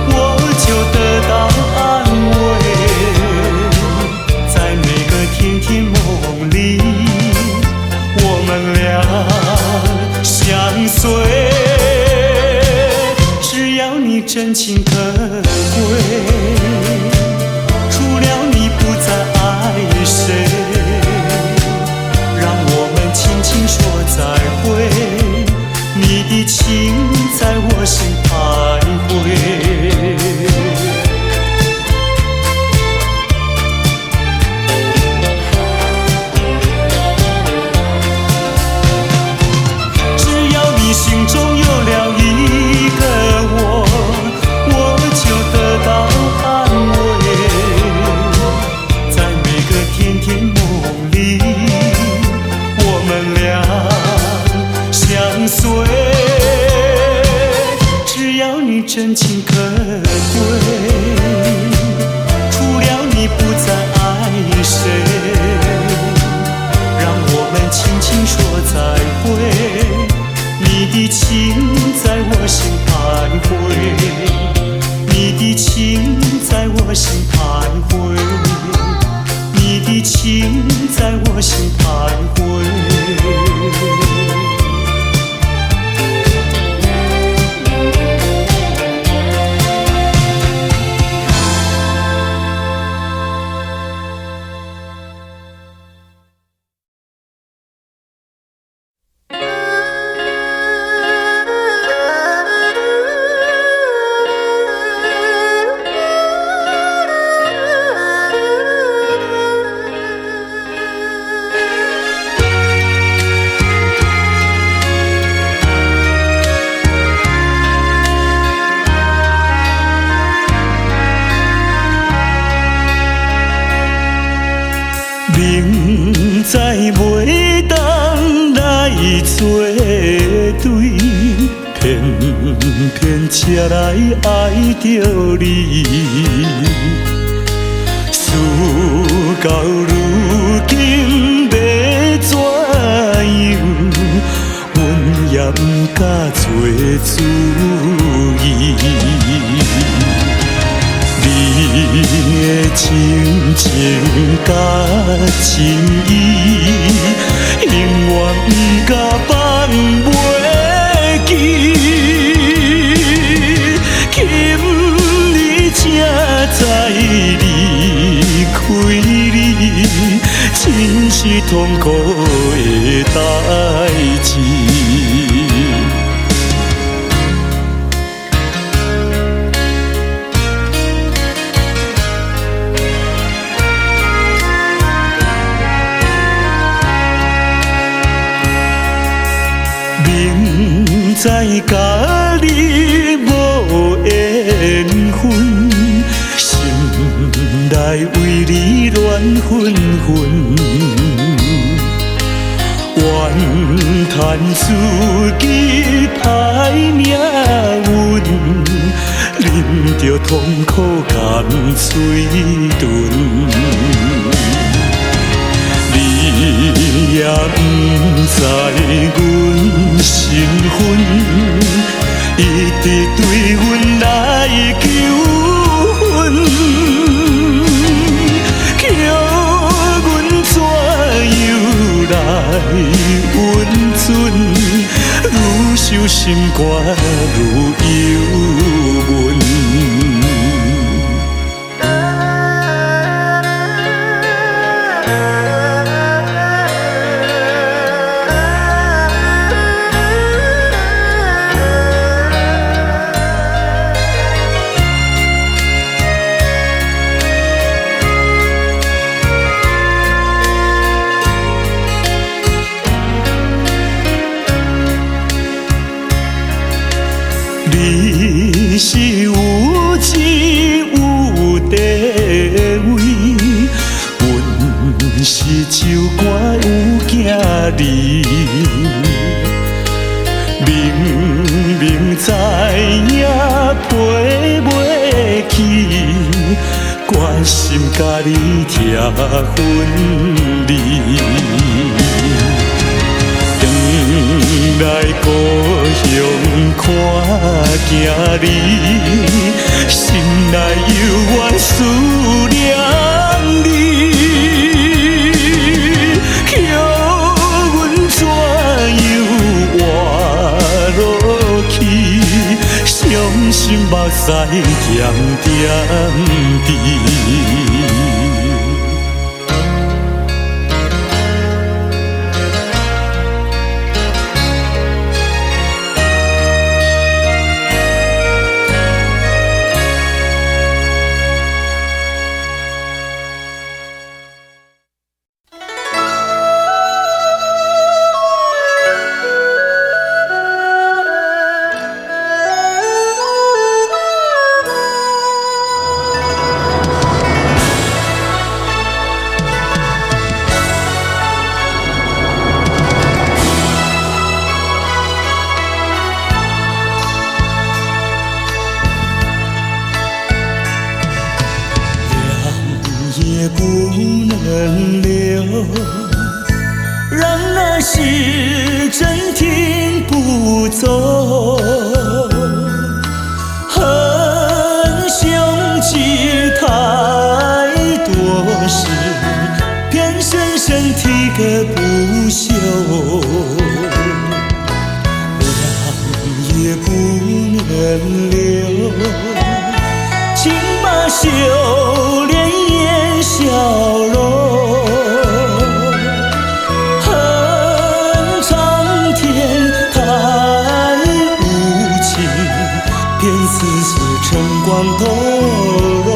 我就得到安慰。在每个甜甜梦里，我们俩相随。只要你真情可贵，除了你不再爱谁，让我们轻轻说再会，你的情在我心徘徊。只要你心中有了一个我，我就得到安慰。在每个甜甜梦里，我们俩相随。只要你真情可贵，除了你不再爱谁，让我们轻轻说再会，你的情在我心徘徊，你的情在我心徘徊，你的情在我心徘徊。明知袂当来作对，偏偏车来爱着你。事到如今要怎样？阮也不敢做主意。你的情情甲情意，永远不甲放袂记。今日才知离开你，真是痛苦的代志。为你乱纷纷，怨叹自己歹命运，忍着痛苦甘水顿。你也不知阮身份，一直对阮来求婚，叫阮怎样来温存？愈想心肝愈忧闷。你是有钱有地位，阮是酒馆有囝儿，明明知影赔袂起，决心甲你拆分离。来故乡看囝儿，心内犹原思念你，叫阮怎样活落去？伤心目屎点点滴。也不能留，让那时针停不走。恨凶吉太多事，偏深深提个不休。凉也不能留，请把修炼笑容，恨苍天太无情，便丝丝晨光透融。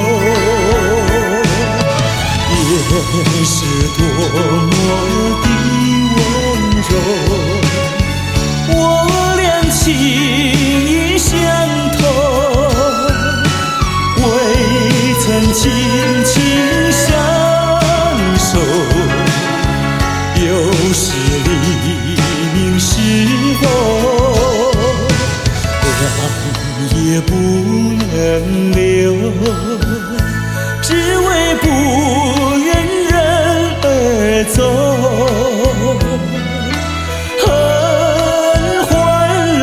也是多么的温柔，我俩情意相投，未曾轻轻相守，又是黎明时候，凉也不能留，只为不愿人而走。恨换人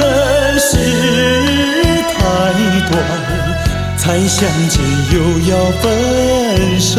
世太短，才相见又要分手。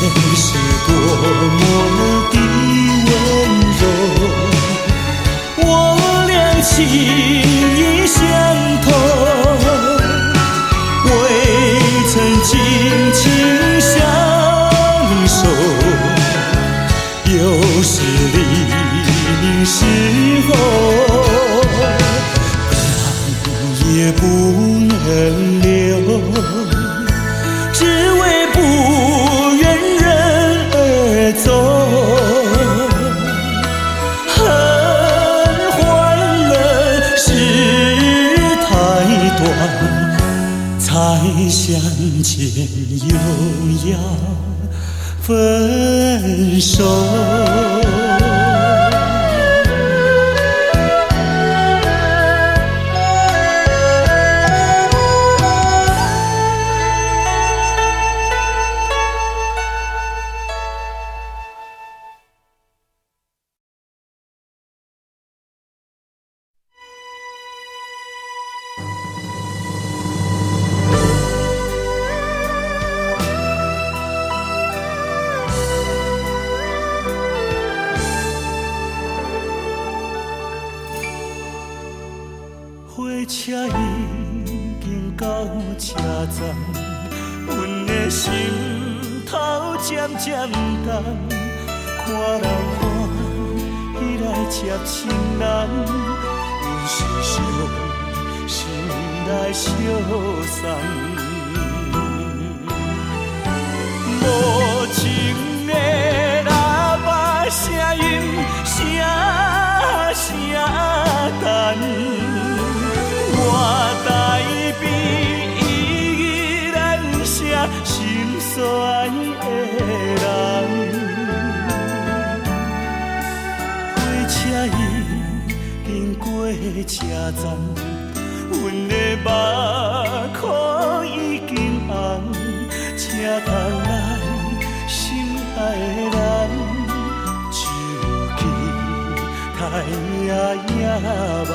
也是多么的温柔，时候，浪也不能留，只为不愿人儿走。恨欢了事太短，才相见又要分手。火车已经到车站，阮的心头渐渐重，看人欢喜来接亲人，阮是伤心来相送。无情的喇叭声音，声声等。我代笔依然写心酸的人，火车已经过车站，阮的目眶已经红，请通来心爱的人，手机太夜夜梦。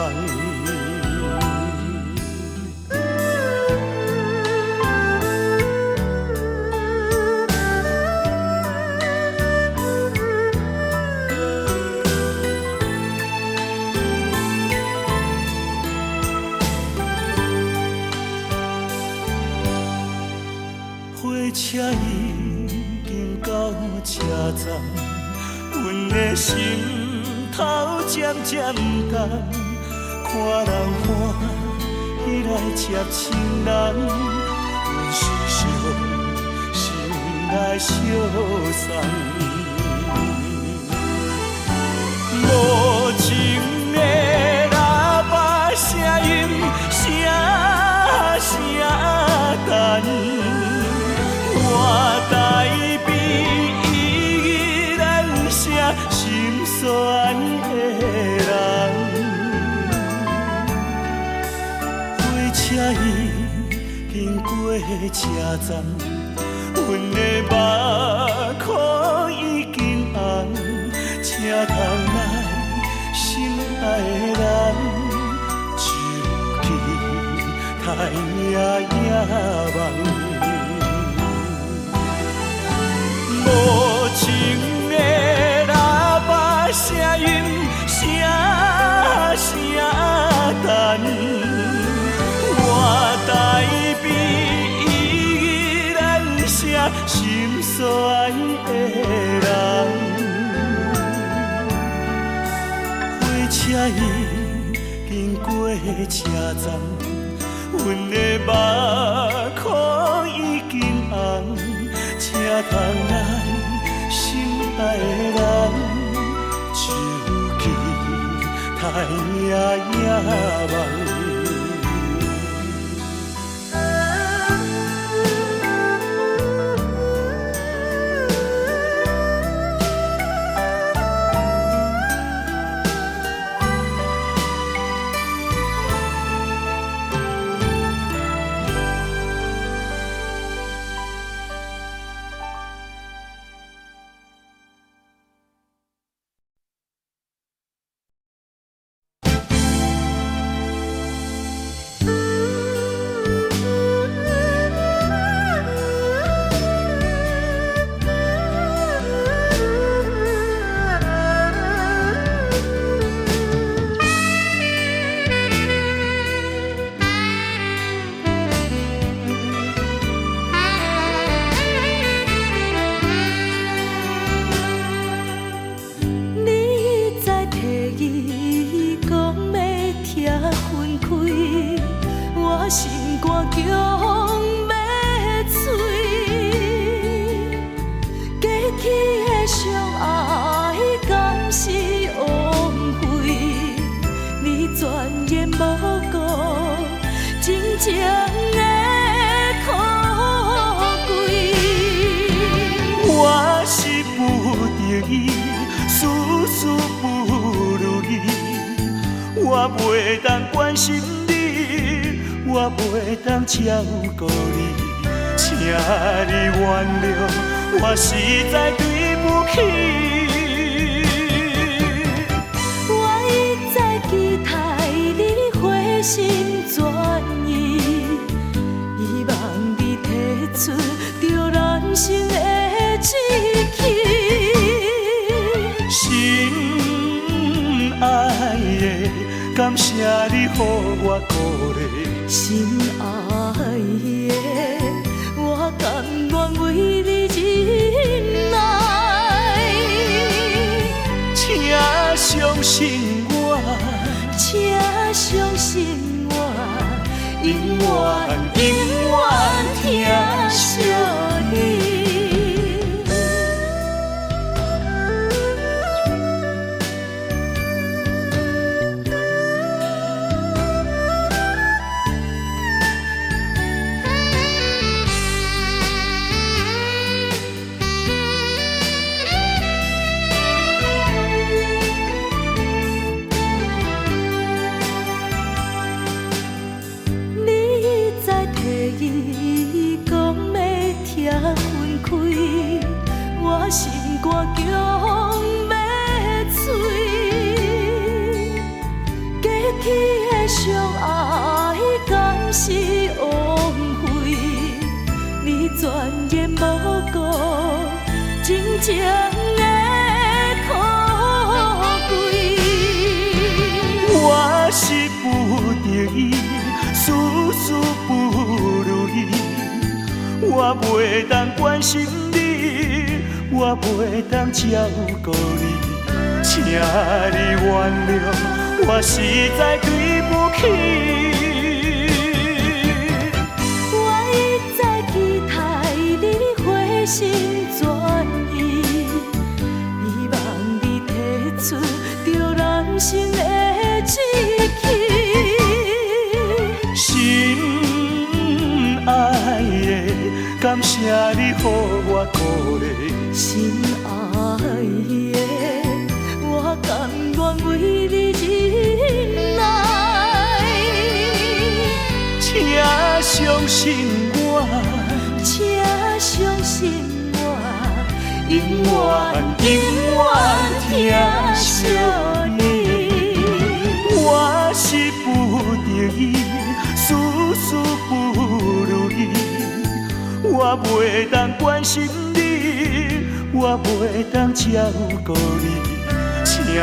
火车已经到车站，阮的心头渐渐重，看人欢喜来接亲人，阮是伤心来相送。无情的喇叭声音，声声等。我代笔依然写心酸的人，火车已经过车站，阮的目眶已经红，请通来心爱的人，手机太夜夜梦。无情的喇叭声音，声声等。我代笔依然写心酸的人，火车已经过车站，阮的目眶已经红。请通来心爱的人，手机太夜夜梦。意，事事不如意。我袂当关心你，我袂当照顾你，请你原谅，我实在对不起。我一再期待你回心转意，希望你提出着咱生的志气。心爱的，感谢你予我鼓励。心爱的，我甘愿为你忍耐。请相信我，请相信我，永远永远疼惜你。我心肝强要碎，过去的相爱敢是枉费？你全然无顾真情的可贵。我是不得已，事事不如意。我袂当关心你，我袂当照顾你，请你原谅，我实在对不起。我一再期待你回心转意，希望你提出着咱生的志气。心爱的，感谢你予我鼓励。心爱的，我甘愿为你忍耐。请相信我，请相信我，永远永远疼惜你。我是不得已，事事不如意。我袂当关心你，我袂当照顾你，请你原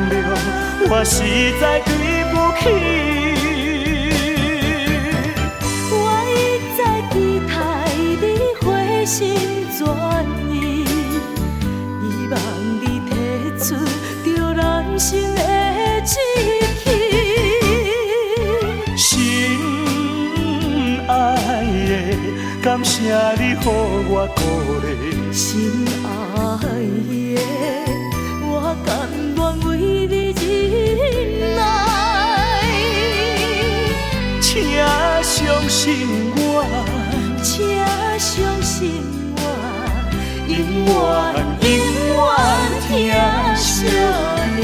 谅，我实在对不起。我一再期待你回心转意，希望你提出着咱生的志气。心爱的，感谢你予我鼓励。心爱的，我甘愿为你忍耐。请相信我，请相信我，永远永远疼惜你。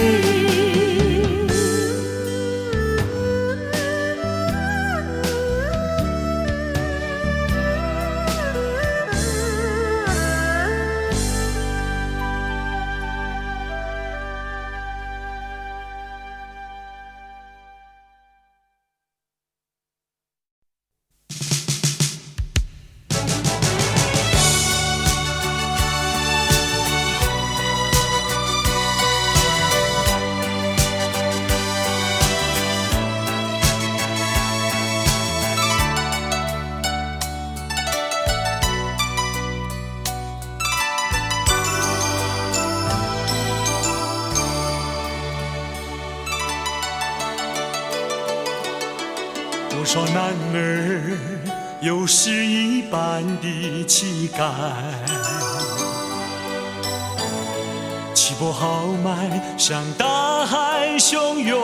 多少男儿有诗一般的气概，气魄豪迈，像大海汹涌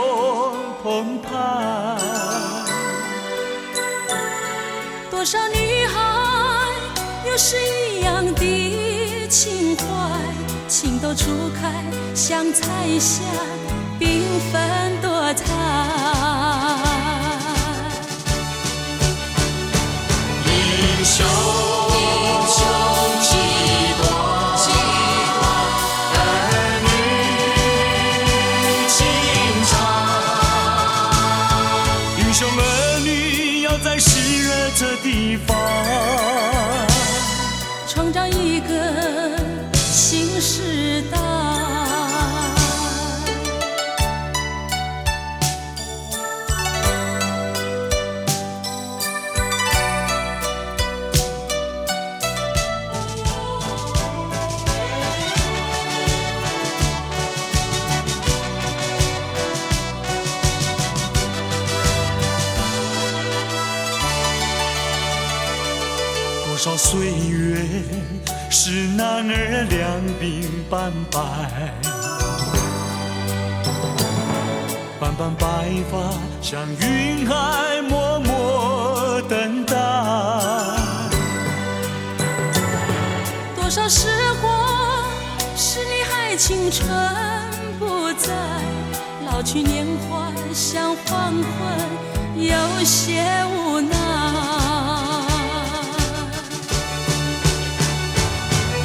澎湃。多少女孩有诗一样的情怀，情窦初开，像彩霞缤纷多彩。英雄几多，儿女情长。英雄儿女要在湿热这地方，创造一个新时代。多少岁月使男儿两鬓斑白，斑斑白发像云海默默等待。多少时光使你还青春不在，老去年华像黄昏，有些无奈。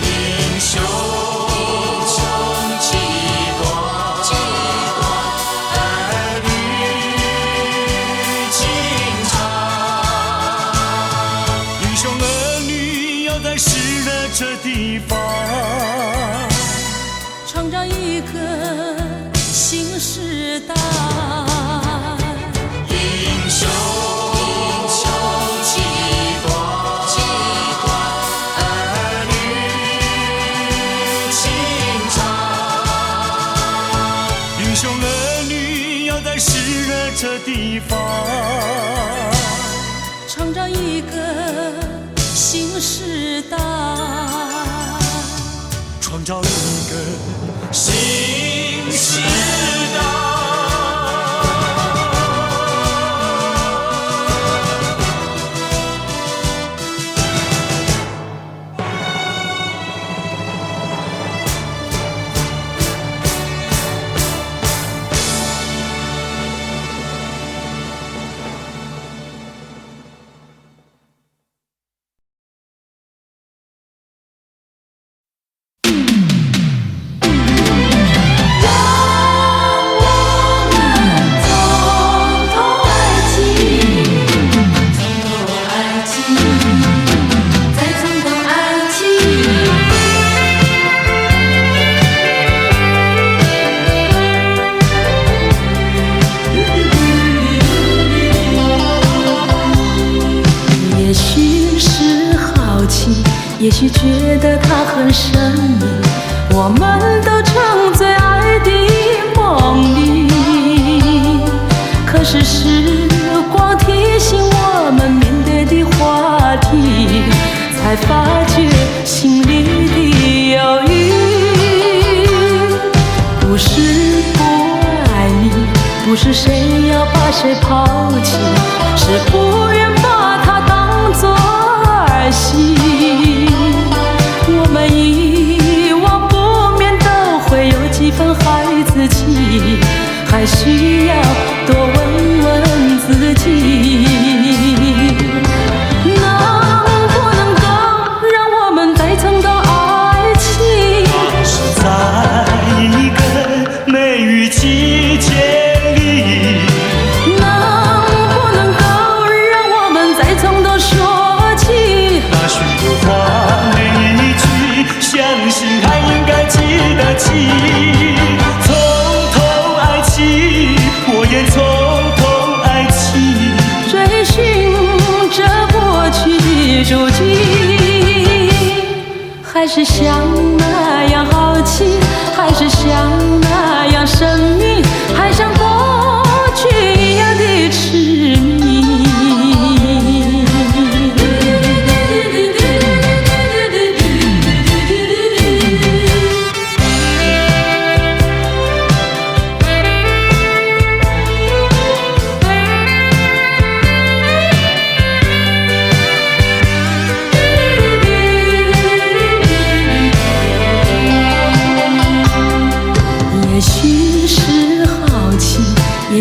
英雄几多，儿女情长。英雄儿女要在湿热这地方，创造一个新时代。英雄几多，儿女情长。英雄儿女要在湿热这地方，创造一个新时代，创造一个新时代。也许觉得它很神秘，我们都沉醉爱的梦里。可是时光提醒我们面对的话题，才发觉心里的犹豫。不是不爱你，不是谁要把谁抛弃，是不愿把它当作儿戏。我们遗忘不免都会有几分孩子气，还需要多问问自己，能不能够让我们再尝到爱情？是在一个梅雨季节里，能不能够让我们再从头说起？那许多话每一句，相信还应该记得起。从头爱起，我也从头爱起，追寻着过去的足迹，还是像那样好奇，还是像那样神秘，还像过去一样的痴迷。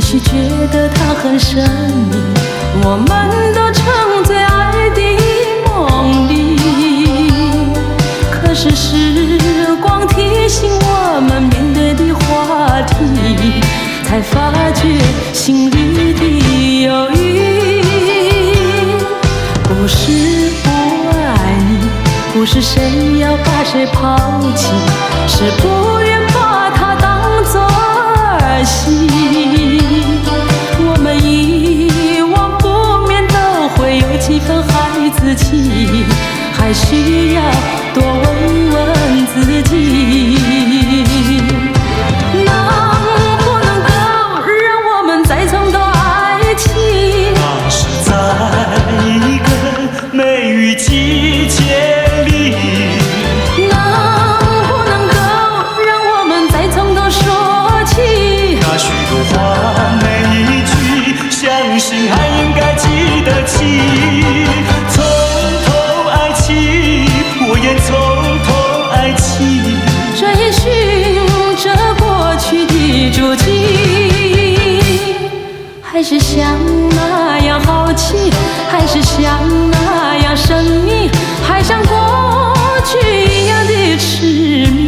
许觉得它很神秘，我们都沉醉爱的梦里。可是时光提醒我们面对的话题，才发觉心里的犹豫。不是不爱你，不是谁要把谁抛弃，是不愿把它当作儿戏。我们遗忘不免都会有几分孩子气，还需要多问问自己，能不能够让我们再重头爱情？那是在一个梅雨季节里，能不能够让我们再从头说起？那许多话每一句，相信还应该记得起。从头爱起，我愿从头爱起。追寻着过去的足迹，还是像那样好奇，还是像那样神秘，还像过去一样的痴迷。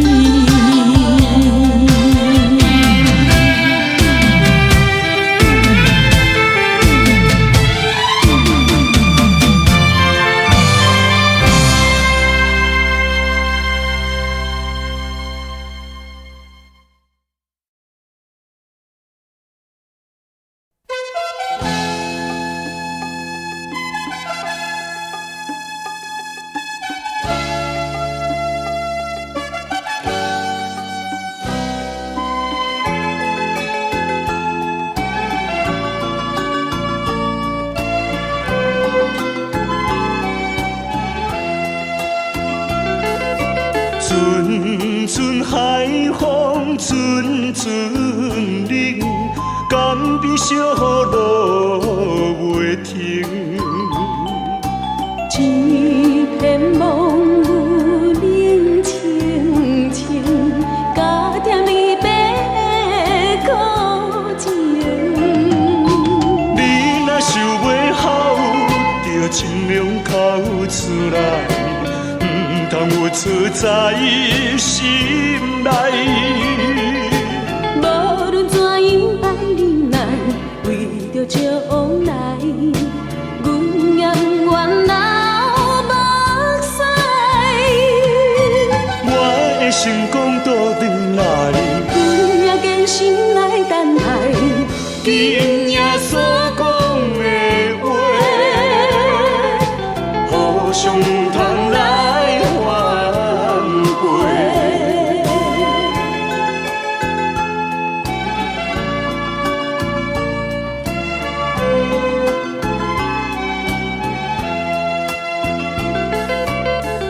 阵阵海风，阵阵冷，甘比小路袂停。一片梦雾冷清清，加点离别苦情。你若想袂好，就尽量哭出来，唔通有出在心内。无论怎样爱忍耐，为着将来，阮也愿流目屎。我的成功倒转来，阮也坚心来等待，今夜所讲的话，互相唔通来反悔。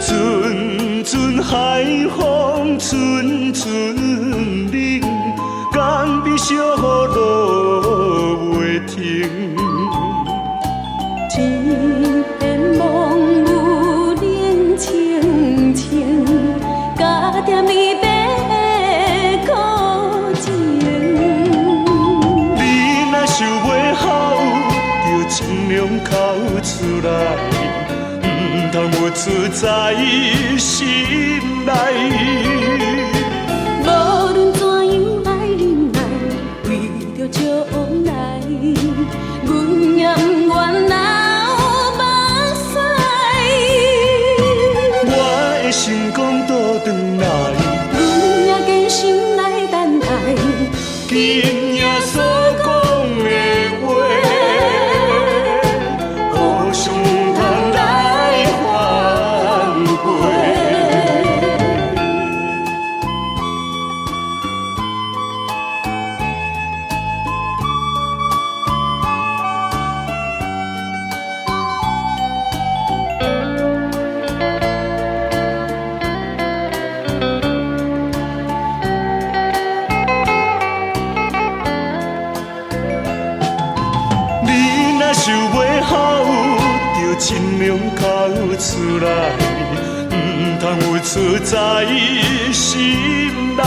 阵阵海风，阵阵冷，甘比小路袂停。一片梦雾冷清清，加点离别苦情。你若想袂好，就尽量哭出来，唔通有出在心内。无论怎样爱忍耐，为着将来，阮也不愿流目屎。我的成功倒转来，阮也坚心来等待，今夜所讲的话，互相唔通来反悔。你若想袂好，就尽量哭出来，唔通有出在心内。